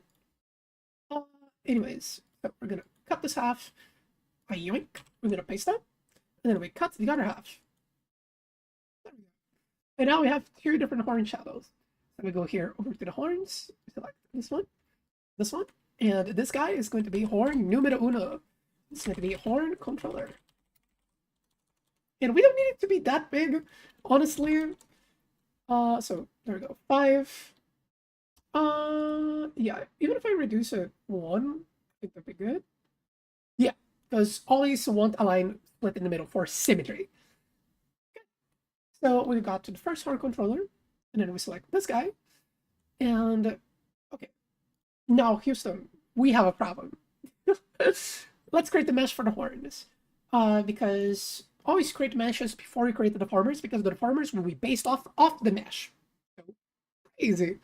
Uh, anyways, so we're gonna cut this half. Yoink. We're gonna paste that. And then we cut the other half. And now we have two different horn shadows. So we go here over to the horns, select this one, and this guy is going to be horn numero uno. It's going to be horn controller. And we don't need it to be that big, honestly. So there we go, 5. Yeah, even if I reduce it 1, I think that'd be good. Yeah, because always want a line split in the middle for symmetry. Okay. So we got to the first horn controller, and then we select this guy. And okay, now Houston, we have a problem. Let's create the mesh for the horns. Because always create meshes before you create the deformers, because the deformers will be based off the mesh. So, easy.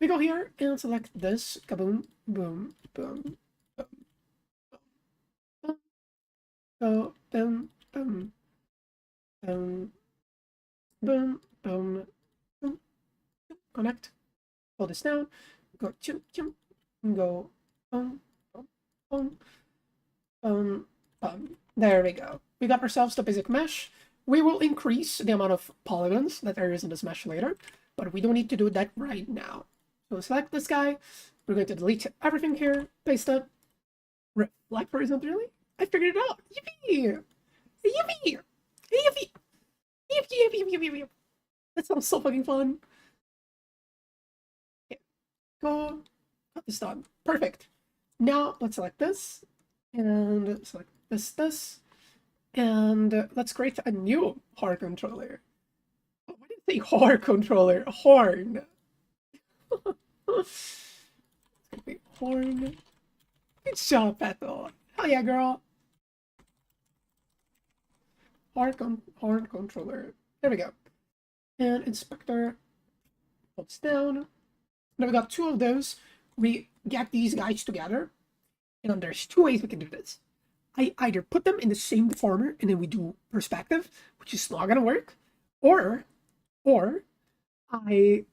We go here and select this. Kaboom, boom, boom, boom, boom. So, boom, boom, boom, boom, boom, boom. Connect. Pull this down. Go chim, chim. Go boom, boom, boom, boom, boom. There we go. We got ourselves the basic mesh. We will increase the amount of polygons that there is in this mesh later, but we don't need to do that right now. So select this guy. We're going to delete everything here, paste it. Reflect horizontally. I figured it out. Yippee! Yippee! Yippee! Yippee! Yippee! Yippee! That sounds so fucking fun. Okay. Go. Got this done. Perfect. Now let's select this and select this, and let's create a new horn controller. Oh, why did I say horn controller? Horn. It's gonna be horn. Good job, Petal. Hell yeah, girl. Horn controller. There we go. And inspector. Puts down. Now we got two of those. We get these guys together. And there's two ways we can do this. I either put them in the same deformer and then we do perspective, which is not gonna work, or I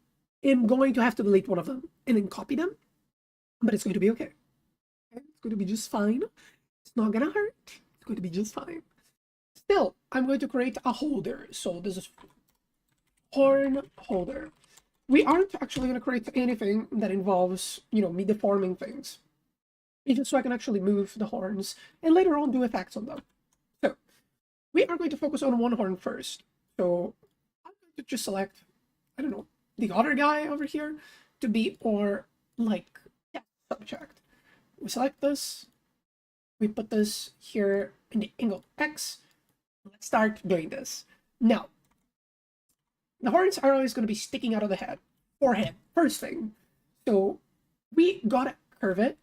am going to have to delete one of them and then copy them, but it's going to be okay. It's going to be just fine. It's not gonna hurt. It's going to be just fine. Still, I'm going to create a holder. So this is horn holder. We aren't actually going to create anything that involves, me deforming things. It's just so I can actually move the horns and later on do effects on them. So we are going to focus on one horn first. So I'm going to just select, I don't know, the other guy over here to be our, subject. We select this. We put this here in the angle X. Let's start doing this. Now, the horns are always going to be sticking out of the forehead, first thing. So we gotta curve it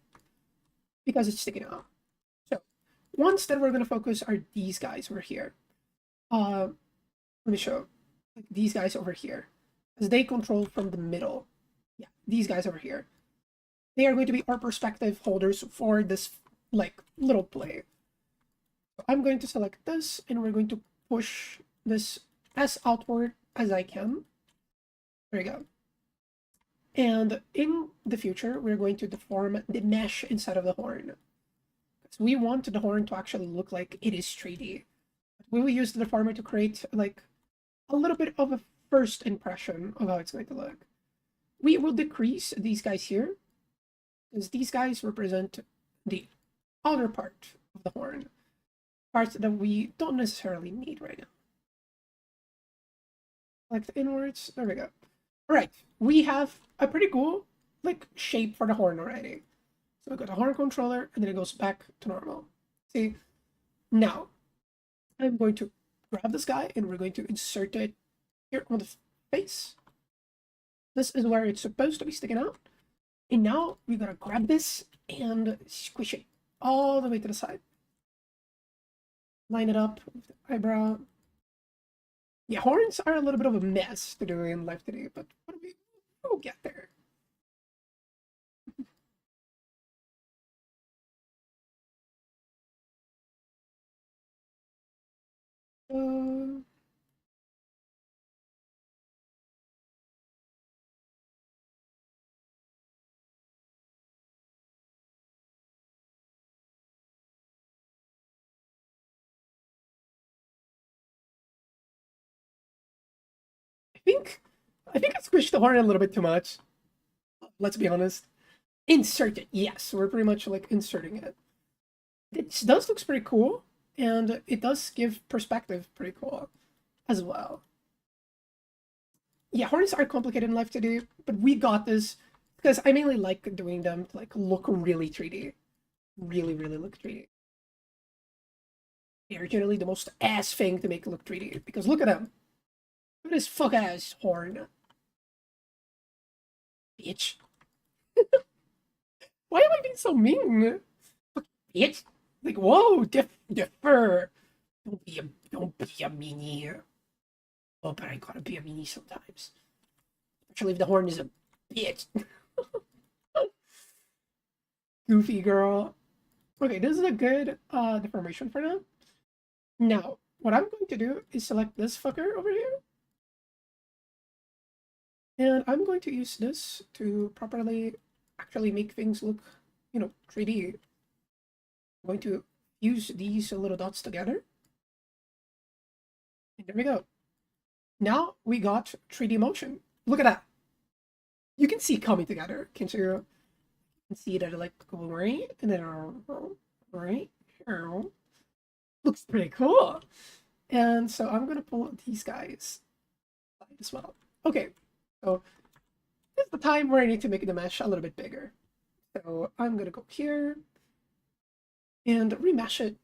because it's sticking out. So ones that we're going to focus are these guys over here. Let me show. These guys over here, as they control from the middle. Yeah, these guys over here. They are going to be our perspective holders for this little play. So I'm going to select this and we're going to push this as outward as I can. There you go. And in the future, we're going to deform the mesh inside of the horn. So we want the horn to actually look like it is 3D. We will use the deformer to create a little bit of a first impression of how it's going to look. We will decrease these guys here, because these guys represent the outer part of the horn, parts that we don't necessarily need right now. Select inwards. There we go. All right, we have a pretty cool shape for the horn already. So we got the horn controller, and then it goes back to normal. See, now I'm going to grab this guy, and we're going to insert it here on the face. This is where it's supposed to be sticking out. And now we gotta grab this and squish it all the way to the side. Line it up with the eyebrow. Yeah, horns are a little bit of a mess to do in Live today, but we'll get there. I think I squished the horn a little bit too much. Let's be honest. Insert it. Yes, we're pretty much inserting it. It does looks pretty cool, and it does give perspective pretty cool as well. Yeah, horns are complicated in Live today, but we got this because I mainly like doing them to look really 3D. Really, really look 3D. They're generally the most ass thing to make look 3D, because look at them. Look at this fuck ass horn. Bitch. Why am I being so mean? Fuck, bitch. Whoa, defer. Don't be a Don't be a meanie. Oh, but I gotta be a meanie sometimes. Especially if the horn is a bitch. Goofy girl. Okay, this is a good deformation for now. Now, what I'm going to do is select this fucker over here. And I'm going to use this to properly actually make things look, 3D. I'm going to use these little dots together. And there we go. Now we got 3D motion. Look at that. You can see coming together. Can't you? You can see that like right and then right here. Looks pretty cool. And so I'm gonna pull these guys as well. Okay, so this is the time where I need to make the mesh a little bit bigger. So I'm gonna go here and remesh it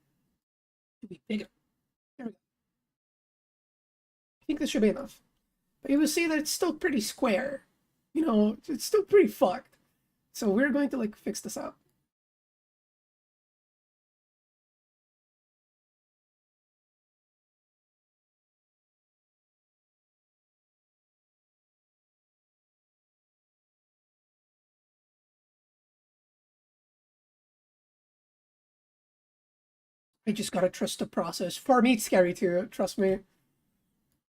to be bigger. There we go. I think this should be enough. But you will see that it's still pretty square. It's still pretty fucked. So we're going to like fix this up. I just gotta trust the process. For me, it's scary too. Trust me.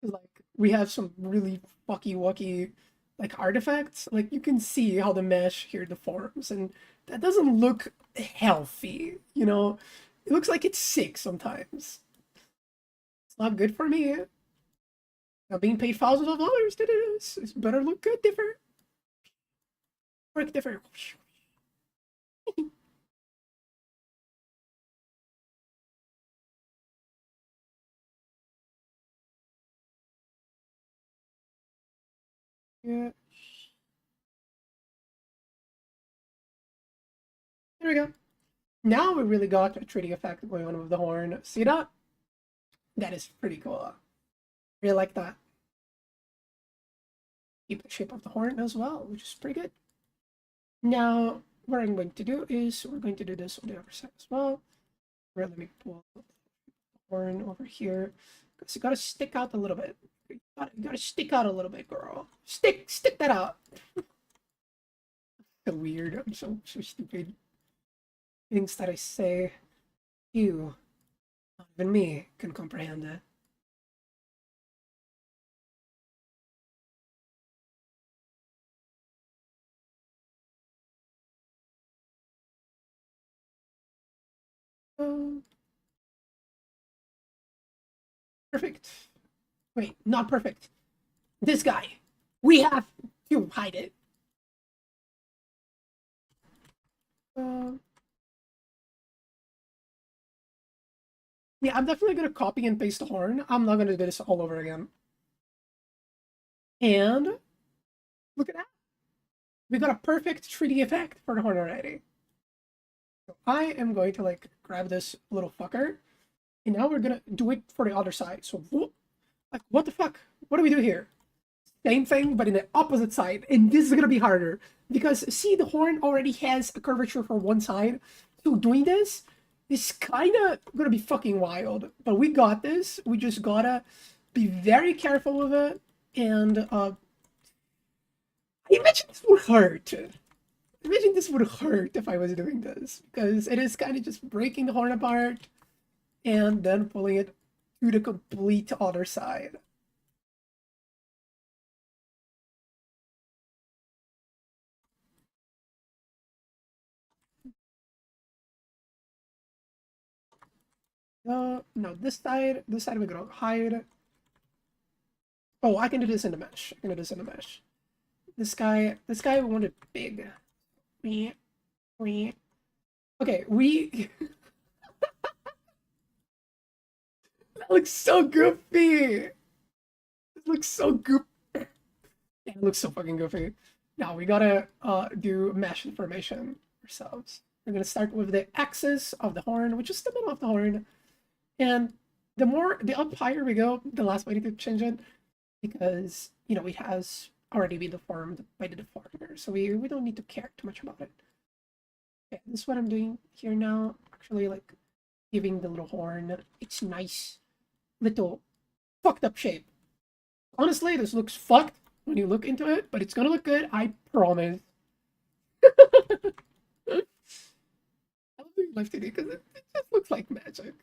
Like we have some really fucky wucky like artifacts. Like you can see how the mesh here deforms, and that doesn't look healthy. It looks like it's sick sometimes. It's not good for me. Now being paid thousands of dollars to do this, it better look good, different. Work different. Yeah. There we go. Now we really got a 3D effect going on with the horn. See that? That is pretty cool. Really like that. Keep the shape of the horn as well, which is pretty good. Now, what I'm going to do is we're going to do this on the other side as well. Let me pull the horn over here. Because you gotta stick out a little bit. You gotta stick out a little bit, girl. Stick that out. So weird. I'm so stupid. Things that I say, you, not even me, can comprehend it. Um, Perfect. Wait, not perfect. This guy. We have to hide it. Uh, yeah, I'm definitely gonna copy and paste the horn. I'm not gonna do this all over again. And look at that. We got a perfect 3D effect for the horn already. So I am going to like grab this little fucker, and now we're gonna do it for the other side. So like what the fuck? What do we do here? Same thing, but in the opposite side. And this is gonna be harder because see, the horn already has a curvature for one side. So doing this is kind of gonna be fucking wild. But we got this. We just gotta be very careful with it. And I imagine this would hurt. Imagine this would hurt if I was doing this because it is kind of just breaking the horn apart and then pulling it to the complete other side. No, this side we're gonna hide. Oh, I can do this in the mesh. I can do this in the mesh. This guy wanted big. Okay, we. That looks so goofy. It looks so goofy. It looks so fucking goofy. Now we gotta do mesh information ourselves. We're gonna start with the axis of the horn, which is the middle of the horn, and the up higher we go, the less we need to change it because it has already been deformed by the deformer, so we don't need to care too much about it. Okay, this is what I'm doing here now. Actually, like giving the little horn its nice little fucked up shape. Honestly, this looks fucked when you look into it, but it's gonna look good, I promise. I love doing live today because it just looks like magic.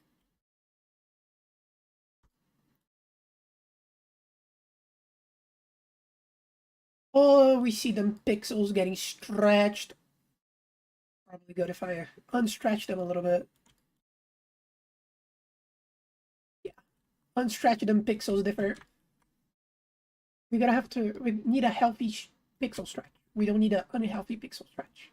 Oh, we see them pixels getting stretched. Probably good if I unstretch them a little bit. Yeah, unstretch them pixels differ. We need a healthy pixel stretch. We don't need an unhealthy pixel stretch.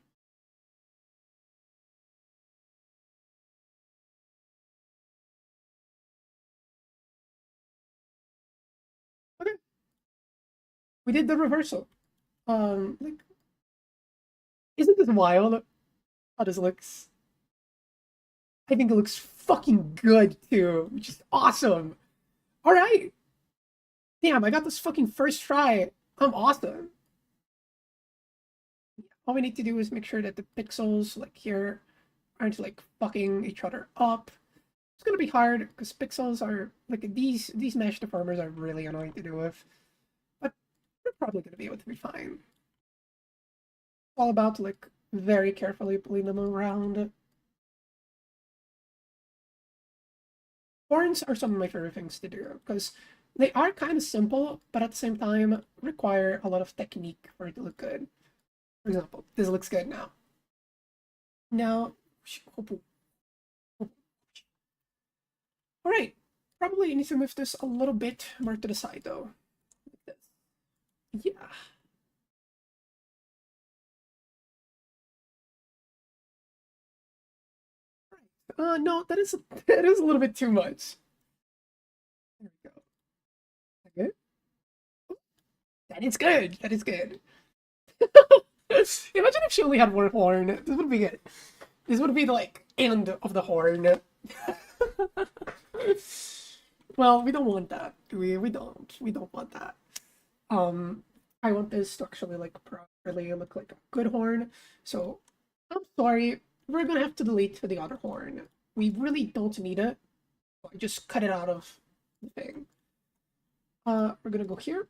Okay, we did the reversal. Like, isn't this wild? How this looks? I think it looks fucking good too, which is awesome. All right, damn, I got this fucking first try. I'm awesome. All we need to do is make sure that the pixels like here aren't like fucking each other up. It's gonna be hard because pixels are like these mesh deformers are really annoying to deal with, but we're probably gonna be able to be fine. It's all about like very carefully pulling them around. Horns are some of my favorite things to do because they are kind of simple, but at the same time require a lot of technique for it to look good. For example, this looks good now. Now, all right, probably need to move this a little bit more to the side though. Like this. Yeah. No, that is that is a little bit too much. There we go. Good. That is good. That is good. Imagine if she only had one horn. This would be good. This would be the like end of the horn. Well, we don't want that. We don't. We don't want that. Um, I want this to actually like properly look like a good horn. So I'm sorry, we're gonna have to delete the other horn. We really don't need it. So I just cut it out of the thing. We're gonna go here,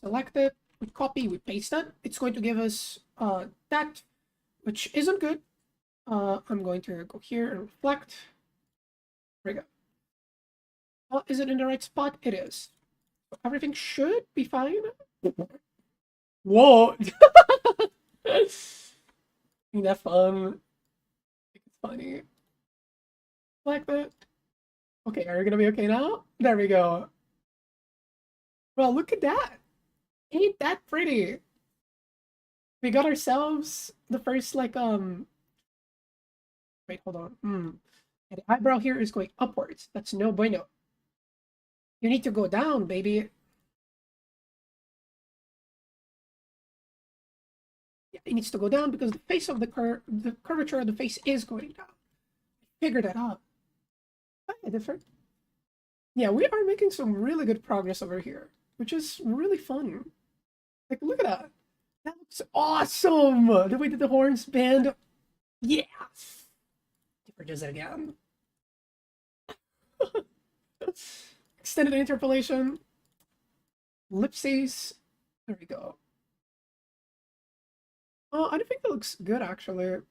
select it, we copy, we paste it. It's going to give us that, which isn't good. I'm going to go here and reflect. There we go. Is it in the right spot? It is. So everything should be fine. Whoa! Isn't that fun? It's funny. Like that. Okay, are we gonna be okay now? There we go. Well, look at that. Ain't that pretty? We got ourselves the first like wait, hold on. And the eyebrow here is going upwards. That's no bueno. You need to go down, baby. Yeah, it needs to go down because the face of the curvature of the face is going down. Figure that out. Okay, different. Yeah, we are making some really good progress over here, which is really fun. Like, look at that. That looks awesome. The way that the horns bend. Yeah. Different does it again. Extended interpolation. Ellipses. There we go. Oh, I don't think that looks good actually.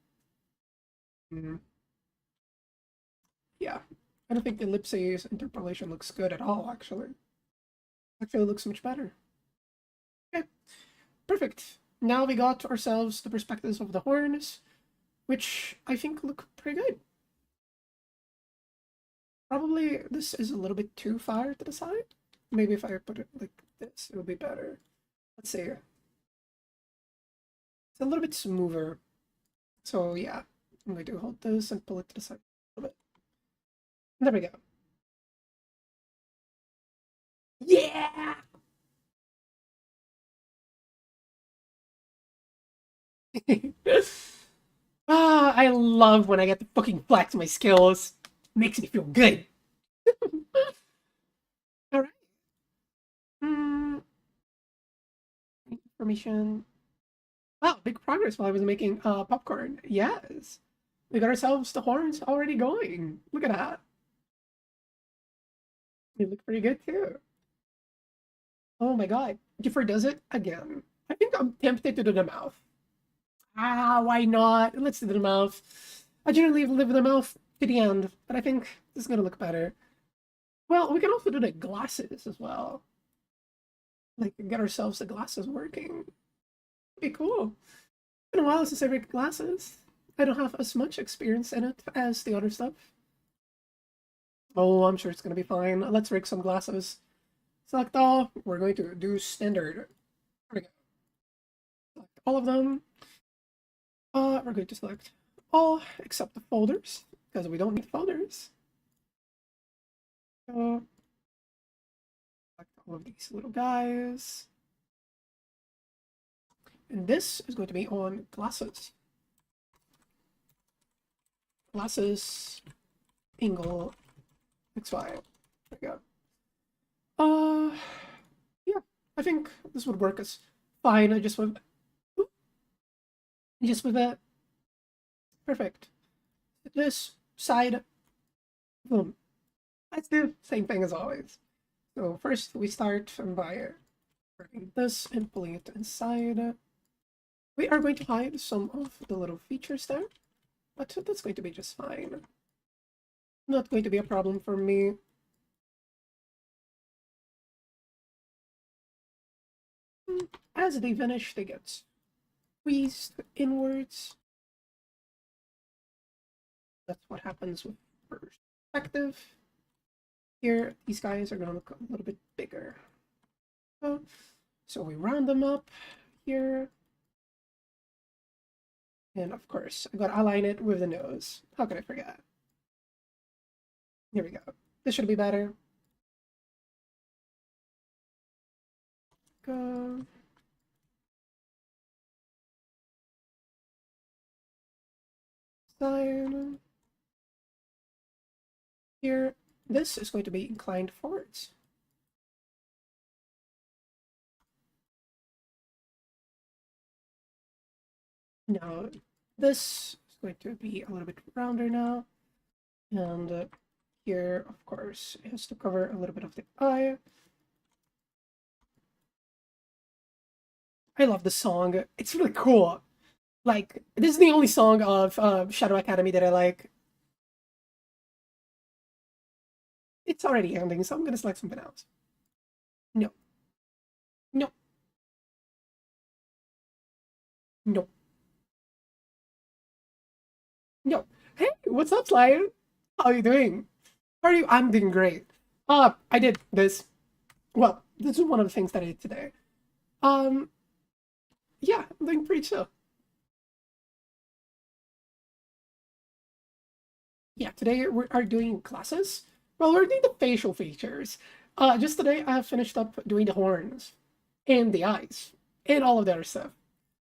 Yeah, I don't think the ellipses interpolation looks good at all actually. Actually, it looks much better. Okay, perfect. Now we got ourselves the perspectives of the horns, which I think look pretty good. Probably this is a little bit too far to the side. Maybe if I put it like this, it would be better. Let's see. It's a little bit smoother. So yeah, I'm going to hold this and pull it to the side a little bit. There we go. Yeah! I love when I get to fucking flex my skills. Makes me feel good. All right. Mm, information. Wow, big progress while I was making popcorn. Yes. We got ourselves the horns already going. Look at that. You look pretty good too. Oh my god. Jiffer does it again. I think I'm tempted to do the mouth. Ah, why not? Let's do the mouth. I generally live the mouth to the end, but I think this is gonna look better. Well, we can also do the glasses as well. Like, get ourselves the glasses working. Be cool. It's been a while since I rigged glasses. I don't have as much experience in it as the other stuff. Oh, I'm sure it's gonna be fine. Let's rig some glasses. Select all. We're going to do standard. There we go. Select all of them. We're going to select all except the folders because we don't need folders. Select all of these little guys. And this is going to be on glasses. Glasses, angle, XY. There we go. Yeah, I think this would work as fine. Just with that. Perfect. This side, boom. Let's do the same thing as always. So first we start by grabbing this and pulling it inside. We are going to hide some of the little features there, but that's going to be just fine. Not going to be a problem for me. As they vanish, they get squeezed inwards. That's what happens with perspective. Here, these guys are going to look a little bit bigger. So we round them up here. And of course, I gotta align it with the nose. How could I forget? Here we go. This should be better. Go. Side. Here, this is going to be inclined forwards. Now, this is going to be a little bit rounder now. And here, of course, it has to cover a little bit of the eye. I love the song. It's really cool. Like, this is the only song of Shadow Academy that I like. It's already ending, so I'm gonna select something else. No. No. No. No. Hey, what's up, Slime? How are you doing? How are you? I'm doing great. I did this. Well, this is one of the things that I did today. Um, yeah, I'm doing pretty chill. Yeah, today we are doing classes. Well, we're doing the facial features. Just today I have finished up doing the horns and the eyes and all of the other stuff.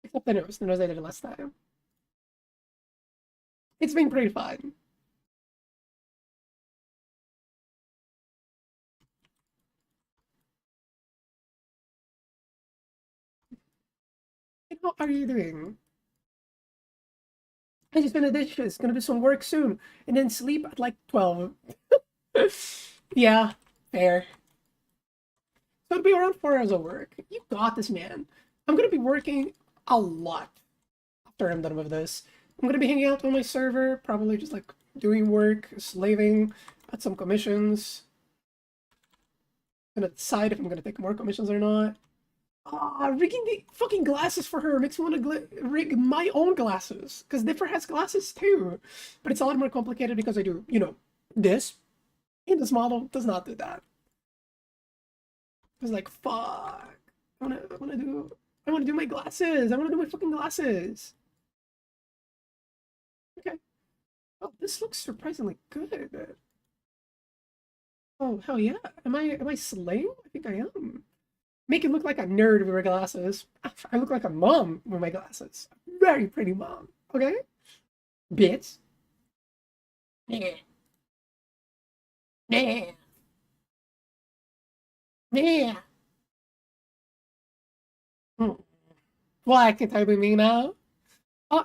Except the nose. The nose I did it last time. It's been pretty fun. And how are you doing? I just finished the dishes. Gonna do some work soon, and then sleep at like 12. Yeah, fair. So it'll be around 4 hours of work. You got this, man. I'm gonna be working a lot after I'm done with this. I'm gonna be hanging out on my server, probably just like doing work, slaving at some commissions. Gonna decide if I'm gonna take more commissions or not. Rigging the fucking glasses for her makes me want to rig my own glasses. Because Differ has glasses too. But it's a lot more complicated because I do, this. And this model does not do that. I was like, fuck. I wanna do my glasses. I wanna do my fucking glasses. Okay. Oh, this looks surprisingly good. Oh, hell yeah. Am I slaying? I think I am. Make it look like a nerd with my glasses. I look like a mom with my glasses. Very pretty mom. Okay? Bits. Yeah. Yeah. Yeah. Hmm. Why can't I be me now?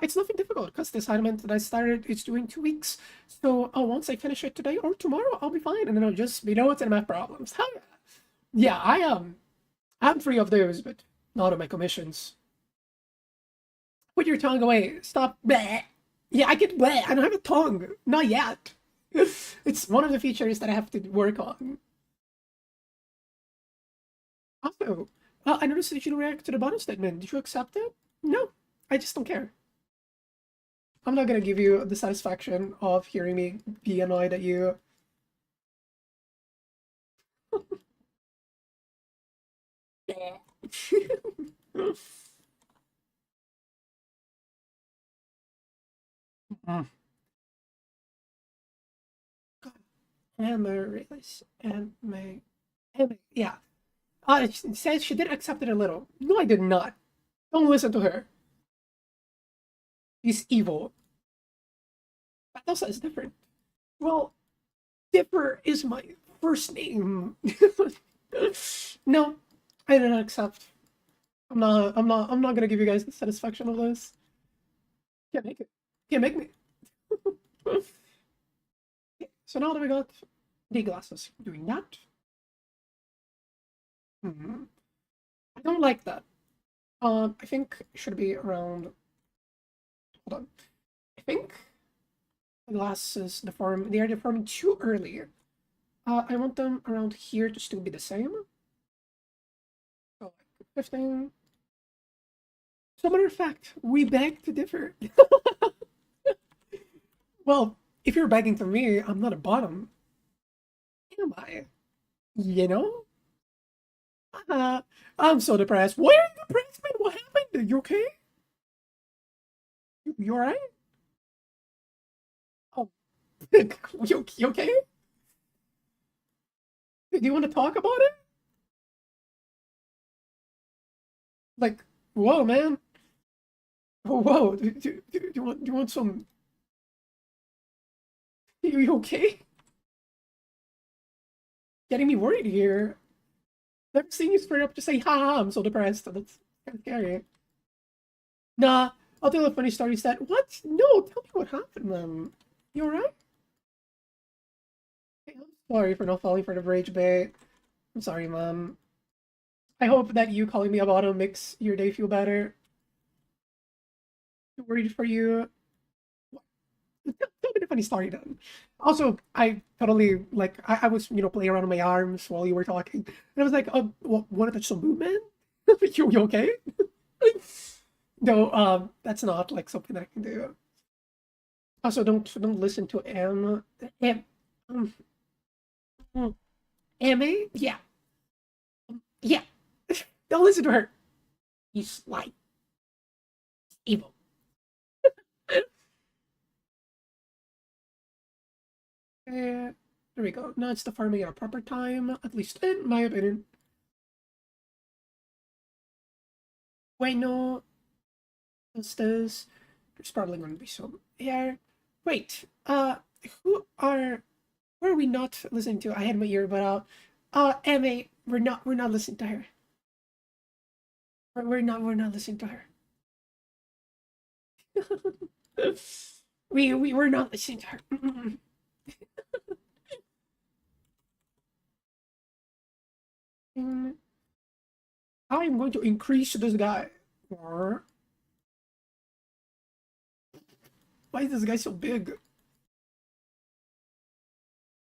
It's nothing difficult because the assignment that I started is doing 2 weeks. So once I finish it today or tomorrow, I'll be fine, and then I'll just be notes and math problems. Hell yeah! Yeah, I'm free of those, but not of my commissions. Put your tongue away. Stop. Bleh. Yeah, I get bleh. I don't have a tongue. Not yet. It's one of the features that I have to work on. Also, I noticed that you didn't react to the bonus statement. Did you accept it? No, I just don't care. I'm not gonna give you the satisfaction of hearing me be annoyed at you. Mm. Amaryllis and May. Yeah. She says she did accept it a little. No, I did not. Don't listen to her. She's evil. Battlesa is different. Well, Dipper is my first name. No, I did not accept. I'm not gonna give you guys the satisfaction of this. Can't make it. Can't make me. So now that we got the glasses doing that. I don't like that. I think it should be around. Hold on. I think the glasses deform. They are deforming too early. I want them around here to still be the same. So like 15. As a matter of fact, we beg to differ. Well, if you're begging for me, I'm not a bottom. Am I? You know? I'm so depressed. Why are you depressed, man? What happened? You okay? You alright? Oh, you okay? Do you want to talk about it? Like, whoa, man. Whoa, do you want some? You okay? Getting me worried here. Never seen you straight up to say, ha, I'm so depressed. That's kind of scary. Nah, I'll tell a funny story instead. What? No, tell me what happened, man. You alright? Hey, I'm sorry for not falling for the rage bait. I'm sorry, mom. I hope that you calling me about it makes your day feel better. I'm worried for you. Tell me the funny story then. Also, I totally like I was playing around with my arms while you were talking, and I was like, "Oh, want to touch some boot, man? You okay?" No, that's not like something that I can do. Also, don't listen to M, um, Emma. Yeah, yeah. Don't listen to her. He's like evil. There we go. Now it's the farming at a proper time, at least in my opinion. Wait, no, what's this? There's probably going to be some here. Wait, who are? Who are we not listening to? I had my earbud out. Emma, we're not listening to her. We're not listening to her. We're not listening to her. I'm going to increase this guy. Or why is this guy so big?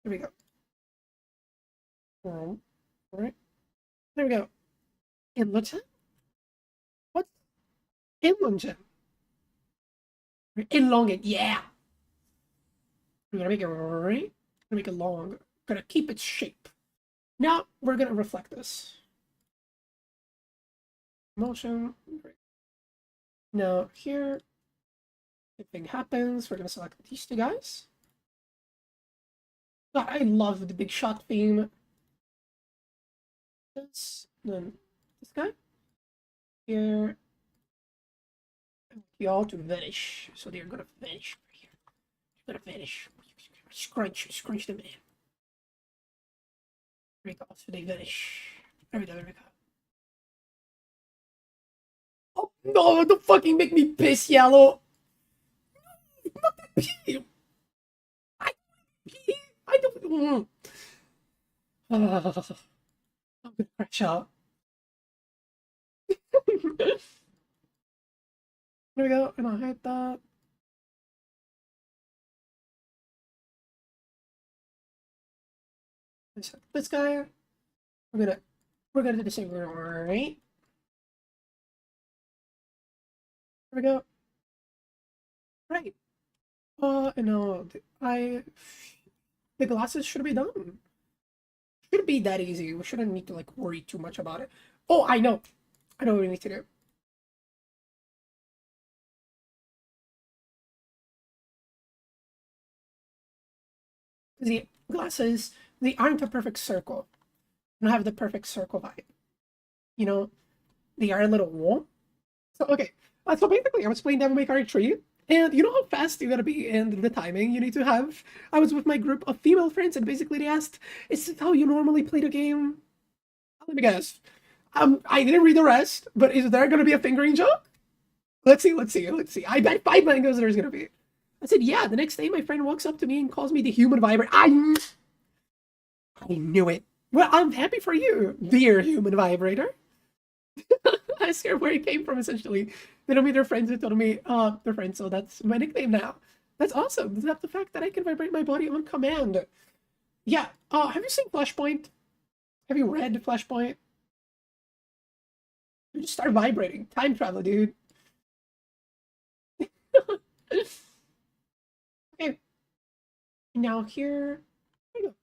There we go. All right. There we go. Inland. What? Inland. Elongate. Yeah. We're gonna make it right. Gonna make it long. Gonna keep its shape. Now we're gonna reflect this. Motion. Now here, if thing happens, we're gonna select these two guys. God, I love the big shot theme. This, then this guy. Here. Y'all to vanish. So they're gonna vanish over here. They're gonna vanish. Scrunch them in. There we go. So they vanish. There we go. Oh no! Don't fucking make me piss yellow. Pee. I pee. I don't. I'm gonna crash out. There we go, and I'll hit that. This guy. We're gonna we're gonna do the same right. There we go. Right. And now the glasses should be done. Shouldn't be that easy. We shouldn't need to like worry too much about it. Oh, I know. I know what we need to do. The glasses, they aren't a perfect circle. They don't have the perfect circle vibe. You know, they are a little warm. So okay. So basically I was playing Devil May Cry 3. And you know how fast you gotta be and the timing you need to have? I was with my group of female friends and basically they asked, is this how you normally play the game? Let me guess. I didn't read the rest, but is there gonna be a fingering joke? Let's see, let's see, let's see. I bet 5 mangoes there's gonna be. I said, yeah, the next day my friend walks up to me and calls me the human vibrator. I knew it. Well, I'm happy for you, dear human vibrator. I swear where it came from, essentially. They don't meet their friends, they told me, they're friends, so that's my nickname now. That's awesome. That's the fact that I can vibrate my body on command. Yeah, have you seen Flashpoint? Have you read Flashpoint? You just start vibrating. Time travel, dude. Okay. Now here we go.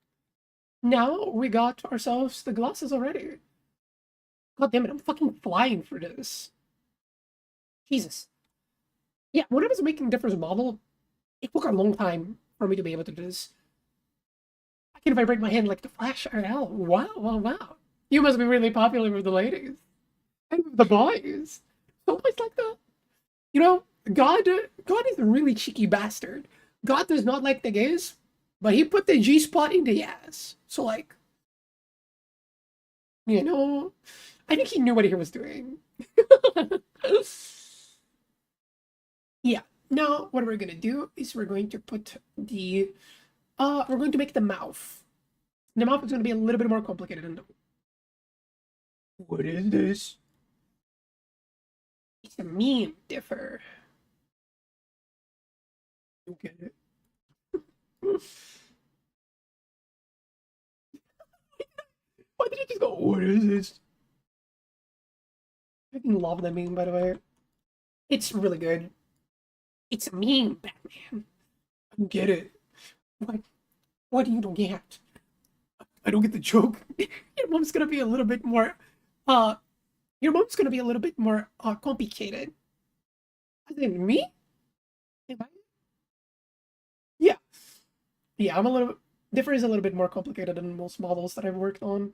Now we got ourselves the glasses already. God damn it, I'm fucking flying for this. Jesus. Yeah, when I was making different model, it took a long time for me to be able to do this. I can vibrate my hand like the Flash RL. Wow, wow, wow. You must be really popular with the ladies. And with the boys. So boys like that. You know, God is a really cheeky bastard. God does not like the gays, but he put the G spot in the ass. So like, you know, I think he knew what he was doing. Yeah. Now what we're gonna do is we're going to put the we're going to make the mouth. The mouth is gonna be a little bit more complicated than the. What is this? It's a meme differ. You get it. Why did you just go, what is this? I fucking love that meme, by the way. It's really good. It's a meme, Batman. I don't get it. What? What do you don't get? I don't get the joke. Your mom's gonna be a little bit more, uh, your mom's gonna be a little bit more, complicated. As in me? Am I? Yeah. Yeah, I'm a little, Differ is a little bit more complicated than most models that I've worked on.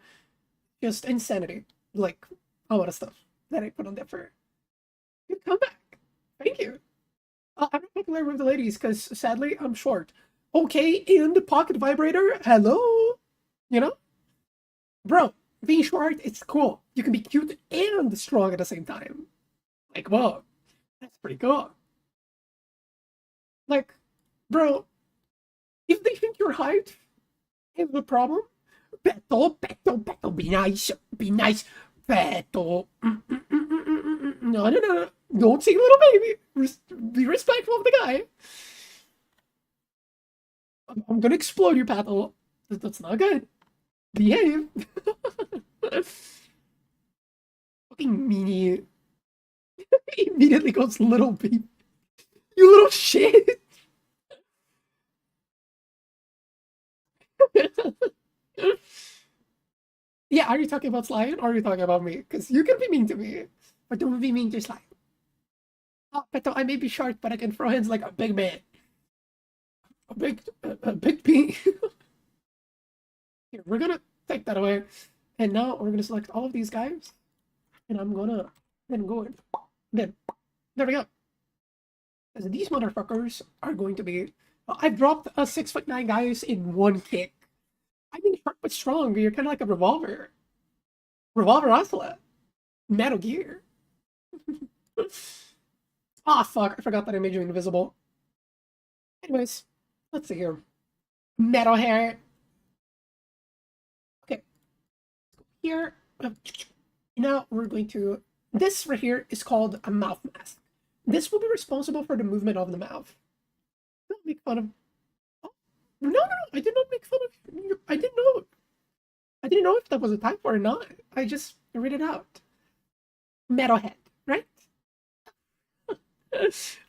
Just insanity. Like, a lot of stuff that I put on Differ. Good comeback. Thank you. I'm not popular with the ladies because sadly I'm short. Okay, and the pocket vibrator. Hello, you know, bro. Being short, it's cool. You can be cute and strong at the same time. Like, whoa, that's pretty cool. Like, bro, if they think your height is the problem, battle, be nice, be nice, battle. No, no, no, no. Don't say little baby. Be respectful of the guy. I'm gonna explode you, Patel. That's not good. Behave. Fucking meanie. He immediately goes little baby. You little shit. Yeah, are you talking about Slime or are you talking about me? Because you can be mean to me, but don't be mean to Slime. Oh, Peto, I may be short, but I can throw hands like a big man. A big pea. Here, we're gonna take that away. And now we're gonna select all of these guys. And I'm gonna then go in. Then, there we go. Because these motherfuckers are going to be. I've dropped a 6'9" guys in one kick. I mean, short but strong. You're kind of like a revolver. Revolver Ocelot. Metal Gear. Ah, fuck. I forgot that I made you invisible. Anyways, let's see here. Metal hair. Okay, here. Now we're going to. This right here is called a mouth mask. This will be responsible for the movement of the mouth. Don't make fun of. Oh, no, no, no! I did not make fun of you. I didn't know. I didn't know if that was a typo or not. I just read it out. Metalhead, right?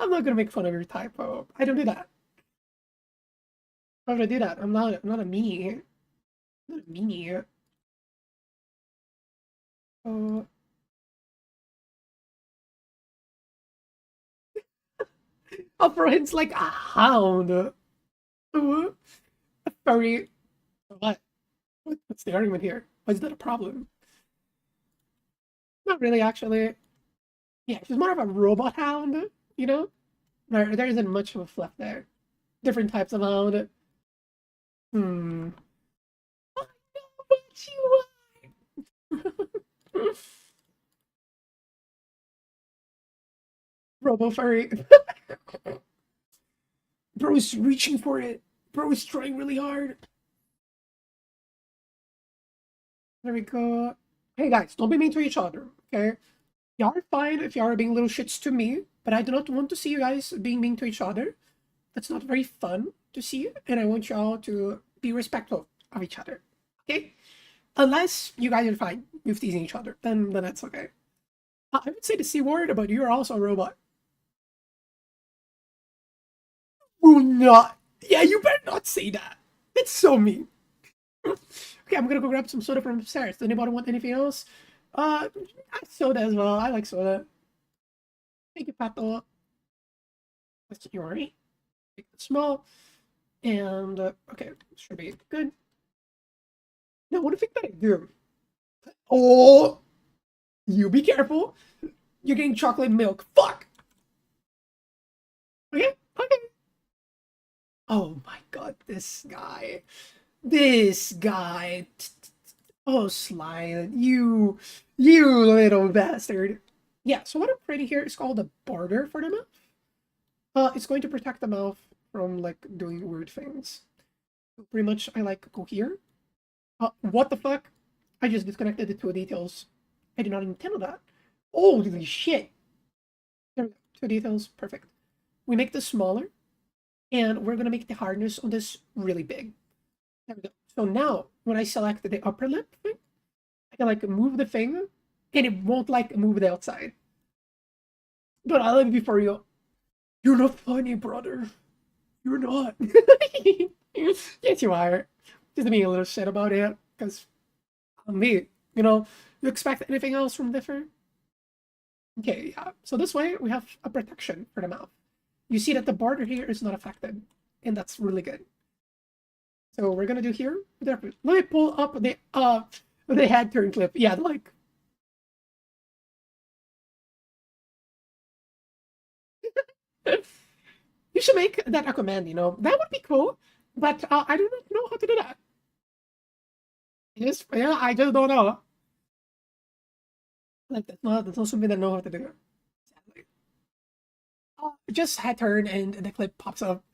I'm not gonna make fun of your typo. I don't do that. Why would I do that? I'm not a meanie. I'm not a meanie. Oh, Upperhand's like a hound. Oh, a furry. What? What's the argument here? Why is that a problem? Not really, actually. Yeah, she's more of a robot hound, you know? There isn't much of a fluff there. Different types of hound. Hmm. I know what you are. Robo furry. Bro's reaching for it. Bro's trying really hard. There we go. Hey guys, don't be mean to each other, okay? Y'all are fine if y'all are being little shits to me, but I do not want to see you guys being mean to each other. That's not very fun to see, and I want y'all to be respectful of each other, okay? Unless you guys are fine with teasing each other, then that's okay. I would say the C word, but you're also a robot. Will not. Yeah, you better not say that. That's so mean. Okay, I'm gonna go grab some soda from upstairs. Does anybody want anything else? Soda as well. I like soda. Thank you, Pato. Let's you already. Make it small. And okay, should be good. Now, what do you think that I do? Oh, you be careful. You're getting chocolate milk. Fuck. Okay, okay. Oh my god, this guy. This guy. Oh, Sly, you little bastard. Yeah, so what I'm creating here is called a border for the mouth. It's going to protect the mouth from, like, doing weird things. So pretty much, I, like, go here. What the fuck? I just disconnected the two details. I did not intend that. Holy shit! There we go. Two details, perfect. We make this smaller, and we're gonna make the hardness on this really big. There we go. So now, when I select the upper lip thing, I can, like, move the thing, and it won't, like, move the outside. But I like before you. You're not funny, brother. You're not. Yes, you are. Just being a little shit about it, because me, you know, you expect anything else from Differ? Okay, yeah. So this way, we have a protection for the mouth. You see that the border here is not affected, and that's really good. So we're gonna do here. Let me pull up the head turn clip. Yeah, like you should make that a command. You know that would be cool, but I do not know how to do that. Yes, yeah, I just don't know. Like that's not something that I know how to do. Sadly. Just head turn and the clip pops up.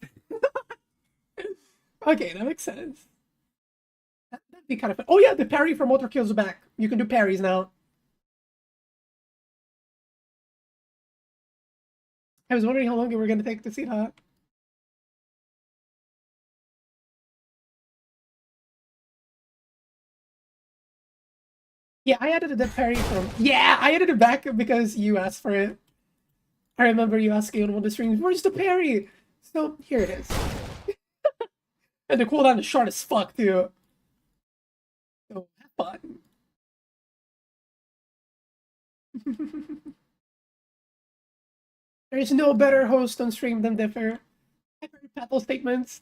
Okay, that makes sense. That'd be kind of fun. Oh yeah, the parry from Motor Kill's back. You can do parries now. I was wondering how long it were gonna take to see that. Yeah, I added the parry from. Yeah, I added it back because you asked for it. I remember you asking on one of the streams, "Where's the parry?" So here it is. And the cooldown is short as fuck too. So have fun. There's no better host on stream than Differ. I've heard Paddle statements.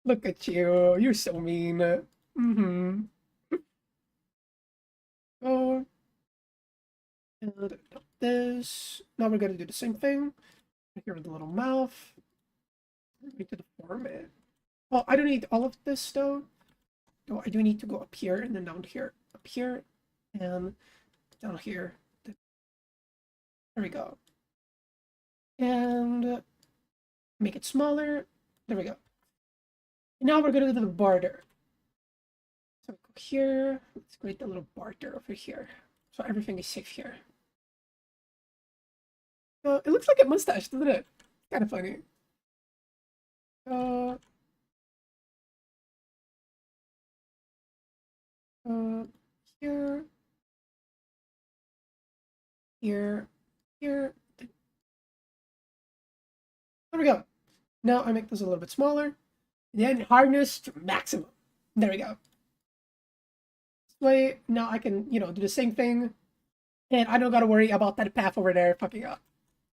Look at you. You're so mean. Mm-hmm. Oh, and this. Now we're gonna do the same thing. Here with the little mouth. We need to deform it. Oh, I don't need all of this though. Oh, I do need to go up here and then down here. Up here and down here. There we go. And Make it smaller. There we go. Now we're gonna do the border. So go here. Let's create a little border over here. So everything is safe here. It looks like a mustache, doesn't it? Kind of funny. Uh, uh, here, here, here. There we go. Now I make this a little bit smaller. Then hardness to maximum. There we go. This way, now I can, do the same thing. And I don't gotta worry about that path over there fucking up.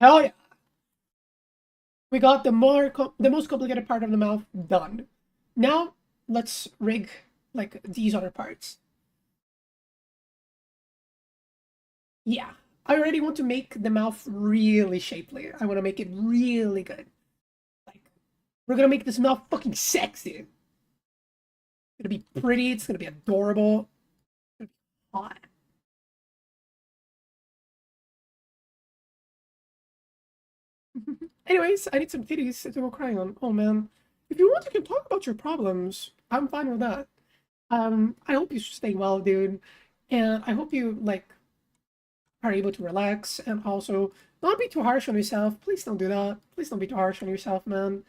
Hell yeah. We got the most complicated part of the mouth done. Now, let's rig, like, these other parts. Yeah. I already want to make the mouth really shapely. I want to make it really good. Like, we're gonna make this mouth fucking sexy. It's gonna be pretty, it's gonna be adorable. It's gonna be hot. Anyways, I need some titties to go cry on. Oh man. If you want, you can talk about your problems. I'm fine with that. I hope you stay well, dude. And I hope you, like, are able to relax and also not be too harsh on yourself. Please don't do that. Please don't be too harsh on yourself, man.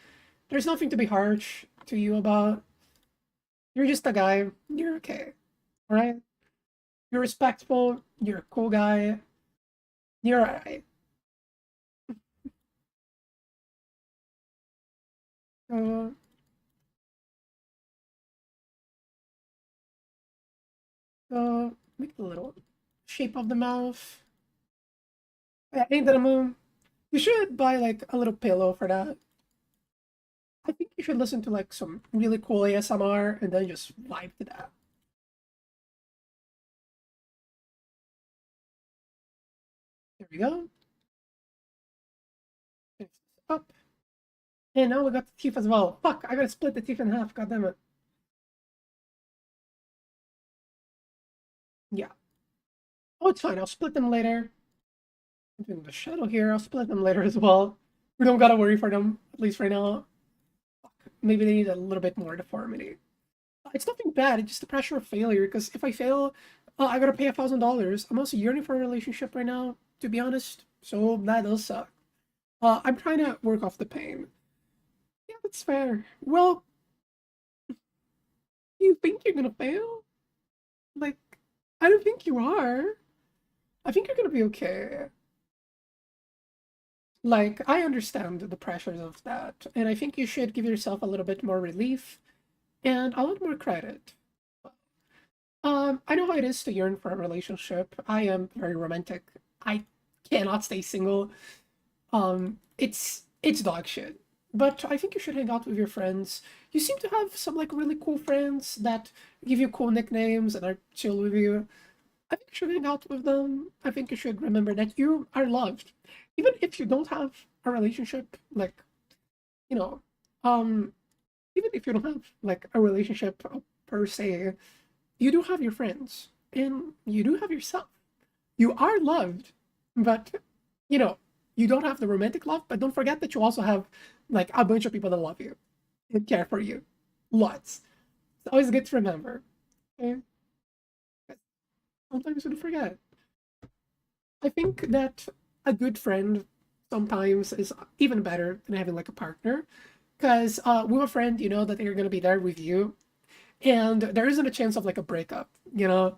There's nothing to be harsh to you about. You're just a guy. You're okay. Alright? You're respectful. You're a cool guy. You're alright. Uh, Make the little shape of the mouth. Yeah, ain't that a moon? You should buy like a little pillow for that. I think you should listen to like some really cool ASMR and then just vibe to that. There we go. Finish this up. And now we got the teeth as well. Fuck, I gotta split the teeth in half, god damn it. Yeah. Oh, it's fine, I'll split them later. I'm doing the shadow here, I'll split them later as well. We don't gotta worry for them, at least right now. Fuck, maybe they need a little bit more deformity. It's nothing bad, it's just the pressure of failure, because if I fail, I gotta pay $1,000. I'm also yearning for a relationship right now, to be honest, so that does suck. I'm trying to work off the pain. Yeah, that's fair. Well, you think you're gonna fail? Like, I don't think you are. I think you're gonna be okay. Like, I understand the pressures of that, and I think you should give yourself a little bit more relief and a lot more credit. I know how it is to yearn for a relationship. I am very romantic. I cannot stay single. It's dog shit. But I think you should hang out with your friends. You seem to have some like really cool friends that give you cool nicknames and are chill with you. I think you should hang out with them. I think you should remember that you are loved. Even if you don't have a relationship, like, you know, um, even if you don't have like a relationship per se, you do have your friends and you do have yourself. You are loved, but you know, you don't have the romantic love, but don't forget that you also have like a bunch of people that love you and care for you. Lots. It's always good to remember. Okay? Sometimes you forget. I think that a good friend sometimes is even better than having like a partner. Because with a friend, you know that they're gonna be there with you, and there isn't a chance of like a breakup, you know?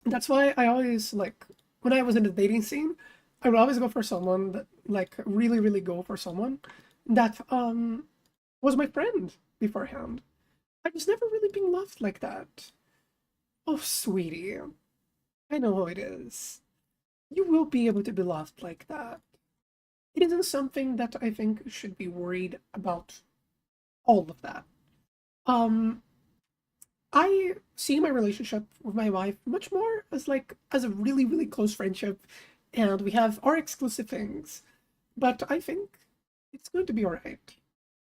That's why I always like when I was in the dating scene, I would always go for someone that like really, really go for someone that was my friend beforehand. I was never really being loved like that. Oh, sweetie, I know how it is. You will be able to be loved like that. It isn't something that I think should be worried about all of that. Um, I see my relationship with my wife much more as like as a really, really close friendship, and we have our exclusive things. But I think it's going to be all right.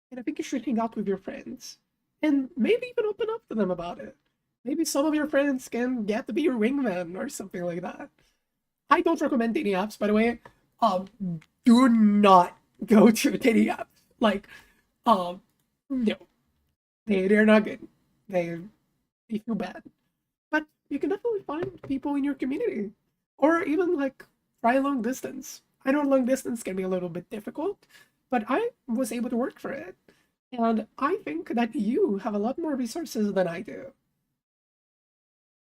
And I think you should hang out with your friends and maybe even open up to them about it. Maybe some of your friends can get to be your wingman or something like that. I don't recommend dating apps, by the way. Do not go to dating apps. Like, no, they're not good. They they feel bad. But you can definitely find people in your community, or even like try long distance. I know long distance can be a little bit difficult, but I was able to work for it. And I think that you have a lot more resources than I do.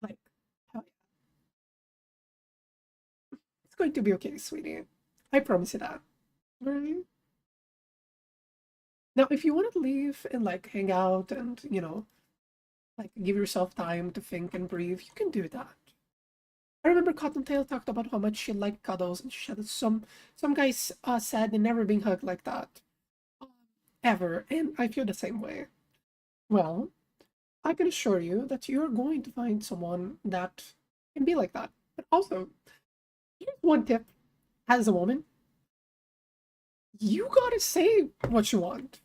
Like, hell yeah, it's going to be okay, sweetie. I promise you that. Right? Now, if you want to leave and like hang out and, like give yourself time to think and breathe, you can do that. I remember Cottontail talked about how much she liked cuddles, and she said that some guys said they never been hugged like that um, ever, and I feel the same way. Well, I can assure you that you're going to find someone that can be like that. But also, here's one tip: as a woman, you gotta say what you want.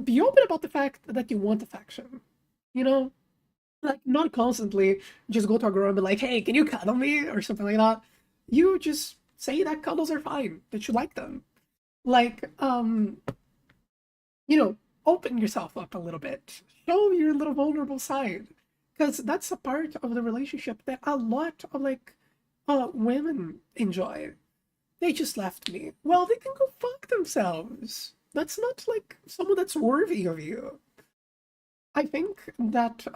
Be open about the fact that you want affection. You know, like not constantly just go to a girl and be like, "Hey, can you cuddle me?" or something like that. You just say that cuddles are fine, that you like them. Like, you know, open yourself up a little bit. Show your little vulnerable side. Because that's a part of the relationship that a lot of like women enjoy. They just left me. Well, they can go fuck themselves. That's not like someone that's worthy of you. I think that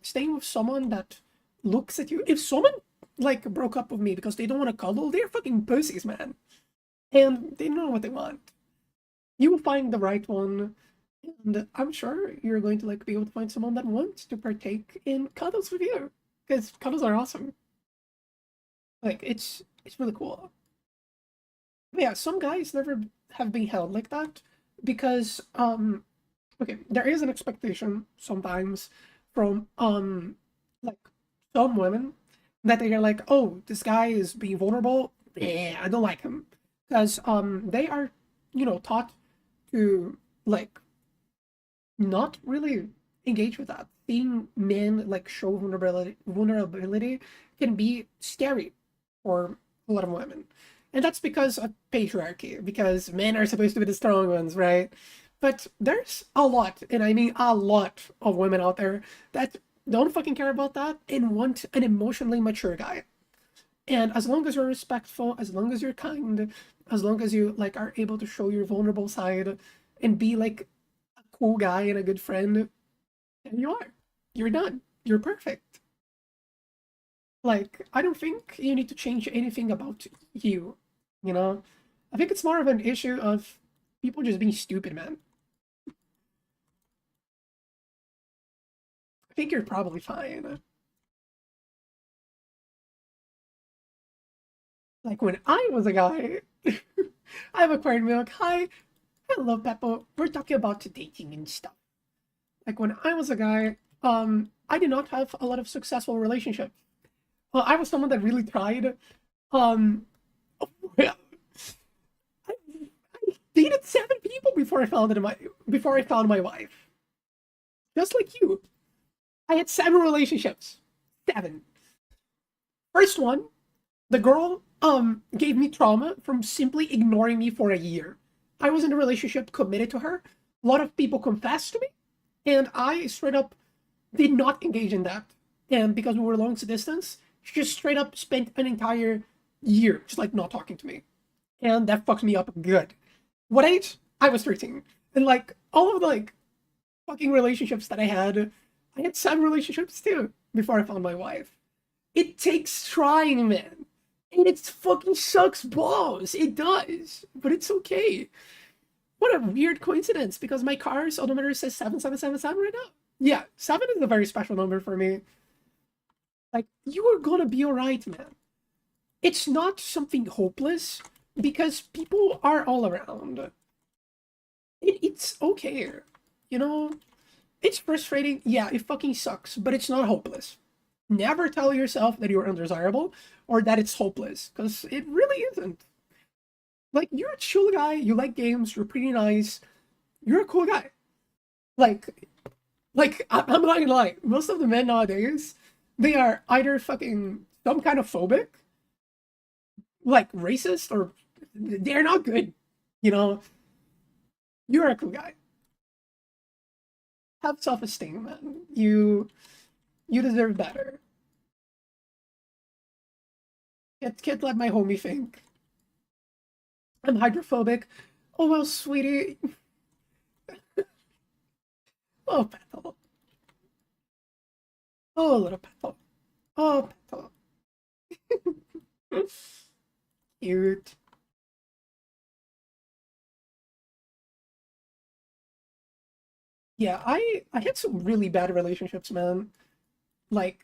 staying with someone that looks at you, if someone like broke up with me because they don't want to cuddle, they're fucking pussies, man. And they know what they want. You will find the right one, and I'm sure you're going to like be able to find someone that wants to partake in cuddles with you. Because cuddles are awesome. Like it's really cool. But yeah, some guys never have been held like that because okay, there is an expectation sometimes from like some women that they're like, oh, this guy is being vulnerable. Yeah, I don't like him. Because they are, taught to like not really engage with that. Seeing men like show vulnerability can be scary for a lot of women. And that's because of patriarchy, because men are supposed to be the strong ones, right? But there's a lot, and I mean a lot of women out there that don't fucking care about that and want an emotionally mature guy. And as long as you're respectful, as long as you're kind, as long as you like are able to show your vulnerable side and be like a cool guy and a good friend, and you are. You're done. You're perfect. Like, I don't think you need to change anything about you, you know? I think it's more of an issue of people just being stupid, man. I think you're probably fine. Like when I was a guy, I've acquired milk. Hi, hello, Peppo. We're talking about dating and stuff. Like when I was a guy, I did not have a lot of successful relationships. Well, I was someone that really tried. Um, well, I, I dated 7 people before I found my wife. Just like you, I had 7 relationships. 7. First one, the girl gave me trauma from simply ignoring me for a year. I was in a relationship committed to her. A lot of people confessed to me, and I straight up did not engage in that. And because we were long distance, she just straight up spent an entire year just like not talking to me. And that fucked me up good. What age? I was 13. And like all of the like fucking relationships that I had 7 relationships too before I found my wife. It takes trying, man. And it fucking sucks balls. It does. But it's okay. What a weird coincidence because my car's odometer says 7777 right now. Yeah, 7 is a very special number for me. Like, you are gonna be alright, man. It's not something hopeless because people are all around. It's okay. You know, it's frustrating. Yeah, it fucking sucks, but it's not hopeless. Never tell yourself that you're undesirable or that it's hopeless because it really isn't. Like, you're a chill guy, you like games, you're pretty nice, you're a cool guy. Like, I'm not gonna lie, most of the men nowadays, they are either fucking some kind of phobic, like racist, or they're not good. You know, You're a cool guy. Have self-esteem, man. You deserve better. Can't let my homie think I'm hydrophobic. Oh well, sweetie. Oh, Petal. Oh, little Petal. Oh, Petal. Cute. Yeah, I had some really bad relationships, man. Like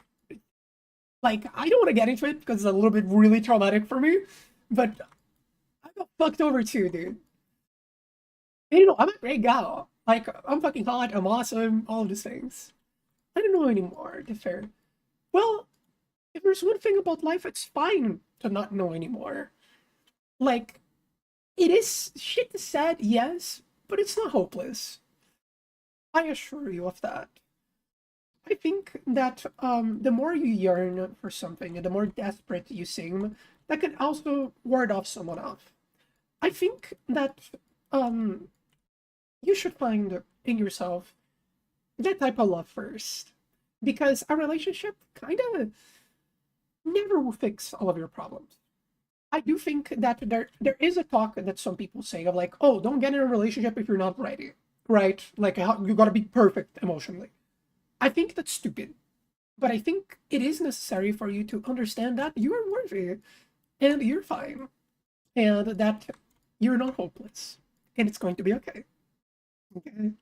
like I don't want to get into it because it's a little bit really traumatic for me, but I got fucked over too, dude. And, I'm a great guy. Like I'm fucking hot, I'm awesome, all of these things. I don't know anymore, to be fair. Well, if there's one thing about life, it's fine to not know anymore. Like, it is shit is sad, yes, but it's not hopeless. I assure you of that. I think that the more you yearn for something and the more desperate you seem, that can also ward off someone off. I think that um, you should find in yourself that type of love first. Because a relationship kind of never will fix all of your problems. I do think that there is a talk that some people say of like, oh, don't get in a relationship if you're not ready, right? Like you gotta be perfect emotionally. I think that's stupid, but I think it is necessary for you to understand that you are worthy and you're fine and that you're not hopeless and it's going to be okay. Okay,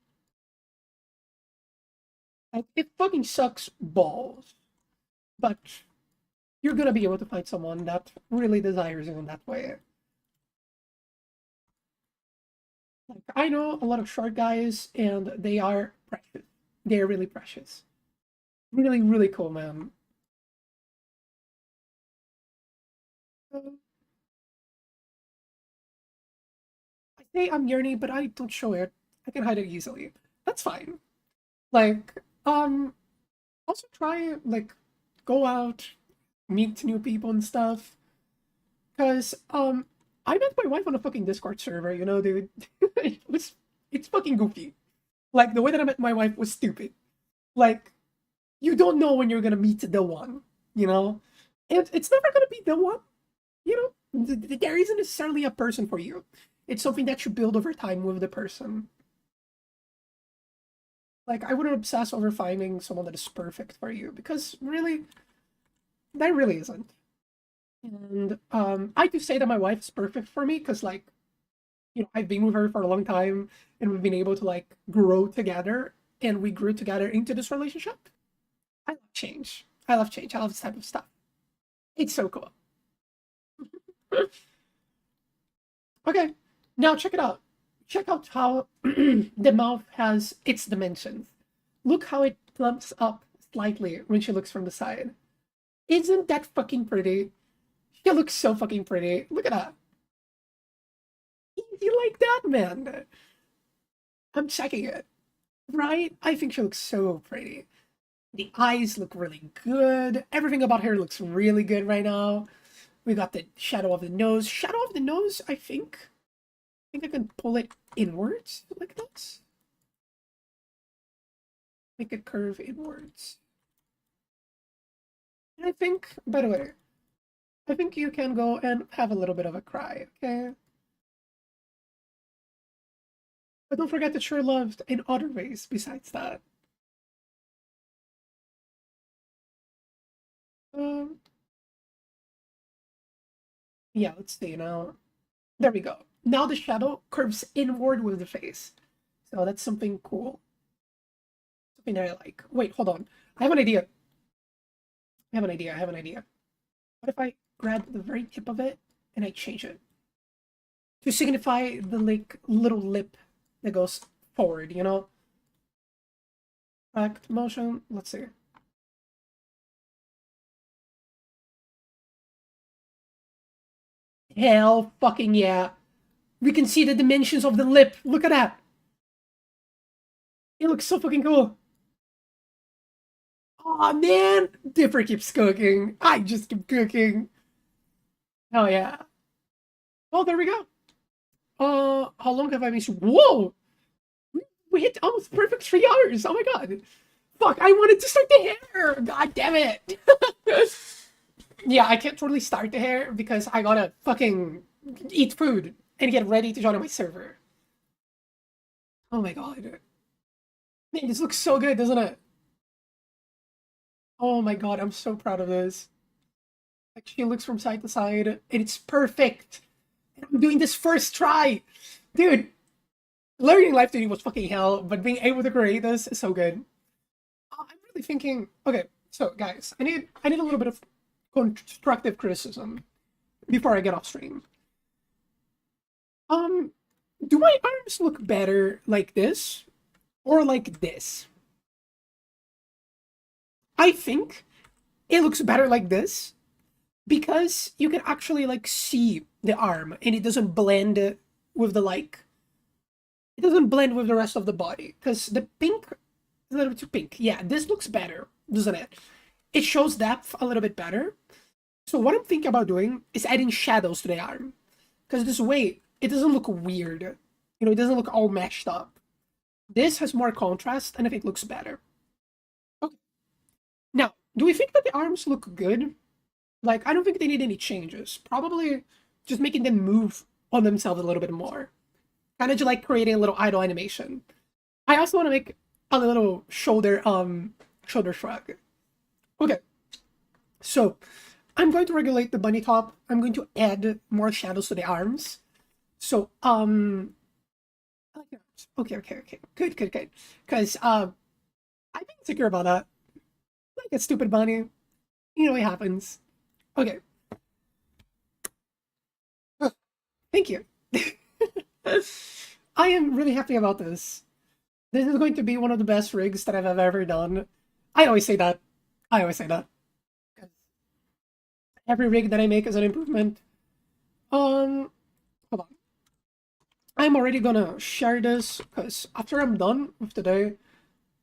like, it fucking sucks balls, but you're gonna be able to find someone that really desires you in that way. Like I know a lot of short guys, and they are precious. They are really precious. Really, really cool, man. Uh, I say I'm yearning, but I don't show it. I can hide it easily. That's fine. Like, also try like go out, meet new people and stuff. Cause I met my wife on a fucking Discord server. Dude. It's fucking goofy. Like the way that I met my wife was stupid. Like you don't know when you're gonna meet the one. You know, and it's never gonna be the one. There isn't necessarily a person for you. It's something that you build over time with the person. Like I wouldn't obsess over finding someone that is perfect for you because really, that really isn't. And I do say that my wife is perfect for me because like I've been with her for a long time and we've been able to like grow together and we grew together into this relationship. I love change. I love change. I love this type of stuff. It's so cool. Okay, now check it out. Check out how the mouth has its dimensions. Look how it plumps up slightly when she looks from the side. Isn't that fucking pretty? She looks so fucking pretty. Look at that. You like that, man? I'm checking it. Right? I think she looks so pretty. The eyes look really good. Everything about her looks really good right now. We got the shadow of the nose. Shadow of the nose, I think I can pull it inwards like this. Make it curve inwards. And I think, by the way, I think you can go and have a little bit of a cry, okay? But don't forget that you're loved in other ways besides that. Um, yeah, let's see now. There we go. Now the shadow curves inward with the face. So that's something cool. Something that I like. Wait, hold on. I have an idea. I have an idea. I have an idea. What if I grab the very tip of it and I change it to signify the like little lip that goes forward, Back motion. Let's see. Hell fucking yeah. We can see the dimensions of the lip. Look at that. It looks so fucking cool. Oh man, Dipper keeps cooking. I just keep cooking. Hell yeah. Oh, there we go. How long have I been? Whoa! We hit almost perfect 3 hours. Oh my god. Fuck, I wanted to start the hair. God damn it. Yeah, I can't totally start the hair because I gotta fucking eat food and get ready to join my server. Oh my god. Man, this looks so good, doesn't it? Oh my god, I'm so proud of this. Like, she looks from side to side, and it's perfect. And I'm doing this first try. Dude, learning live 2D was fucking hell, but being able to create this is so good. I'm really thinking, okay, so guys, I need a little bit of constructive criticism before I get off stream. Um, do my arms look better like this or like this? I think it looks better like this because you can actually like see the arm and it doesn't blend with the like it doesn't blend with the rest of the body because the pink is a little bit too pink. Yeah, this looks better, doesn't it? It shows depth a little bit better. So what I'm thinking about doing is adding shadows to the arm because this way it doesn't look weird. You know, it doesn't look all meshed up. This has more contrast and I think it looks better. Okay. Now, do we think that the arms look good? Like, I don't think they need any changes. Probably just making them move on themselves a little bit more. Kind of just like creating a little idle animation. I also want to make a little shoulder shrug. Okay, so I'm going to regulate the bunny top. I'm going to add more shadows to the arms. So, I like the arms. Okay. Good. Because, I'm insecure about that. Like a stupid bunny. You know, it happens. Okay. Thank you. I am really happy about this. This is going to be one of the best rigs that I've ever done. I always say that. I always say that. Every rig that I make is an improvement. Hold on. I'm already gonna share this because after I'm done with today,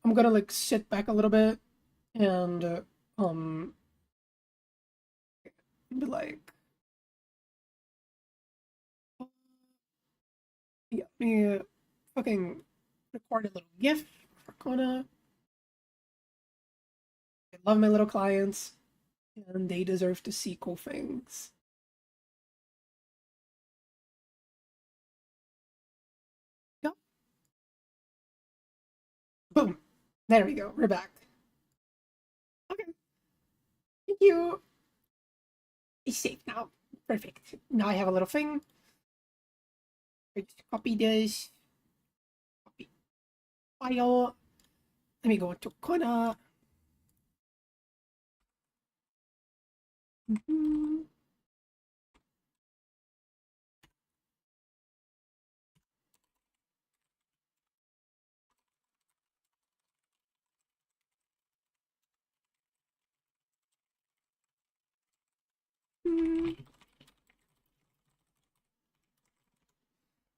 I'm gonna like sit back a little bit and um be like, yeah, me fucking record a little GIF for Kona. I love my little clients, and they deserve to see cool things. Yeah, boom. There we go. We're back. Okay, thank you. It's safe now. Perfect. Now I have a little thing. I just copy this. Copy file. Let me go to Kona. Mhm.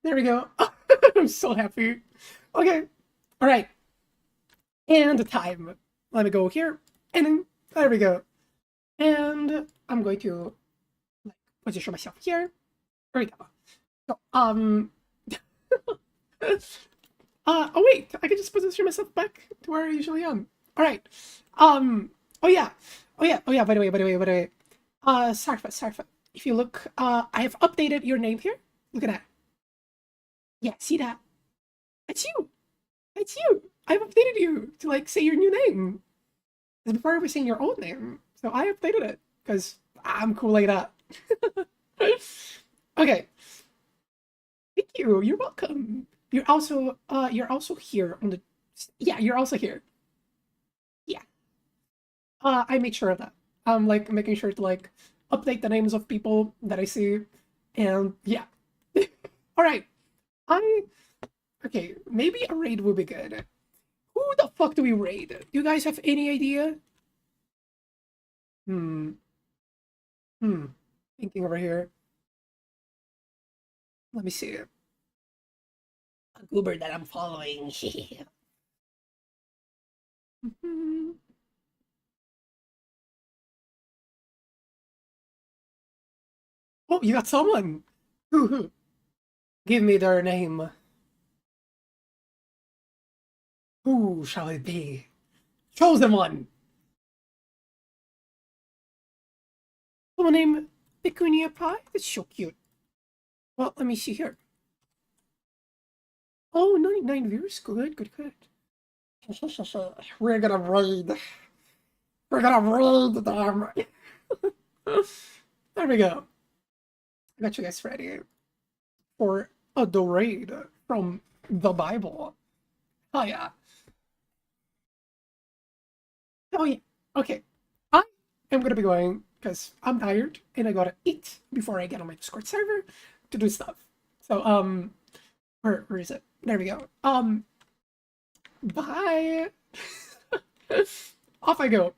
There we go. I'm so happy. Okay. All right. And the time. Let me go here. And then, there we go. And I'm going to like position myself here. There we go. So, oh wait, I can just position myself back to where I usually am. All right. Um. Oh yeah. Oh yeah. By the way. Sarfa. If you look, I have updated your name here. Look at that. Yeah. See that? That's you. That's you. I've updated you to like say your new name. Because before I was saying your old name, so I updated it because I'm cool like that. Okay. Thank you. You're welcome. You're also here on the yeah, you're also here. Yeah. I made sure of that. I'm like making sure to like update the names of people that I see. And yeah. All right. I okay, maybe a raid would be good. Who the fuck do we raid? Do you guys have any idea? Hmm. Hmm. Thinking over here. Let me see. A goober that I'm following. Oh, you got someone. Who? Give me their name. Who shall it be? Chosen one! Someone named Pecunia Pie? That's so cute. Well, let me see here. Oh, 99 views. Good, good, good. We're gonna raid. We're gonna raid them. There we go. I got you guys ready for the raid from the Bible. Oh yeah. Oh yeah. Okay. I am gonna be going because I'm tired and I gotta eat before I get on my Discord server to do stuff. So where is it? There we go. Bye. Off I go.